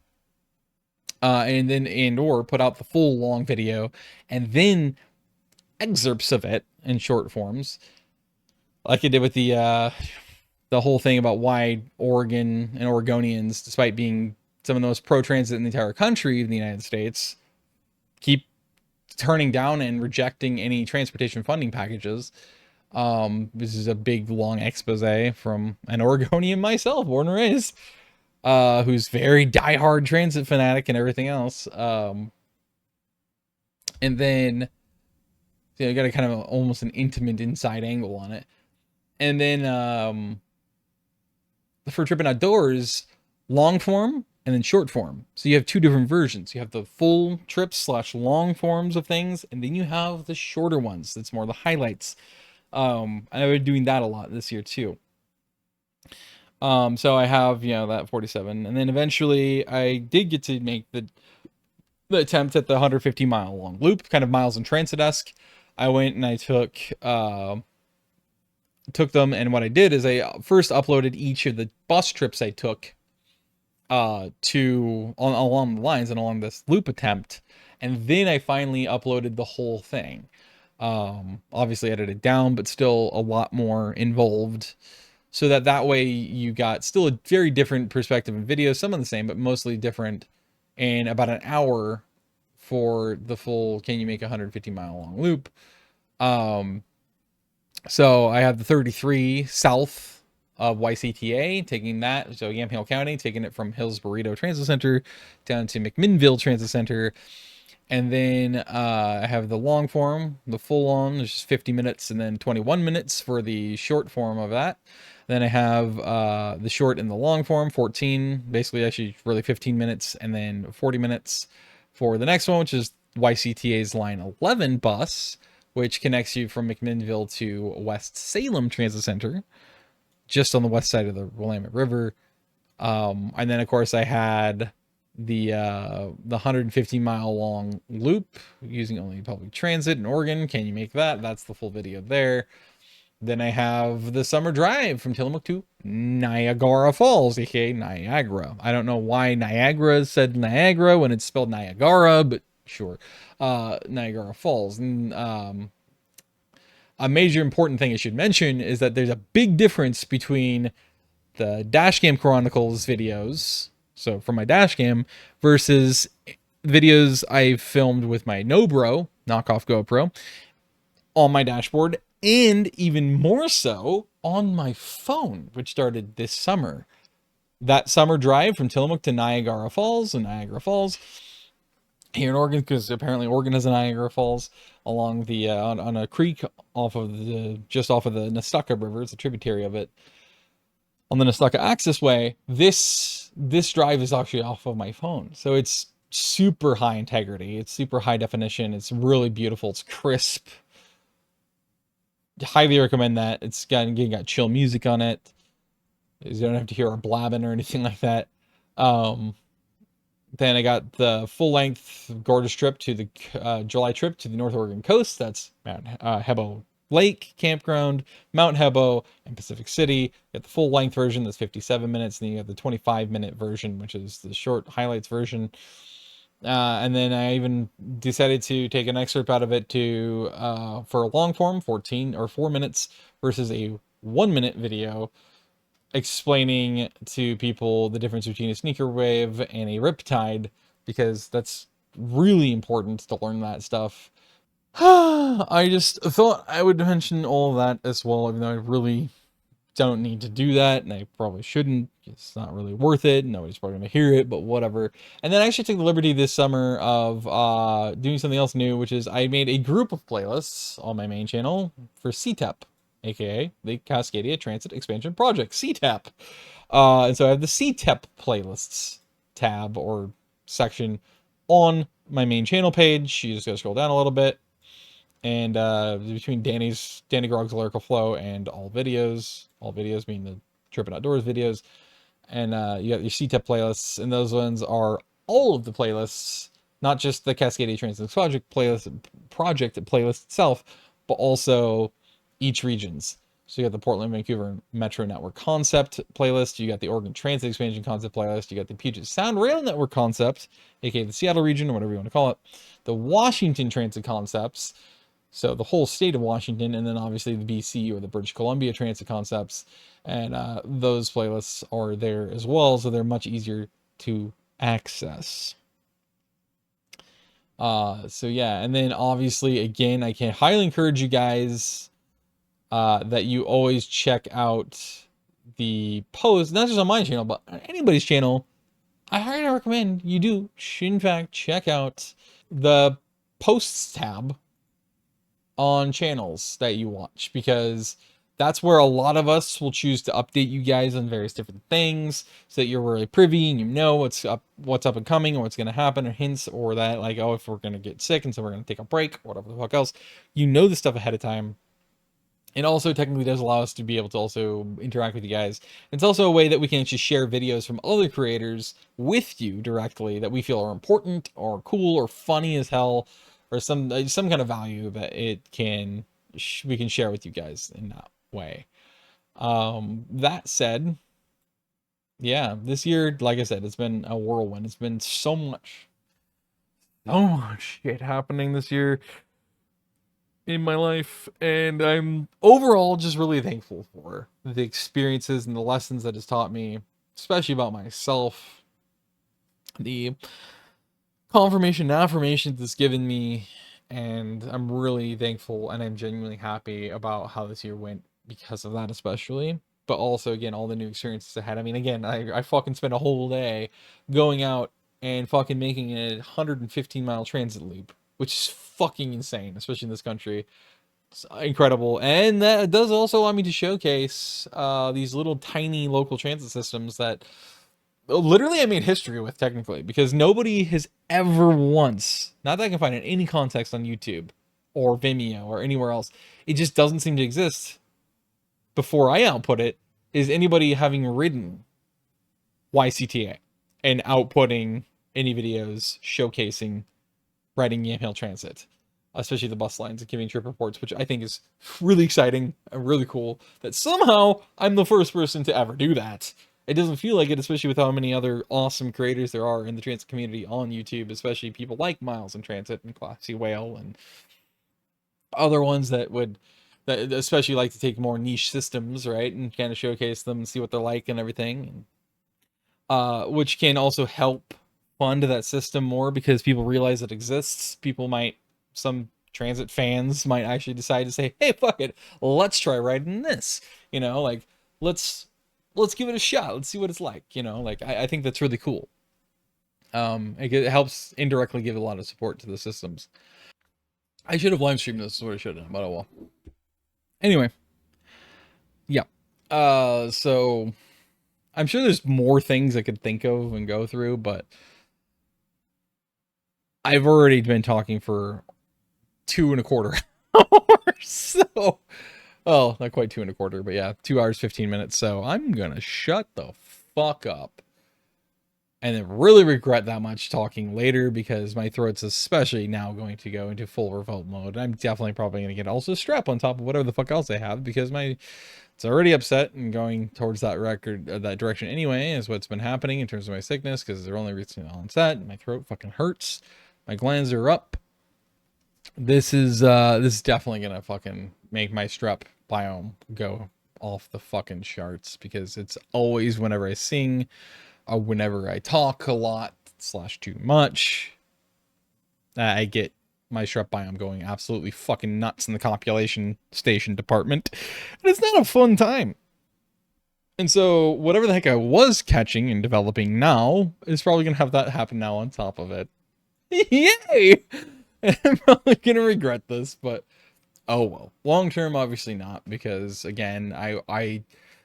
Or put out the full long video, and then excerpts of it in short forms, like I did with the whole thing about why Oregon and Oregonians, despite being some of the most pro-transit in the entire country in the United States, keep turning down and rejecting any transportation funding packages. This is a big, long expose from an Oregonian myself, born and raised, who's very diehard transit fanatic and everything else. And then, you got a kind of almost an intimate inside angle on it. And then, for Trippin' Outdoors, long form and then short form. So you have two different versions. You have the full trips / long forms of things, and then you have the shorter ones. That's more the highlights. I've been doing that a lot this year too. So I have, that 47, and then eventually I did get to make the attempt at the 150-mile long loop, kind of miles in transit-esque. I went and I took them, and what I did is I first uploaded each of the bus trips I took along the lines and along this loop attempt, and then I finally uploaded the whole thing. Obviously edited down, but still a lot more involved, so that way you got still a very different perspective in video, some of the same, but mostly different, in about an hour for the full can you make a 150-mile long loop. So I have the 33 south of YCTA, taking that, so Yamhill County, taking it from Hillsborough Transit Center down to McMinnville Transit Center. And then I have the long form, the full on, which is 50 minutes, and then 21 minutes for the short form of that. Then I have the short and the long form, 14, basically actually really 15 minutes, and then 40 minutes for the next one, which is YCTA's Line 11 bus, which connects you from McMinnville to West Salem Transit Center, just on the west side of the Willamette River. And then, of course, I had the 150-mile long loop using only public transit in Oregon. Can you make that? That's the full video there. Then I have the summer drive from Tillamook to Niagara Falls, aka Niagara. I don't know why Niagara said Niagara when it's spelled Niagara, but sure. Niagara Falls. And a major important thing I should mention is that there's a big difference between the Dashcam Chronicles videos, so from my dashcam, versus videos I've filmed with my Nobro, knockoff GoPro, on my dashboard, and even more so on my phone, which started this summer. That summer drive from Tillamook to Niagara Falls, here in Oregon, because apparently Oregon has a Niagara Falls, along the on a creek just off of the Nestucca River. It's a tributary of it. On the Nostalgia Access Way, this drive is actually off of my phone, so it's super high integrity. It's super high definition. It's really beautiful. It's crisp. Highly recommend that. It's got chill music on it. You don't have to hear a blabbing or anything like that. Um, then I got the full length gorgeous trip to the July trip to the North Oregon coast. That's Mount Hebo Lake Campground, Mount Hebo, and Pacific City. You got the full length version that's 57 minutes, and then you have the 25-minute version, which is the short highlights version. And then I even decided to take an excerpt out of it to for a long form, 14 or 4 minutes versus a 1 minute video explaining to people the difference between a sneaker wave and a riptide, because that's really important to learn that stuff. I just thought I would mention all of that as well, even though I really don't need to do that, and I probably shouldn't. It's not really worth it. Nobody's probably gonna hear it, but whatever. And then I actually took the liberty this summer of doing something else new, which is I made a group of playlists on my main channel for CTEP, aka the Cascadia Transit Expansion Project, CTEP. And so I have the CTEP playlists tab or section on my main channel page. You just gotta scroll down a little bit, and between Danny Grogg's Lyrical Flow and all videos being the Trippin' Outdoors videos, and you got your CTEP playlists, and those ones are all of the playlists, not just the Cascadia Transit project playlist itself, but also each region's. So you got the Portland, Vancouver Metro Network Concept playlist, you got the Oregon Transit Expansion Concept playlist, you got the Puget Sound Rail Network Concept, aka the Seattle region, or whatever you want to call it, the Washington Transit Concepts, so the whole state of Washington, and then obviously the BC or the British Columbia Transit Concepts, and those playlists are there as well, so they're much easier to access. So yeah, and then obviously again, I can highly encourage you guys that you always check out the posts, not just on my channel, but on anybody's channel. I highly recommend you do, in fact, check out the posts tab on channels that you watch, because that's where a lot of us will choose to update you guys on various different things, so that you're really privy and you know what's up and coming, or what's going to happen, or hints, or that, like, oh, if we're going to get sick and so we're going to take a break, or whatever the fuck else, you know the stuff ahead of time. It also technically does allow us to be able to also interact with you guys. It's also a way that we can actually share videos from other creators with you directly that we feel are important or cool or funny as hell, or some kind of value that we can share with you guys in that way. That said, yeah, this year, like I said, it's been a whirlwind. It's been so much shit happening this year in my life, and I'm overall just really thankful for the experiences and the lessons that it's taught me, especially about myself, the confirmation and affirmation that's given me, and I'm really thankful and I'm genuinely happy about how this year went because of that, especially. But also, again, all the new experiences I had. I mean, again, I fucking spent a whole day going out and fucking making a 115-mile transit loop, which is fucking insane, especially in this country. It's incredible, and that does also allow me to showcase these little tiny local transit systems that literally I made history with, technically, because nobody has ever once, not that I can find in any context on YouTube or Vimeo or anywhere else, it just doesn't seem to exist before I output it, is anybody having ridden YCTA and outputting any videos showcasing riding Yamhill Transit, especially the bus lines and giving trip reports, which I think is really exciting and really cool that somehow I'm the first person to ever do that. It doesn't feel like it, especially with how many other awesome creators there are in the transit community on YouTube, especially people like Miles and Transit and Classy Whale and other ones that especially like to take more niche systems, right, and kind of showcase them and see what they're like and everything, which can also help fund that system more because people realize it exists. Some transit fans might actually decide to say, hey, fuck it, let's try riding this, like, let's give it a shot, let's see what it's like, like, I think that's really cool. It helps indirectly give a lot of support to the systems. I should have live streamed this, is what I should have done, but oh well. Anyway, yeah. So I'm sure there's more things I could think of and go through, but I've already been talking for 2.25 hours. So, well, not quite 2.25, but yeah, 2 hours, 15 minutes. So I'm going to shut the fuck up and then really regret that much talking later because my throat's especially now going to go into full revolt mode. I'm definitely probably going to get also strep on top of whatever the fuck else I have because it's already upset and going towards that that direction anyway is what's been happening in terms of my sickness because they're only recently onset. My throat fucking hurts. My glands are up. This is definitely gonna fucking make my strep biome go off the fucking charts because it's always whenever I sing or whenever I talk a lot / too much, I get my strep biome going absolutely fucking nuts in the copulation station department. And it's not a fun time. And so whatever the heck I was catching and developing now is probably gonna have that happen now on top of it. Yay! I'm probably gonna regret this, but oh well. Long term, obviously not, because again, I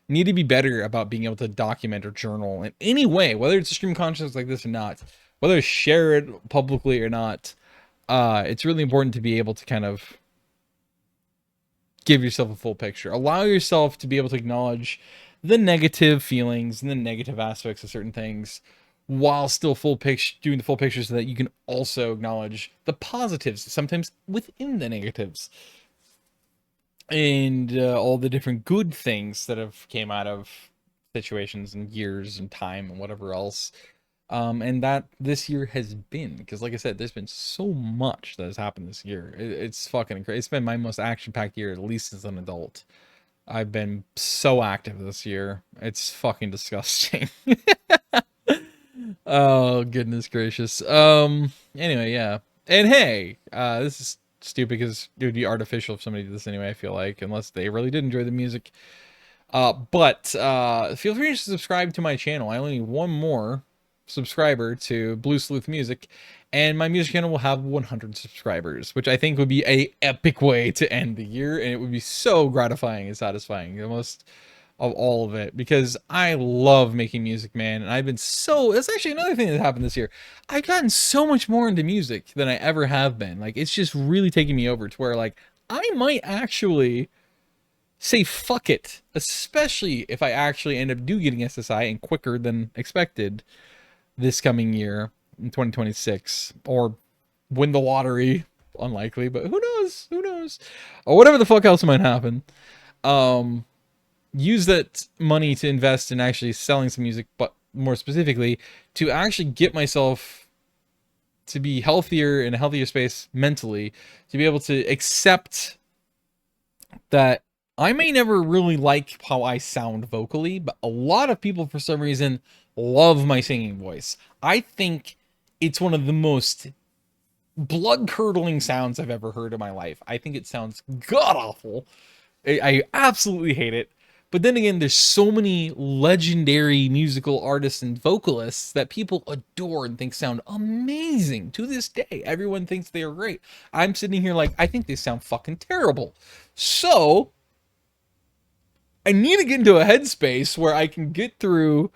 need to be better about being able to document or journal in any way, whether it's a stream consciousness like this or not, whether I share it publicly or not. It's really important to be able to kind of give yourself a full picture. Allow yourself to be able to acknowledge the negative feelings and the negative aspects of certain things while still doing the full picture so that you can also acknowledge the positives, sometimes within the negatives. And all the different good things that have came out of situations and years and time and whatever else. And that this year has been, because like I said, there's been so much that has happened this year. It's fucking crazy. It's been my most action-packed year, at least as an adult. I've been so active this year. It's fucking disgusting. Oh, goodness gracious. Anyway, yeah. And hey, this is stupid because it would be artificial if somebody did this anyway, I feel like, unless they really did enjoy the music. But feel free to subscribe to my channel. I only need one more subscriber to Blue Sleuth Music, and my music channel will have 100 subscribers, which I think would be a epic way to end the year, and it would be so gratifying and satisfying, the most of all of it, because I love making music, man, and I've been that's actually another thing that happened this year. I've gotten so much more into music than I ever have been. Like, it's just really taking me over to where, like, I might actually say fuck it, especially if I actually end up getting SSI and quicker than expected this coming year in 2026, or win the lottery. Unlikely, but who knows, or whatever the fuck else might happen. Use that money to invest in actually selling some music, but more specifically to actually get myself to be healthier, in a healthier space mentally, to be able to accept that I may never really like how I sound vocally, but a lot of people for some reason love my singing voice. I think it's one of the most blood-curdling sounds I've ever heard in my life. I think it sounds god-awful. I absolutely hate it. But then again, there's so many legendary musical artists and vocalists that people adore and think sound amazing to this day. Everyone thinks they are great. I'm sitting here like, I think they sound fucking terrible. So I need to get into a headspace where I can get through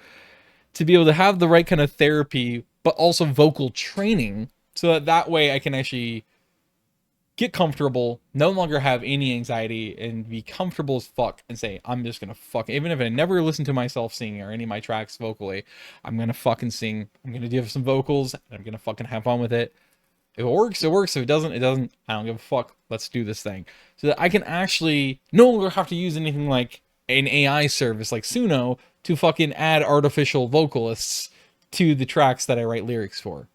to be able to have the right kind of therapy, but also vocal training, so that way I can actually get comfortable, no longer have any anxiety, and be comfortable as fuck and say, I'm just gonna fuck, even if I never listen to myself sing or any of my tracks vocally, I'm gonna fucking sing, I'm gonna give some vocals, and I'm gonna fucking have fun with it. If it works, it works. If it doesn't, it doesn't. I don't give a fuck. Let's do this thing. So that I can actually no longer have to use anything like an AI service like Suno to fucking add artificial vocalists to the tracks that I write lyrics for.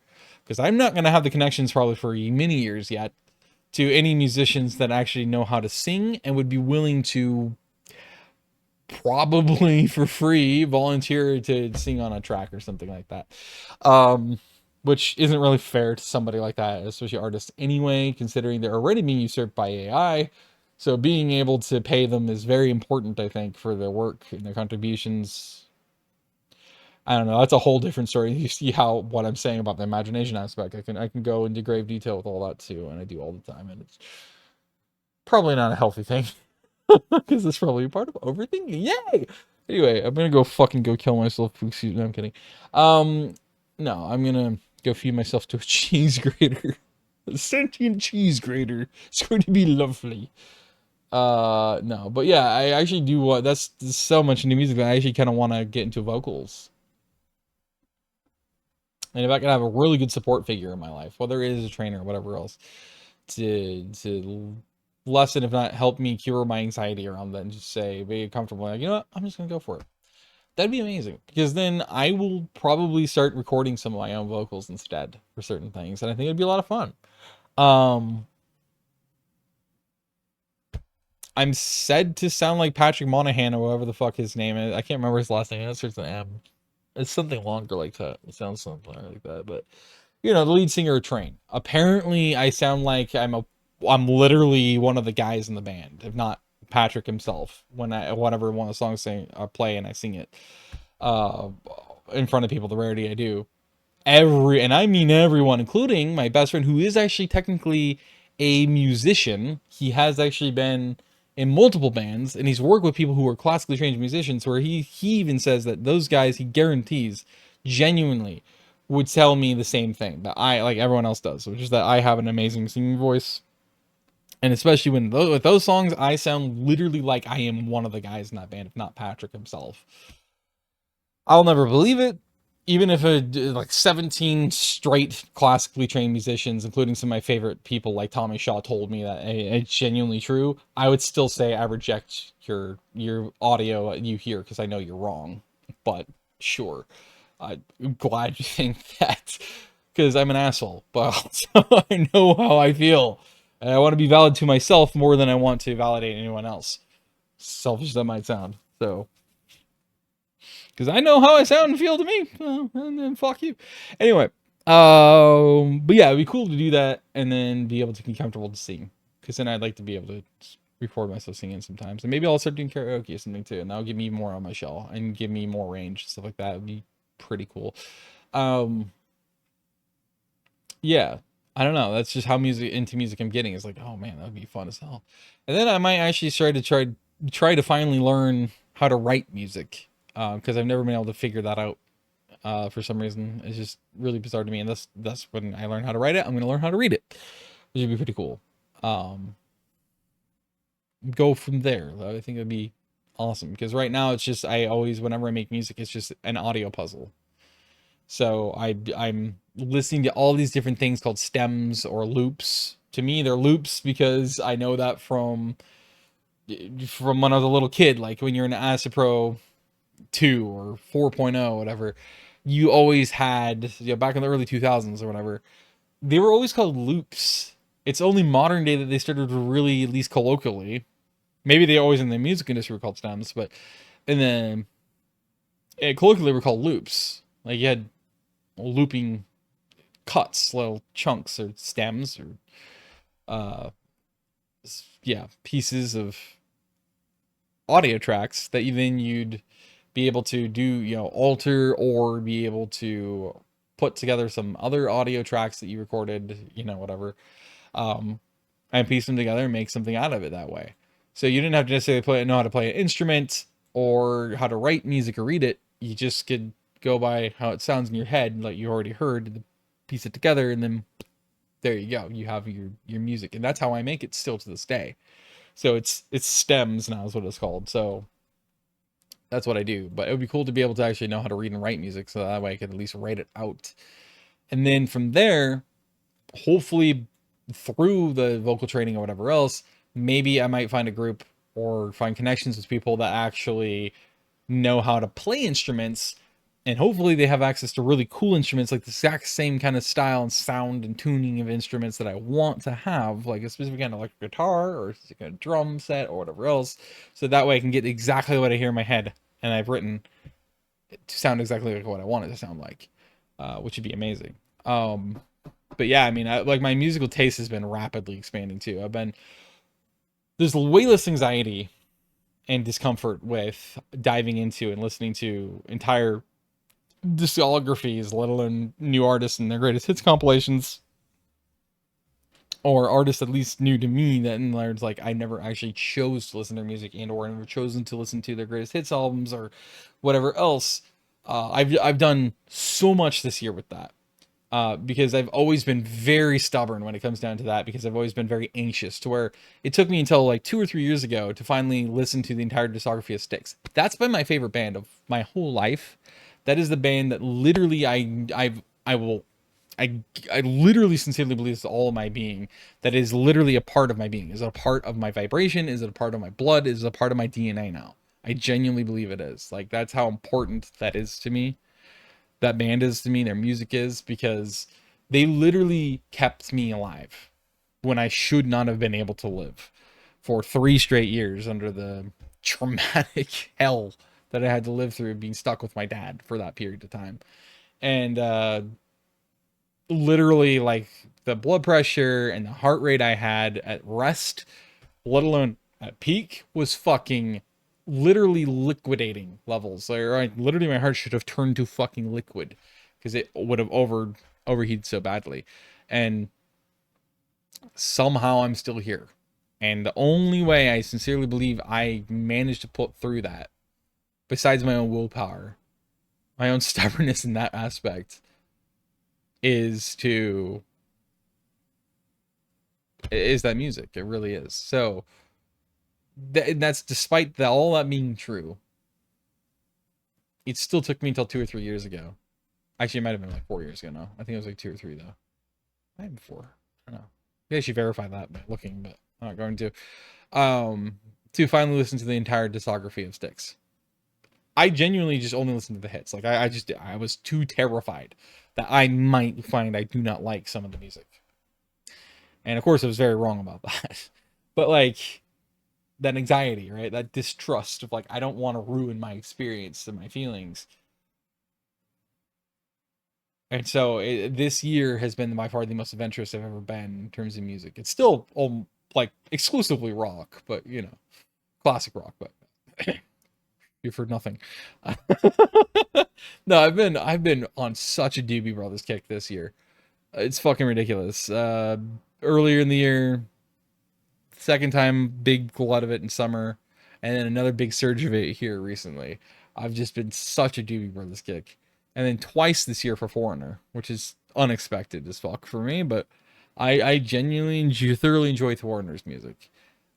Because I'm not going to have the connections probably for many years yet to any musicians that actually know how to sing and would be willing to probably for free volunteer to sing on a track or something like that. Which isn't really fair to somebody like that, especially artists anyway, considering they're already being usurped by AI. So being able to pay them is very important, I think, for their work and their contributions. I don't know. That's a whole different story. You see how what I'm saying about the imagination aspect. I can go into grave detail with all that too, and I do all the time, and it's probably not a healthy thing because it's probably part of overthinking. Yay! Anyway, I'm gonna go kill myself. No, I'm kidding. Um, no, I'm gonna go feed myself to a cheese grater. A sentient cheese grater. It's going to be lovely. No, but yeah, I actually do want. That's so much into music that I actually kind of want to get into vocals. And if I could have a really good support figure in my life, whether it is a trainer or whatever else, to lessen, if not help me cure my anxiety around that, and just say, be comfortable. Like, you know what? I'm just gonna go for it. That'd be amazing because then I will probably start recording some of my own vocals instead for certain things, and I think it'd be a lot of fun. Um, I'm said to sound like Patrick Monahan or whatever the fuck his name is. I can't remember his last name. It starts with an M. It's something longer like that. It sounds something like that, but you know, the lead singer of Train. Apparently, I sound like I'm literally one of the guys in the band, if not Patrick himself. When I whatever one of the songs play and I sing it, uh, in front of people, the rarity I do. And I mean everyone, including my best friend, who is actually technically a musician. He has actually been in multiple bands, and he's worked with people who are classically trained musicians. Where he even says that those guys, he guarantees, genuinely, would tell me the same thing that I, like everyone else does, which is that I have an amazing singing voice. And especially with those songs, I sound literally like I am one of the guys in that band, if not Patrick himself. I'll never believe it. Even if like 17 straight classically trained musicians, including some of my favorite people like Tommy Shaw, told me that it's genuinely true, I would still say I reject your audio you hear because I know you're wrong. But sure, I'm glad you think that because I'm an asshole, but also I know how I feel, and I want to be valid to myself more than I want to validate anyone else. Selfish as that might sound, so. Because I know how I sound and feel to me. And then fuck you. Anyway, but yeah, it'd be cool to do that and then be able to be comfortable to sing. Because then I'd like to be able to record myself singing sometimes, and maybe I'll start doing karaoke or something too, and that'll give me more on my shell and give me more range, stuff like that. Would be pretty cool. Um, yeah, I don't know. That's just how into music I'm getting. It's like, oh man, that would be fun as hell. And then I might actually try to finally learn how to write music because I've never been able to figure that out for some reason. It's just really bizarre to me, and that's when I learn how to write it. I'm gonna learn how to read it, which would be pretty cool. Um, go from there. I think it'd be awesome because right now it's just I always whenever I make music, it's just an audio puzzle. So I'm listening to all these different things called stems or loops. To me, they're loops because I know that from when I was a little kid, like when you're in Acid Pro 2 or 4.0, whatever, you always had, you know, back in the early 2000s or whatever, they were always called loops. It's only modern day that they started to really, at least colloquially, maybe they always in the music industry were called stems, but in the colloquially were called loops. Like you had looping cuts, little chunks or stems or uh yeah, pieces of audio tracks that you'd be able to do, you know, alter or be able to put together some other audio tracks that you recorded, you know, whatever, um, and piece them together and make something out of it that way. So you didn't have to necessarily know how to play an instrument or how to write music or read it. You just could go by how it sounds in your head, like you already heard, piece it together, and then there you go. You have your music, and that's how I make it still to this day. So it's stems now is what it's called. So that's what I do. But it would be cool to be able to actually know how to read and write music, so that way I could at least write it out. And then from there, hopefully through the vocal training or whatever else, maybe I might find a group or find connections with people that actually know how to play instruments, and hopefully they have access to really cool instruments, like the exact same kind of style and sound and tuning of instruments that I want to have, like a specific kind of electric guitar or like a drum set or whatever else, so that way I can get exactly what I hear in my head and I've written to sound exactly like what I want it to sound like, which would be amazing. But yeah, I mean, like my musical taste has been rapidly expanding too. There's way less anxiety and discomfort with diving into and listening to entire discographies, let alone new artists and their greatest hits compilations, or artists at least new to me that in words like I never actually chose to listen to their music and or never chosen to listen to their greatest hits albums or whatever else. I've done so much this year with that. Because I've always been very stubborn when it comes down to that, because I've always been very anxious, to where it took me until like 2 or 3 years ago to finally listen to the entire discography of Styx. That's been my favorite band of my whole life. That is the band that literally I will I literally sincerely believe it's all of my being. That is literally a part of my being. Is it a part of my vibration? Is it a part of my blood? Is it a part of my DNA now? I genuinely believe it is. Like, that's how important that is to me. That band is to me, their music is, because they literally kept me alive when I should not have been able to live for 3 straight years under the traumatic hell that I had to live through being stuck with my dad for that period of time. And literally, like, the blood pressure and the heart rate I had at rest, let alone at peak, was fucking literally liquidating levels. Like, literally my heart should have turned to fucking liquid because it would have overheated so badly. And somehow I'm still here. And the only way I sincerely believe I managed to put through that, besides my own willpower, my own stubbornness in that aspect, is that music. It really is. So that's despite all that being true. It still took me until 2 or 3 years ago. Actually, it might have been like 4 years ago now. I think it was like 2 or 3 though. Might have been 4. I don't know. Maybe I should verify that by looking, but I'm not going to. To finally listen to the entire discography of Styx. I genuinely just only listened to the hits. Like, I was too terrified that I might find I do not like some of the music. And of course I was very wrong about that. But like, that anxiety, right? That distrust of like, I don't want to ruin my experience and my feelings. And so this year has been by far the most adventurous I've ever been in terms of music. It's still like exclusively rock, but you know, classic rock. But you've heard nothing. No, I've been on such a Doobie Brothers kick this year. It's fucking ridiculous. Earlier in the year, second time big glut of it in summer, and then another big surge of it here recently. I've just been such a Doobie Brothers kick, and then twice this year for Foreigner, which is unexpected as fuck for me, but I genuinely thoroughly enjoy Foreigner's music.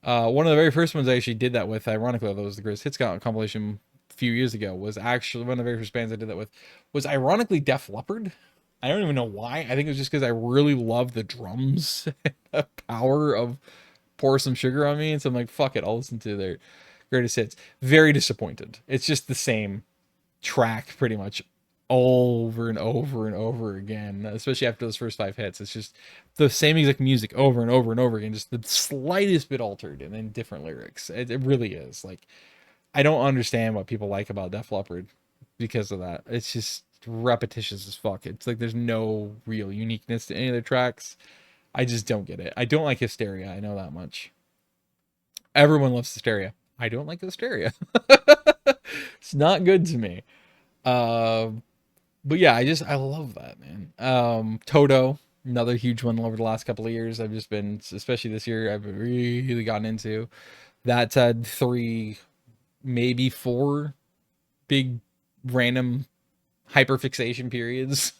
One of the very first ones I actually did that with, ironically, although it was the Greatest Hits compilation a few years ago, was actually one of the very first bands I did that with, was ironically Def Leppard. I don't even know why. I think it was just because I really love the drums and the power of Pour Some Sugar on Me, and so I'm like, fuck it, I'll listen to their Greatest Hits. Very disappointed. It's just the same track pretty much over and over and over again, especially after those first 5 hits. It's just the same exact music over and over and over again, just the slightest bit altered and then different lyrics. It really is. Like, I don't understand what people like about Def Leppard because of that. It's just repetitious as fuck. It's like there's no real uniqueness to any of their tracks. I just don't get it. I don't like Hysteria. I know that much. Everyone loves Hysteria. I don't like Hysteria. It's not good to me. Uh, but yeah, I love that, man. Toto, another huge one over the last couple of years. I've just been, especially this year, I've really gotten into. That's had 3, maybe 4 big random hyperfixation periods.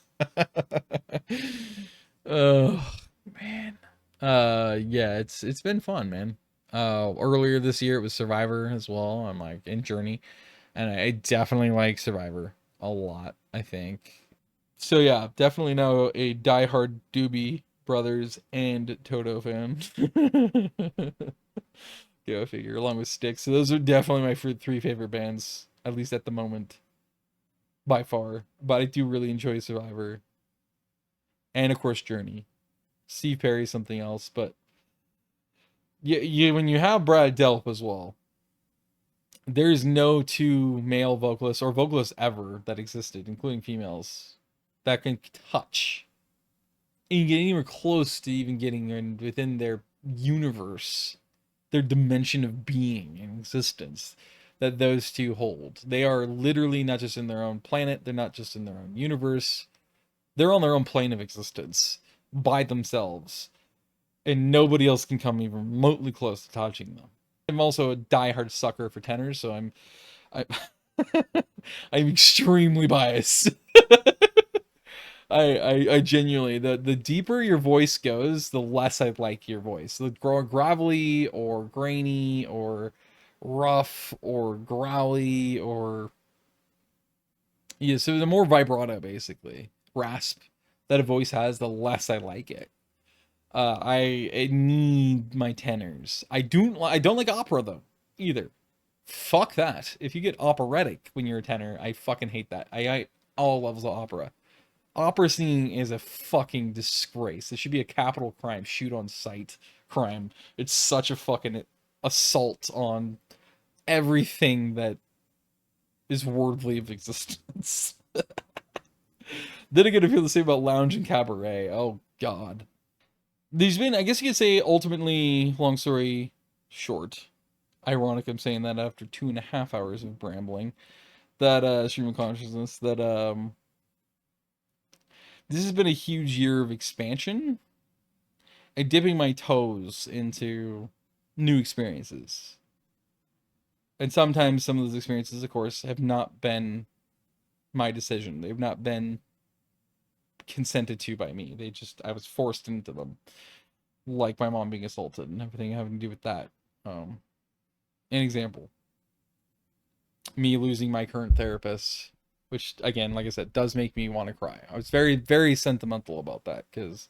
Oh man. Yeah, it's been fun, man. Earlier this year it was Survivor as well. I'm like in Journey, and I definitely like Survivor a lot, I think. So yeah, definitely now a diehard Doobie Brothers and Toto fan. Go figure, along with Styx. So those are definitely my 3 favorite bands, at least at the moment, by far. But I do really enjoy Survivor, and of course Journey. Steve Perry's something else, but when you have Brad Delp as well, there's no 2 male vocalists or vocalists ever that existed, including females, that can touch and get anywhere close to even getting within their universe, their dimension of being and existence that those 2 hold. They are literally not just in their own planet, they're not just in their own universe, they're on their own plane of existence by themselves. and nobody else can come even remotely close to touching them. I'm also a diehard sucker for tenors, so I, I'm extremely biased. I genuinely, the deeper your voice goes, the less I like your voice. The gravelly or grainy or rough or growly or yeah, so the more vibrato basically, rasp that a voice has, the less I like it. I need my tenors. I don't like opera though either. Fuck that. If you get operatic when you're a tenor, I fucking hate that. I all levels of opera. Opera singing is a fucking disgrace. It should be a capital crime, shoot on sight crime. It's such a fucking assault on everything that is worthy of existence. Then again, I feel the same about lounge and cabaret. Oh god. There's been, I guess you could say, ultimately, long story short. Ironic I'm saying that after 2.5 hours of brambling. That stream of consciousness. That this has been a huge year of expansion and dipping my toes into new experiences. And sometimes some of those experiences, of course, have not been my decision. They've not been consented to by me. I was forced into them. Like my mom being assaulted and everything having to do with that. An example. Me losing my current therapist, which, again, like I said, does make me want to cry. I was very, very sentimental about that because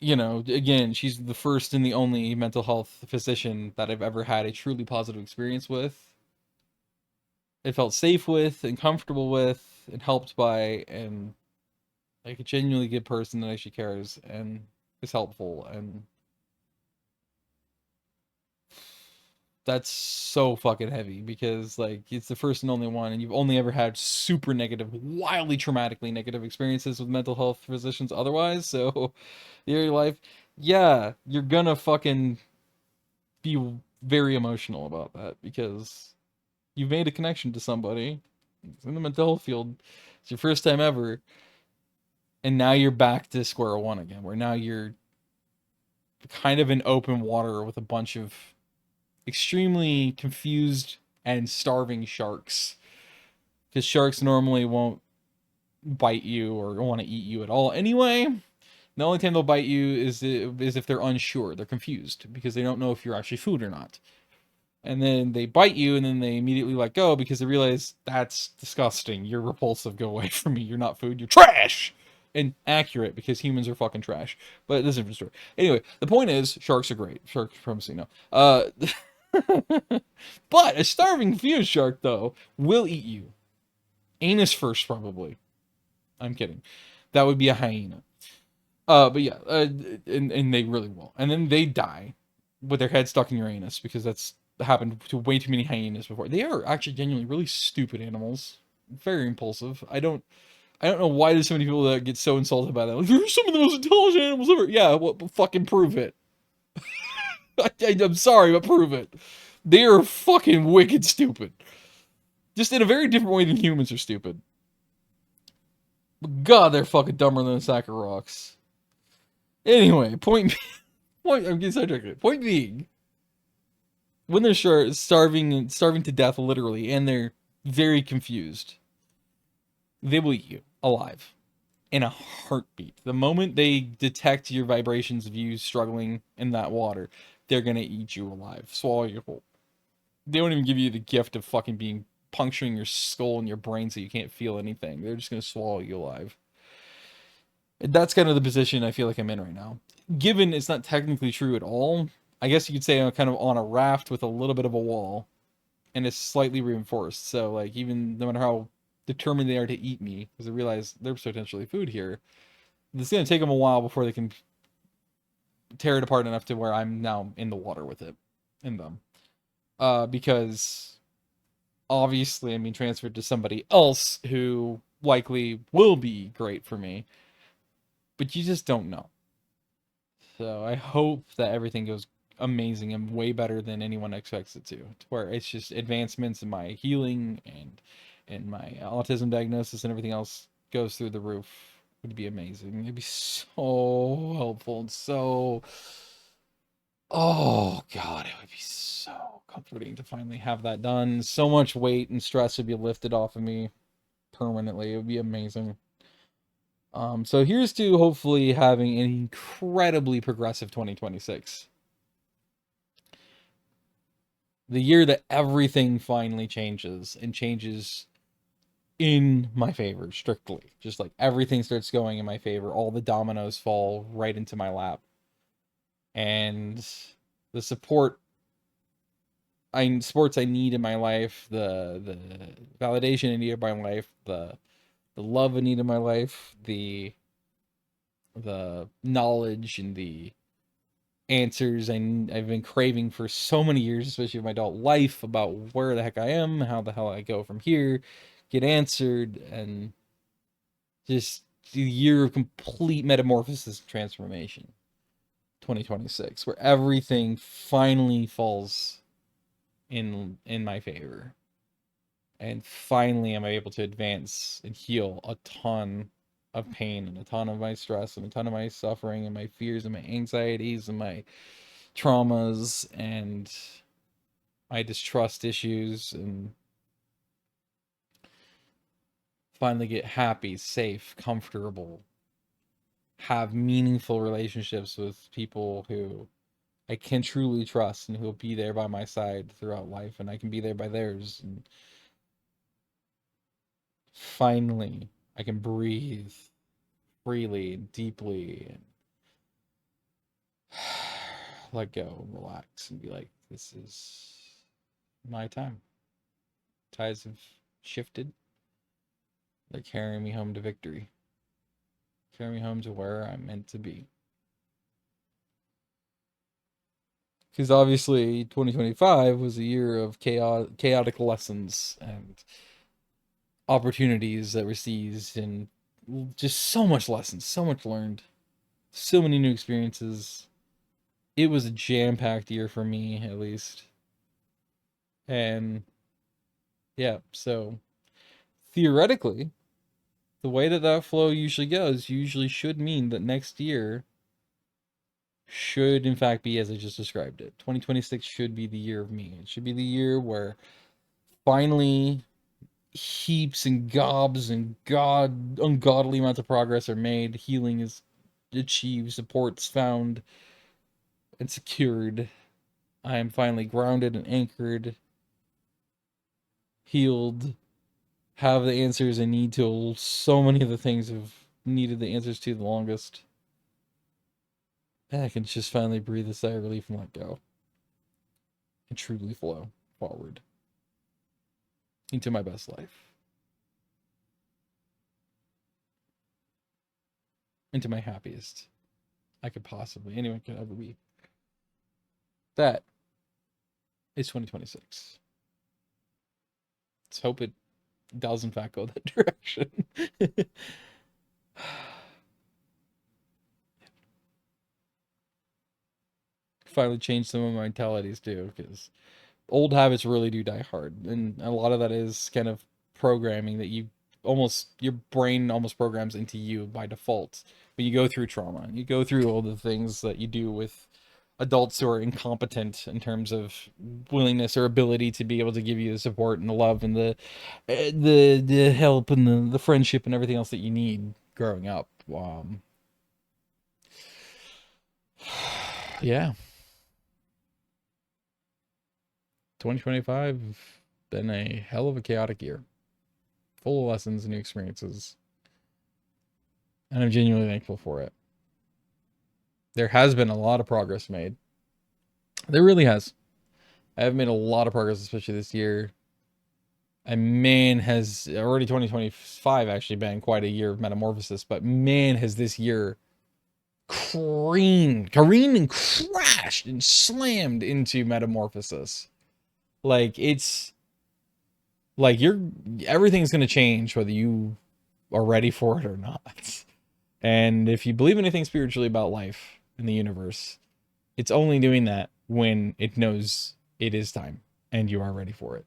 again, she's the first and the only mental health physician that I've ever had a truly positive experience with. I felt safe with and comfortable with and helped by, and like a genuinely good person that actually cares and is helpful, and that's so fucking heavy because like it's the first and only one, and you've only ever had super negative, wildly traumatically negative experiences with mental health physicians otherwise. So your life, yeah, you're gonna fucking be very emotional about that because you've made a connection to somebody in the mental health field. It's your first time ever, and now you're back to square one again, where now you're kind of in open water with a bunch of extremely confused and starving sharks. Because sharks normally won't bite you or want to eat you at all anyway. The only time they'll bite you is if they're unsure. They're confused because they don't know if you're actually food or not. And then they bite you, and then they immediately let go because they realize that's disgusting. You're repulsive. Go away from me. You're not food. You're trash. And accurate because humans are fucking trash. But this is a different story. Anyway, the point is, sharks are great. Sharks, promise no. But a starving confused shark though will eat you. Anus first, probably. I'm kidding. That would be a hyena. But yeah, and they really will. And then they die with their head stuck in your anus because that's happened to way too many hyenas before. They are actually genuinely really stupid animals. Very impulsive. I don't know why there's so many people that get so insulted by that. Like, they're some of the most intelligent animals ever. Yeah, well, fucking prove it. I'm sorry, but prove it. They are fucking wicked stupid. Just in a very different way than humans are stupid. But God, they're fucking dumber than a sack of rocks. Anyway, I'm getting sidetracked. Point being, when they're starving to death, literally, and they're very confused, they will eat you alive in a heartbeat. The moment they detect your vibrations of you struggling in that water, they're gonna eat you alive, swallow you whole. They don't even give you the gift of fucking being puncturing your skull and your brain so you can't feel anything. They're just gonna swallow you alive. That's kind of the position I feel like I'm in right now. Given it's not technically true at all, I guess you could say I'm kind of on a raft with a little bit of a wall, and it's slightly reinforced. So like even no matter how determined they are to eat me, because they realize there's potentially food here, it's gonna take them a while before they can tear it apart enough to where I'm now in the water with it, in them. Because obviously I'm being transferred to somebody else who likely will be great for me, but you just don't know. So I hope that everything goes amazing and way better than anyone expects it to where it's just advancements in my healing and my autism diagnosis and everything else goes through the roof. would be amazing. It'd be so helpful and so, oh God, it would be so comforting to finally have that done. So much weight and stress would be lifted off of me permanently. It would be amazing. So here's to hopefully having an incredibly progressive 2026. The year that everything finally changes and changes in my favor, strictly. Just like everything starts going in my favor. All the dominoes fall right into my lap. And the sports I need in my life, the validation I need in my life, the love I need in my life, the knowledge and the answers I've been craving for so many years, especially in my adult life, about where the heck I am, how the hell I go from here, get answered, and just the year of complete metamorphosis and transformation. 2026, where everything finally falls in my favor. And finally I'm able to advance and heal a ton of pain and a ton of my stress and a ton of my suffering and my fears and my anxieties and my traumas and my distrust issues, and finally get happy, safe, comfortable, have meaningful relationships with people who I can truly trust and who will be there by my side throughout life, and I can be there by theirs. And finally, I can breathe freely and deeply and let go and relax and be like, this is my time. Tides have shifted. They're carrying me home to victory. Carrying me home to where I'm meant to be. Because obviously 2025 was a year of chaotic lessons and opportunities that were seized, and just so much lessons, so much learned, so many new experiences. It was a jam-packed year for me, at least. And yeah, so theoretically, the way that flow usually goes usually should mean that next year should in fact be as I just described it. 2026 should be the year of me. It should be the year where finally heaps and gobs and ungodly amounts of progress are made, healing is achieved, support's found and secured. I am finally grounded and anchored, healed, have the answers I need to so many of the things I've needed the answers to the longest. And I can just finally breathe a sigh of relief and let go. And truly flow forward into my best life. Into my happiest I could possibly, anyone could ever be. That is 2026. Let's hope it does in fact go that direction. Finally change some of my mentalities too, because old habits really do die hard, and a lot of that is kind of programming that your brain almost programs into you by default when you go through trauma and you go through all the things that you do with adults who are incompetent in terms of willingness or ability to be able to give you the support and the love and the help and the friendship and everything else that you need growing up. Yeah, 2025 been a hell of a chaotic year, full of lessons and new experiences, and I'm genuinely thankful for it. There has been a lot of progress made. There really has. I have made a lot of progress, especially this year. And man, has already 2025 actually been quite a year of metamorphosis, but man, has this year careened and crashed and slammed into metamorphosis. Like, it's like everything's going to change whether you are ready for it or not. And if you believe anything spiritually about life in the universe, it's only doing that when it knows it is time and you are ready for it.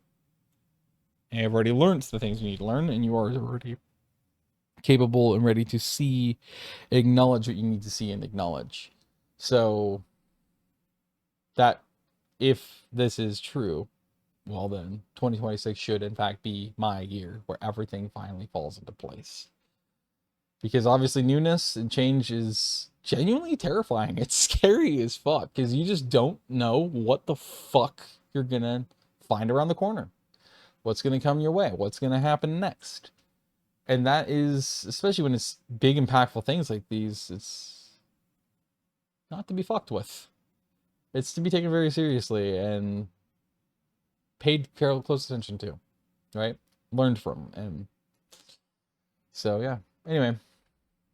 And you've already learned the things you need to learn, and you are already capable and ready to see, acknowledge what you need to see and acknowledge. So that if this is true, well then 2026 should in fact be my year where everything finally falls into place. Because obviously newness and change is genuinely terrifying. It's scary as fuck because you just don't know what the fuck you're gonna find around the corner. What's gonna come your way? What's gonna happen next? And that is, especially when it's big, impactful things like these, it's not to be fucked with. It's to be taken very seriously and paid close attention to, right? Learned from. And so, yeah. Anyway,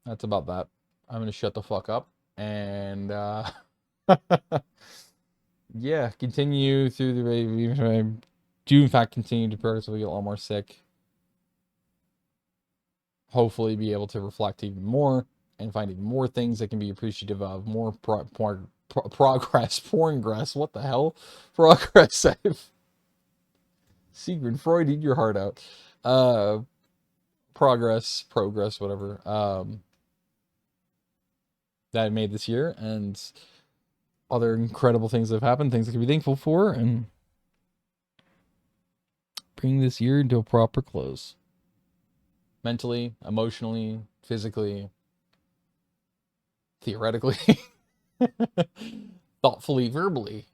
that's about that. I'm going to shut the fuck up and, yeah, continue through the even I do, in fact, continue to progressively get a lot more sick. Hopefully, be able to reflect even more and find even more things that can be appreciative of, more progress, porngress, what the hell? Progress, Sigrid Freud, eat your heart out. Progress, whatever, that I made this year, and other incredible things that have happened, things I can be thankful for, and bring this year into a proper close. Mentally, emotionally, physically, theoretically, thoughtfully, verbally,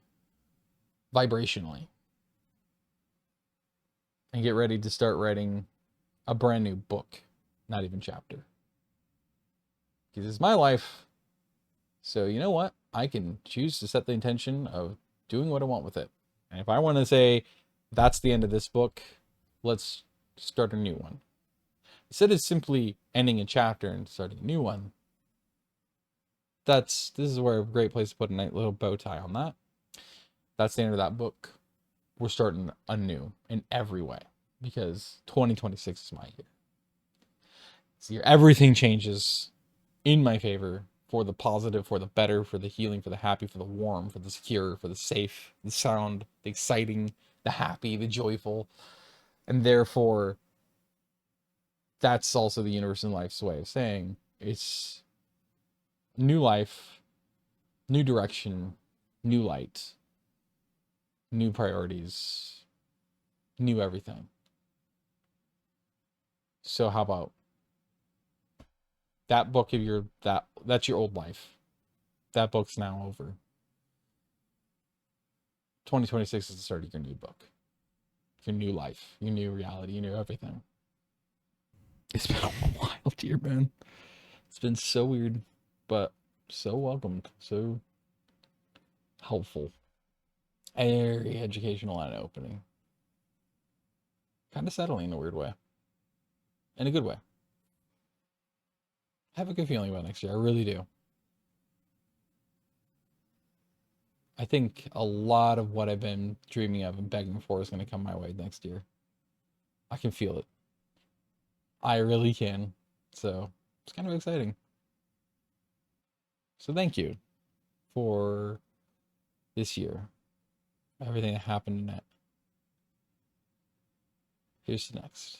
vibrationally. And get ready to start writing a brand new book, not even chapter. Because it's my life. So you know what? I can choose to set the intention of doing what I want with it. And if I want to say, that's the end of this book, let's start a new one. Instead of simply ending a chapter and starting a new one, this is where a great place to put a nice little bow tie on that. That's the end of that book. We're starting anew in every way because 2026 is my year. It's the year everything changes in my favor, for the positive, for the better, for the healing, for the happy, for the warm, for the secure, for the safe, the sound, the exciting, the happy, the joyful. And therefore, that's also the universe and life's way of saying it's new life, new direction, new light, new priorities, new everything. So how about that book of your that's your old life. That book's now over. 2026 is the start of your new book. Your new life, your new reality, your new everything. It's been a wild year, man. It's been so weird, but so welcomed, so helpful. Very educational and opening. Kind of settling in a weird way. In a good way. I have a good feeling about next year. I really do. I think a lot of what I've been dreaming of and begging for is going to come my way next year. I can feel it. I really can. So it's kind of exciting. So thank you for this year. Everything that happened in it. Here's the next.